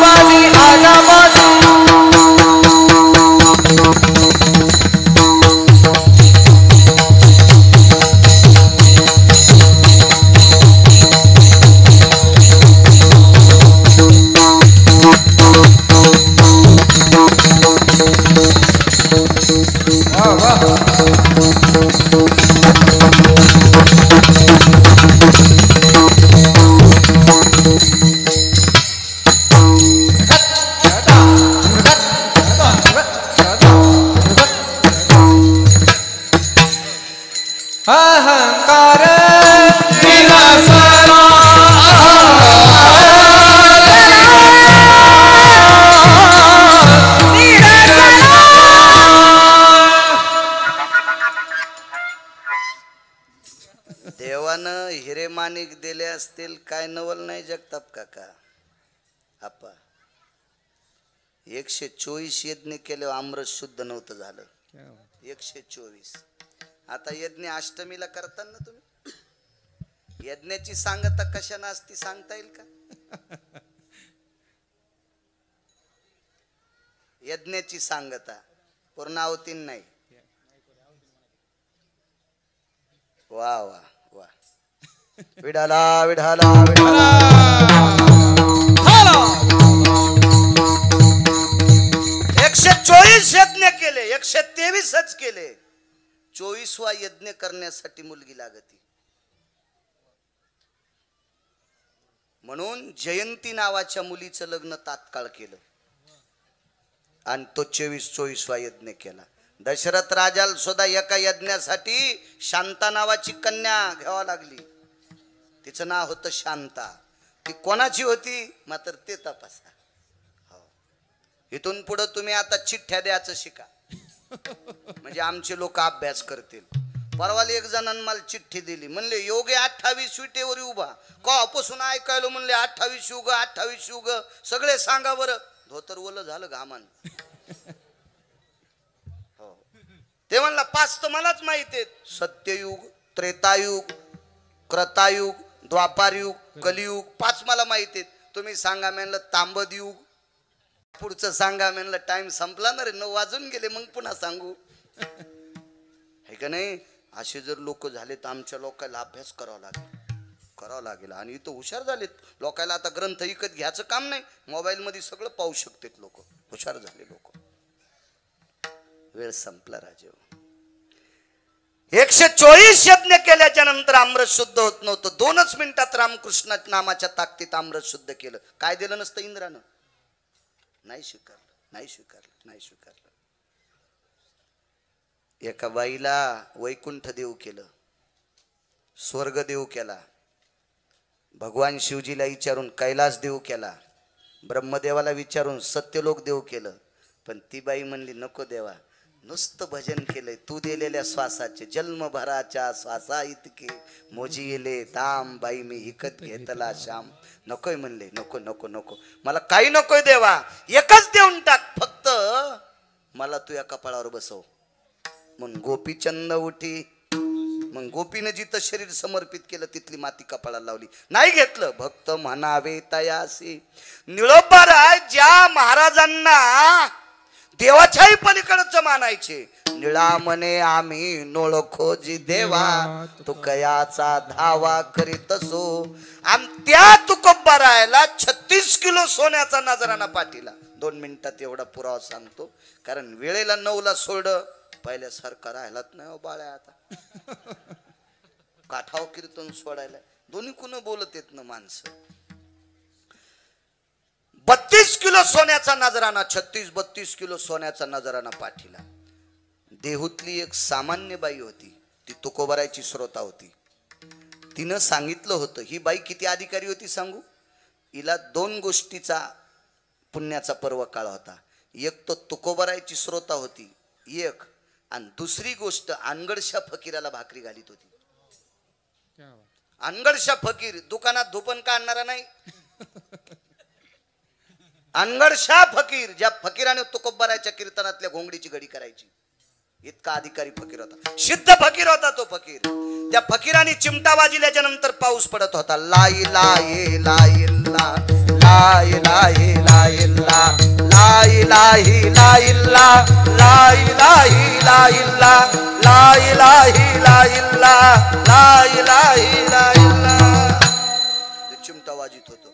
पासी आजा पासी अहंकार निरासरा देवानं हिरे माणिक दिले असतील काय नवल नाही जगताप काका आपा 124 यज्ञ केले अमृत शुद्ध नव्हतं झालं 124 आता यज्ञ अष्टमीला करता ना तुम्ही यज्ञाची सांगता कशाने असती सांगता येईल का यज्ञाची सांगता पूर्णावतीन नाही वा वा वा विडाला विडाला विडाला 124 यज्ञ केले 123च केले 24वा यज्ञ करण्यासाठी मुलगी लागती म्हणून जयंती नावाच्या मुलीचं लग्न तात्काळ केलं आणि तो 24वा यज्ञ केला दशरथ राजाला सुद्धा एका यज्ञासाठी शांता नावाची कन्या घ्यावा लागली तिचं नाव होतं शांता ती कोणाची होती मात्र ते तपासा हो इथून पुढे तुम्ही आता चिठ्ठ्या द्यायचं शिका म्हणजे आमचे लोक अभ्यास करतील परवाला एक जणांनी मला चिठ्ठी दिली म्हणले योगे 28 विटेवर उभा कवापासून ऐकायलो म्हणले 28 युग 28 युग सगळे सांगा बरं धोतर ओलं झालं घामान हो ते म्हणला 5 तर मलाच माहित आहेत सत्ययुग त्रेतायुग क्रतायुग द्वापारयुग कलियुग 5 मला माहित आहेत तुम्ही सांगा म्हणलं तांबद युग पुढचं सांगा म्हणलं टाइम संपला ना रे 9 वाजून गेले मग पुन्हा सांगू हे का नाही असे जर लोक झाले तर आमच्या लोकांना अभ्यास करावा लागेल आणि इथं हुशार झालेत लोकांना आता ग्रंथ विकत घ्यायचं काम नाही मोबाईल मध्ये सगळं पाहू शकतात लोक हुशार झाले लोक वेळ संपला राजे 124 यज्ञ केल्याच्या नंतर अमृत शुद्ध होत नव्हतं 2च मिनिटात रामकृष्ण नामाच्या ताकदीत अमृत शुद्ध केलं काय दिलं नसतं इंद्रानं नाही स्वीकारलं एका बाईला वैकुंठ देव केलं स्वर्ग देव केला भगवान शिवजीला विचारून कैलास देव केला ब्रह्मदेवाला विचारून सत्यलोक देव केलं पण ती बाई म्हणली नको देवा नुसतं भजन केलंय तू दिलेल्या श्वासाचे जन्मभराच्या श्वासा इतके मोजी गेले दाम बाई मी हिकत घेतला श्याम नकोय म्हणले नको नको नको मला काही नकोय देवा एकच देऊन टाक फक्त मला तू या कपाळावर बसव मग गोपीचंद उठी मग गोपीने जिथं शरीर समर्पित केलं तिथली माती कपाळाला लावली नाही घेतलं भक्त म्हणावे तयासी निळोबाराय ज्या महाराजांना देवाच्याही पलीकडचं मानायचे निळा म्हणे आम्ही नोळखोजी देवा तो कयाचा धावा करीत असो आणि त्या तुकोबारायला 36 किलो सोन्याचा नजराना पाठीला 2 मिनिटात एवढा पुरावा सांगतो कारण वेळेला 9ला सोडलं पहिल्यासारखा राहिलाच नाही बाळ्या आता काठाव कीर्तन सोडायला दोन्ही कुण बोलत येत ना माणसं 32 किलो सोन्याचा नजराना 32 किलो सोन्याचा नजराना पाठीला देहूतली एक सामान्य बाई होती ती तुकोबारायची श्रोता होती तिनं सांगितलं होतं ही बाई किती अधिकारी होती सांगू हिला 2 गोष्टीचा पुण्याचा पर्व काळ होता एक तो तुकोबारायची श्रोता होती एक आणि दुसरी गोष्ट अनगडशा फकीराला भाकरी घालीत होती अनगडशा फकीर दुकानात धुपन काढणारा नाही अनगडशा फकीर ज्या फकीराने तुकोबारायच्या कीर्तनातल्या घोंगडीची घडी करायची इतका अधिकारी फकीर होता सिद्ध फकीर होता तो फकीर त्या फकीराने चिमटा वाजल्याच्या नंतर पाऊस पडत होता लाई लाई लाई ला ला इलाही ला इल्ला ला इलाही ला इल्ला ला इलाही ला इल्ला ला इलाही ला इल्ला ला इलाही ला इल्ला. चिमटा वाजित होतो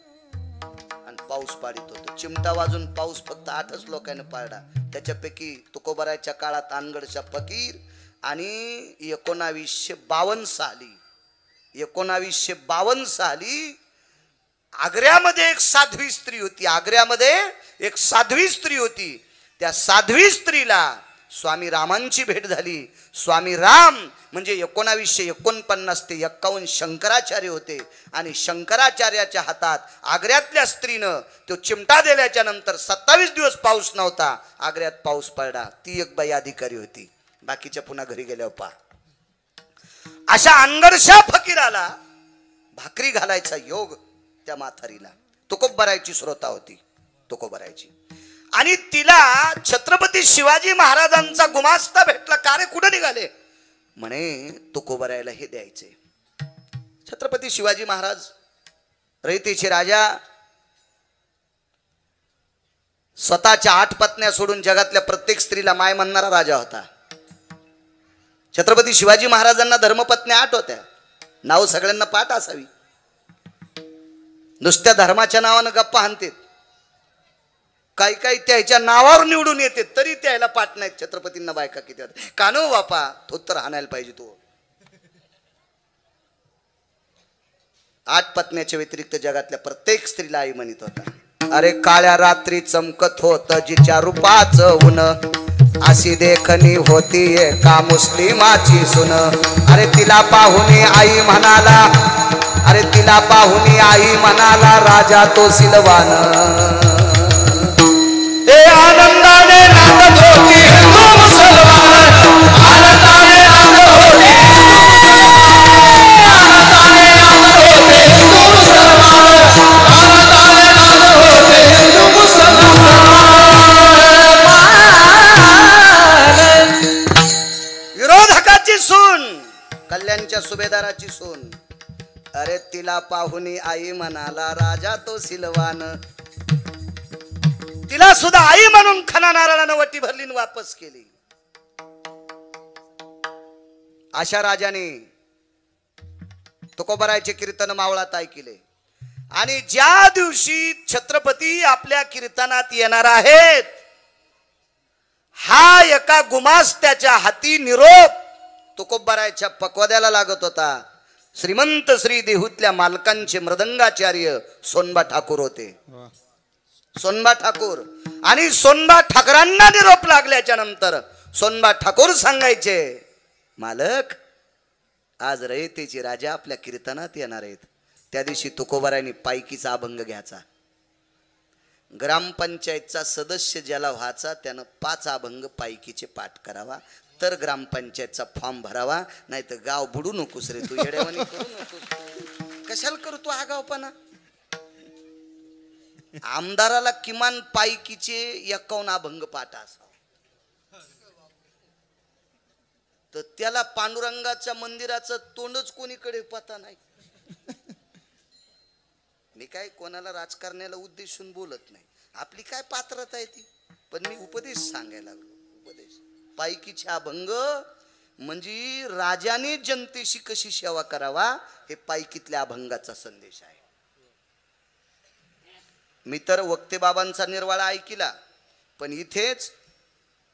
आणि पाऊस पाडित होतो. चिमटा वाजून पाऊस फक्त 8च लोकांनी पाडला. त्याच्यापैकी तुकोबारायच्या काळात अनगडचा फकीर आणि 1952 साली आग्र्यामध्ये एक साध्वी स्त्री होती. आग्र्यामध्ये एक साध्वी स्त्री होती. त्या साध्वी स्त्रीला स्वामी रामांची भेट झाली. स्वामी राम म्हणजे 1949 ते 51 शंकराचार्य होते आणि शंकराचार्याच्या हातात आग्र्यातल्या स्त्रीनं तो चिमटा दिल्याच्या नंतर 27 दिवस पाऊस नव्हता. आग्र्यात पाऊस पडला. ती एक बाई अधिकारी होती. बाकीच्या पुन्हा घरी गेल्यावर पहा. अशा अनगडशा फकीराला भाकरी घालायचा योग त्या म्हातारीला. तुकोबारायची श्रोता होती. तुकोबारायची आणि तिला छत्रपती शिवाजी महाराजांचा गुमास्ता भेटला. का रे कुठं निघाले? म्हणे तुकोबारायला हे द्यायचे. छत्रपती शिवाजी महाराज रयतेचे राजा, स्वतःच्या 8 पत्न्या सोडून जगातल्या प्रत्येक स्त्रीला माय म्हणणारा राजा होता. छत्रपती शिवाजी महाराजांना धर्मपत्न्या 8 होत्या. नाव सगळ्यांना पाठ असावी. नुसत्या धर्माच्या नावानं गप्पा हाणतेत. काही काही त्याच्या नावावर निवडून येते तरी त्याला पाठ नाहीत. छत्रपतींना बायका किती होत्या. कानो बापा तो तर हाणायला पाहिजे. तो 8 पत्न्याच्या व्यतिरिक्त जगातल्या प्रत्येक स्त्रीला आई म्हणत होता. अरे काळ्या रात्री चमकत होत जिच्या रूपाचं ऊन, अशी देखणी होती एका मुस्लिमाची सुन. अरे तिला पाहुणी आई म्हणाला, अरे तिला पाहुणी आई म्हणाला राजा तो सिलवान. ए आनंदाने नाचत होती हिंदू मुसलमान, आनंदाने नाचत होती, आनंदाने नाचत होते हिंदू मुसलमान, आनंदाने नाचत होते हिंदू मुसलमान. विरोधकाची सून, कल्याणच्या सुभेदाराची सून. अरे तिला पाहुणी आई म्हणाला राजा तो सिलवान. तिला सुद्धा आई म्हणून खना नारळानं वटी भरली वापस केली. अशा राजाने तुकोबारायचे कीर्तन मावळात ऐकले आणि ज्या दिवशी छत्रपती आपल्या कीर्तनात येणार आहेत हा एका गुमास्त्याच्या हाती निरोप तुकोबारायच्या पकवाद्याला लागत होता. श्रीमंत श्री देहूतल्या मालकांचे मृदंगाचार्य सोनबा ठाकूर होते. सोनबा ठाकूर आणि सोनबा ठाकरांना निरोप लागल्याच्या नंतर सोनबा ठाकूर सांगायचे, मालक आज रयतेचे राजा आपल्या कीर्तनात येणार आहेत. त्या दिवशी तुकोबारायांनी पायकीचा अभंग घ्यायचा. ग्रामपंचायतचा सदस्य ज्याला व्हायचा त्यानं 5 अभंग पायकीचे पाठ करावा तर ग्रामपंचायतचा फॉर्म भरावा. नाही तर गाव बुडू नकोस रे तू, येड्यावानी करू नकोस. कशाला करू तू आगावपणा? आमदाराला किमान पायकीचे 51 अभंग पाठ असावा. तर त्याला पांडुरंगाच्या मंदिराचं तोंडच कोणीकडे पता नाही. मी काय कोणाला राजकारण्याला उद्देशून बोलत नाही. आपली काय पात्रता आहे ती. पण मी उपदेश सांगायला लागलो. उपदेश पायकीचे अभंग म्हणजे राजाने जनतेशी कशी सेवा करावा हे पायकीतल्या अभंगाचा संदेश आहे. मी तर वक्ते बाबांचा निर्वाळा ऐकिला, पण इथेच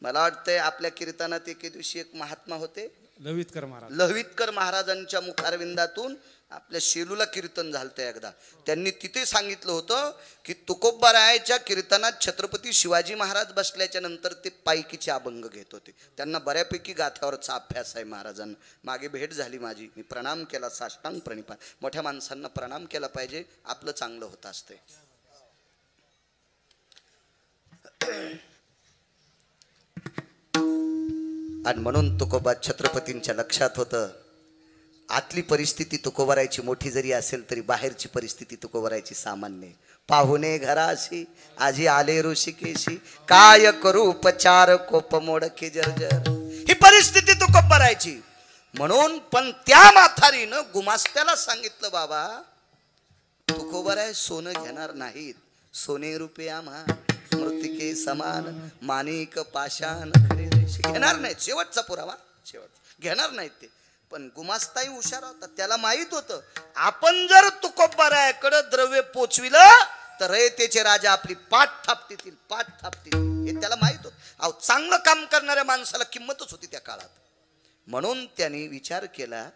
मला वाटतंय आपल्या कीर्तनात एके दिवशी एक महात्मा होते लहवीतकर महाराजांच्या मुखारविंदातून आपल्या शेलूला कीर्तन झालतं एकदा. त्यांनी तिथे सांगितलं होतं की तुकोबारायाच्या कीर्तनात छत्रपती शिवाजी महाराज बसल्याच्या नंतर ते पायकीचे अभंग घेत होते. त्यांना बऱ्यापैकी गाथ्यावरचा अभ्यास आहे महाराजांना. मागे भेट झाली माझी, मी प्रणाम केला, साष्टांग प्रणिपात. मोठ्या माणसांना प्रणाम केला पाहिजे, आपलं चांगलं होत असते. आणि म्हणून तुकोबा छत्रपतींच्या लक्षात होतं आतली परिस्थिती तुकोबारायची मोठी जरी असेल तरी बाहेरची परिस्थिती तुकोबारायची सामान्य. पाहुणे घराशी आजी आले ऋषिकेशी, काय करू उपचार कोप मोडके जर्जर. ही परिस्थिती तुकोबारायची. म्हणून पण त्या म्हातारीनं गुमास्त्याला सांगितलं, बाबा तुकोबाराय सोनं घेणार नाहीत, सोने रुपये आम्हा मृतिके समान माणिक पाषाण खरे रेशे. घेणार नाहीत, शेवटचा पुरावा शेवट घेणार नाहीत ते. पण गुमास्ताही हुशार होता, त्याला माहित होतं आपण जर तुकोबारायाकडे द्रव्य पोचविलं तर रयतेचे राजा आपली पाठ थापतील, पाठ थापतील, हे त्याला माहित होतं. अहो, चांगलं काम करणाऱ्या माणसाला किंमतच होती त्या काळात. म्हणून त्यांनी विचार केला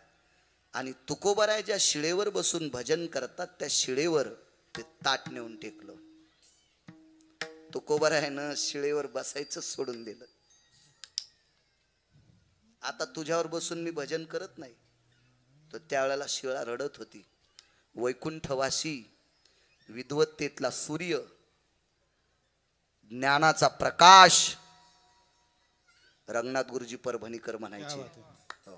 आणि तुकोबाराय ज्या शिळेवर बसून भजन करतात त्या शिळेवर ते ताट नेऊन टेकलं. तुकोबारायनं शिळेवर बसायचं सोडून दिलं. आता तुझ्यावर बसून मी भजन करत नाही. तर त्यावेळेला शिळा रडत होती. वैकुंठवासी, विद्वत्तेतला सूर्य, ज्ञानाचा प्रकाश रंगनाथ गुरुजी परभणीकर म्हणायचे. हो.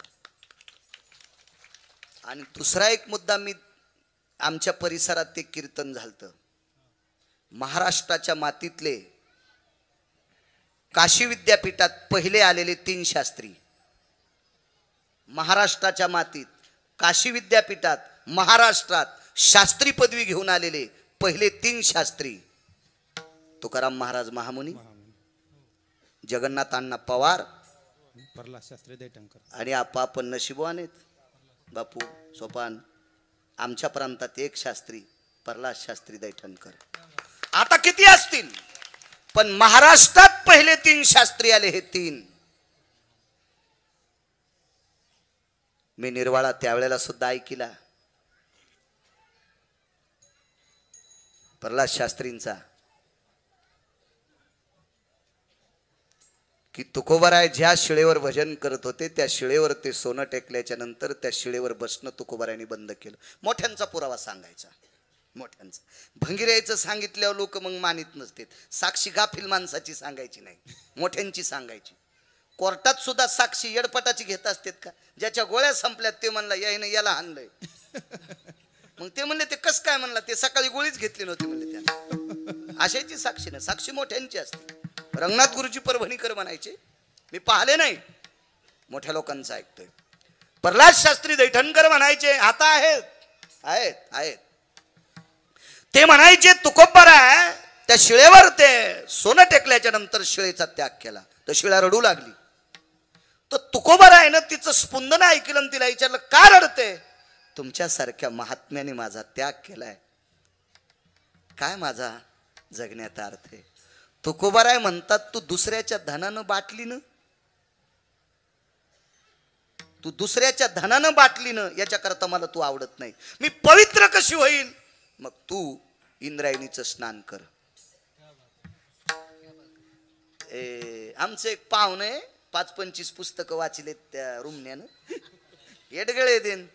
आणि दुसरा एक मुद्दा, मी आमच्या परिसरात ते कीर्तन झालतं. महाराष्ट्राच्या मातीतले काशी विद्यापीठात पहिले आलेले 3 शास्त्री, महाराष्ट्राच्या मातीत काशी विद्यापीठात महाराष्ट्रात शास्त्री पदवी घेऊन आलेले पहिले 3 शास्त्री, तुकाराम महाराज महामुनी, जगन्नाथ अण्णा पवार, प्रल्हाद शास्त्री दैठणकर. आणि आपण नशिबवान आहेत. बापू सोपान, आमच्या प्रांतात एक शास्त्री प्रल्हाद शास्त्री दैठणकर. आता किती असतील, पण महाराष्ट्रात पहिले 3 शास्त्री आले. हे 3 मी निर्वाळा त्यावेळेला सुद्धा ऐकिला प्रल्हाद शास्त्रींचा, की तुकोबाराय ज्या शिळेवर भजन करत होते त्या शिळेवर ते सोनं टेकल्याच्या नंतर त्या शिळेवर बसणं तुकोबारायांनी बंद केलं. मोठ्यांचा पुरावा सांगायचा, मोठ्यांचा. भंगिऱ्याचं सांगितल्यावर लोक मग मानित नसतात. साक्षी गाफील माणसाची सांगायची नाही, मोठ्यांची सांगायची. कोर्टात सुद्धा साक्षी येडपटाची घेत असतात का? ज्याच्या गोळ्या संपल्यात ते म्हणला यायनं याला आणलंय. मग ते म्हणले ते कस काय म्हणला, ते सकाळी गोळीच घेतली नव्हती म्हणले त्याला. अशाची साक्षी नाही, साक्षी मोठ्यांची असते. रंगनाथ गुरुजी परभणीकर म्हणायचे, मी पाहिले नाही, मोठ्या लोकांचं ऐकतोय. प्रल्हाद शास्त्री दैठणकर म्हणायचे, आता आहेत आहेत आहेत ते म्हणायचे तुकोबाराय त्या शिळेवर ते सोनं टेकल्याच्या नंतर शिळेचा त्याग केला तर शिळा रडू लागली. तर तुकोबारायनं तिचं स्पंदन ऐकलं आणि तिला विचारलं, का रडते? तुमच्यासारख्या महात्म्याने माझा त्याग केलाय, काय माझा जगण्याचा अर्थ आहे? तुकोबाराय म्हणतात, तू दुसऱ्याच्या धनानं बाटलीनं, तू दुसऱ्याच्या धनानं बाटलीनं याच्या करता मला तू आवडत नाही. मी पवित्र कशी होईल? मग तू इंद्रायणीचं स्नान कर. आमचं एक पाहुणे 5-25 पुस्तकं वाचलेत त्या रुमण्यानं. येडगळे देन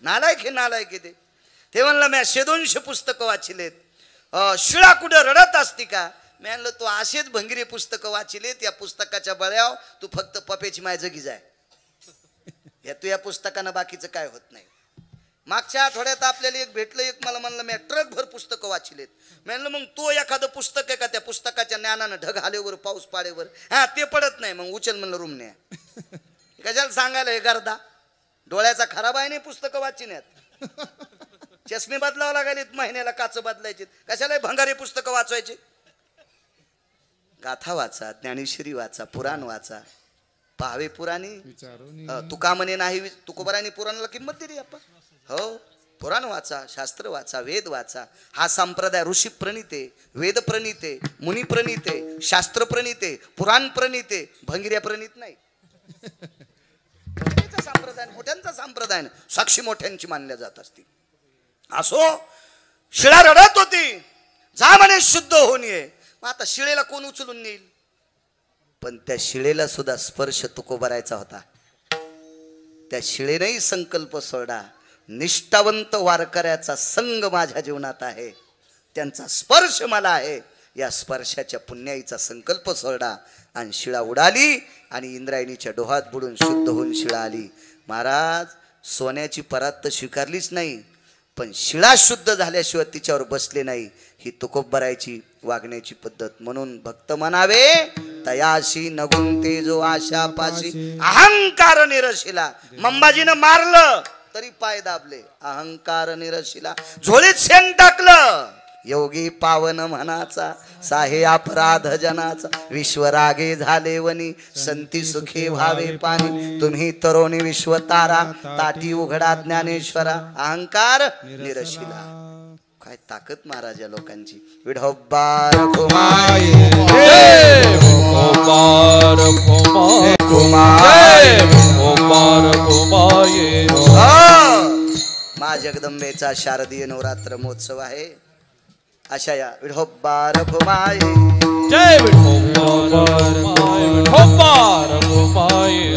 नालायक हे नालायक ते. ते म्हणलं मी 100-200 पुस्तकं वाचलेत. शिळा कुठं रडत असती का? मी म्हणलं तू असेच भंगिरे पुस्तकं वाचलेत, या पुस्तकाच्या बळ्याव तू फक्त पपेची माय जगी जाय. या तू या पुस्तकानं बाकीचं काय होत नाही. मागच्या आठवड्यात आपल्याला एक भेटलं, एक मला म्हणलं मी ट्रक भर पुस्तकं वाचलेत. म्हणलं मग तो एखादं पुस्तक आहे का त्या पुस्तकाच्या ज्ञानानं ढग आल्यावर पाऊस पाडेवर हा ते पडत नाही, मग उचल म्हणलं रूमने. कशाला सांगायला हे गर्दा? डोळ्याचा खराब आहे नाही पुस्तकं वाचिण्यात. चष्मे बदलावं लागलेत, महिन्याला काच बदलायचे, कशाला भंगारे पुस्तकं वाचवायचे? गाथा वाचा, ज्ञानेश्वरी वाचा, पुराण वाचा, पाहावे पुराणी. तुका म्हणे नाही, तुकोबारायांनी पुराणाला किंमत दिली आपण. हो, पुराण वाचा, शास्त्र वाचा, वेद वाचा. हा संप्रदाय ऋषी प्रणिते, वेद प्रणिते, मुनी प्रणिते, शास्त्र प्रणिते, पुराण प्रणिते, भंगिऱ्या प्रणित नाही. संप्रदाय मोठ्यांचा संप्रदाय, साक्षी मोठ्यांची मानल्या जात असती. असो, शिळा रडत होती, जा म्हणे शुद्ध होऊन ये. मग आता शिळेला कोण उचलून नेईल? पण त्या शिळेला सुद्धा स्पर्श तुकोबारायचा होता. त्या शिळेनेही संकल्प सोडा, निष्ठावंत वारकऱ्याचा संग माझ्या जीवनात आहे, त्यांचा स्पर्श मला आहे, या स्पर्शाच्या पुण्याईचा संकल्प सोडा. आणि शिळा उडाली आणि इंद्रायणीच्या डोहात बुडून शुद्ध होऊन शिळा आली. महाराज, सोन्याची परात तर स्वीकारलीच नाही, पण शिळा शुद्ध झाल्याशिवाय तिच्यावर बसले नाही, ही तुकोबारायची वागण्याची पद्धत. म्हणून भक्त म्हणावे, तयाशी नगुंते जो आशा पाशी अहंकार निरशिला. मंबाजीनं मारलं तरी पाय दाबले, अहंकार निरशिला. झोळीत शेण टाकलं योगी पावन मनाचा साहे अपराध जनाचा विश्वरागे झाले वनी संती सुखी व्हावे पाणी तुम्ही तरुणी विश्वतारा ताटी उघडा ज्ञानेश्वरा अहंकार निरशिला काय ताकद महाराज या लोकांची विढोबार कुमाई जय भोपार कुमार भोपार कुमाये मा जगदंबेचा शारदीय नवरात्र महोत्सव आहे अशा या विढोबार कुमाई जय विठोबार कुमाये विठोबार कुमाये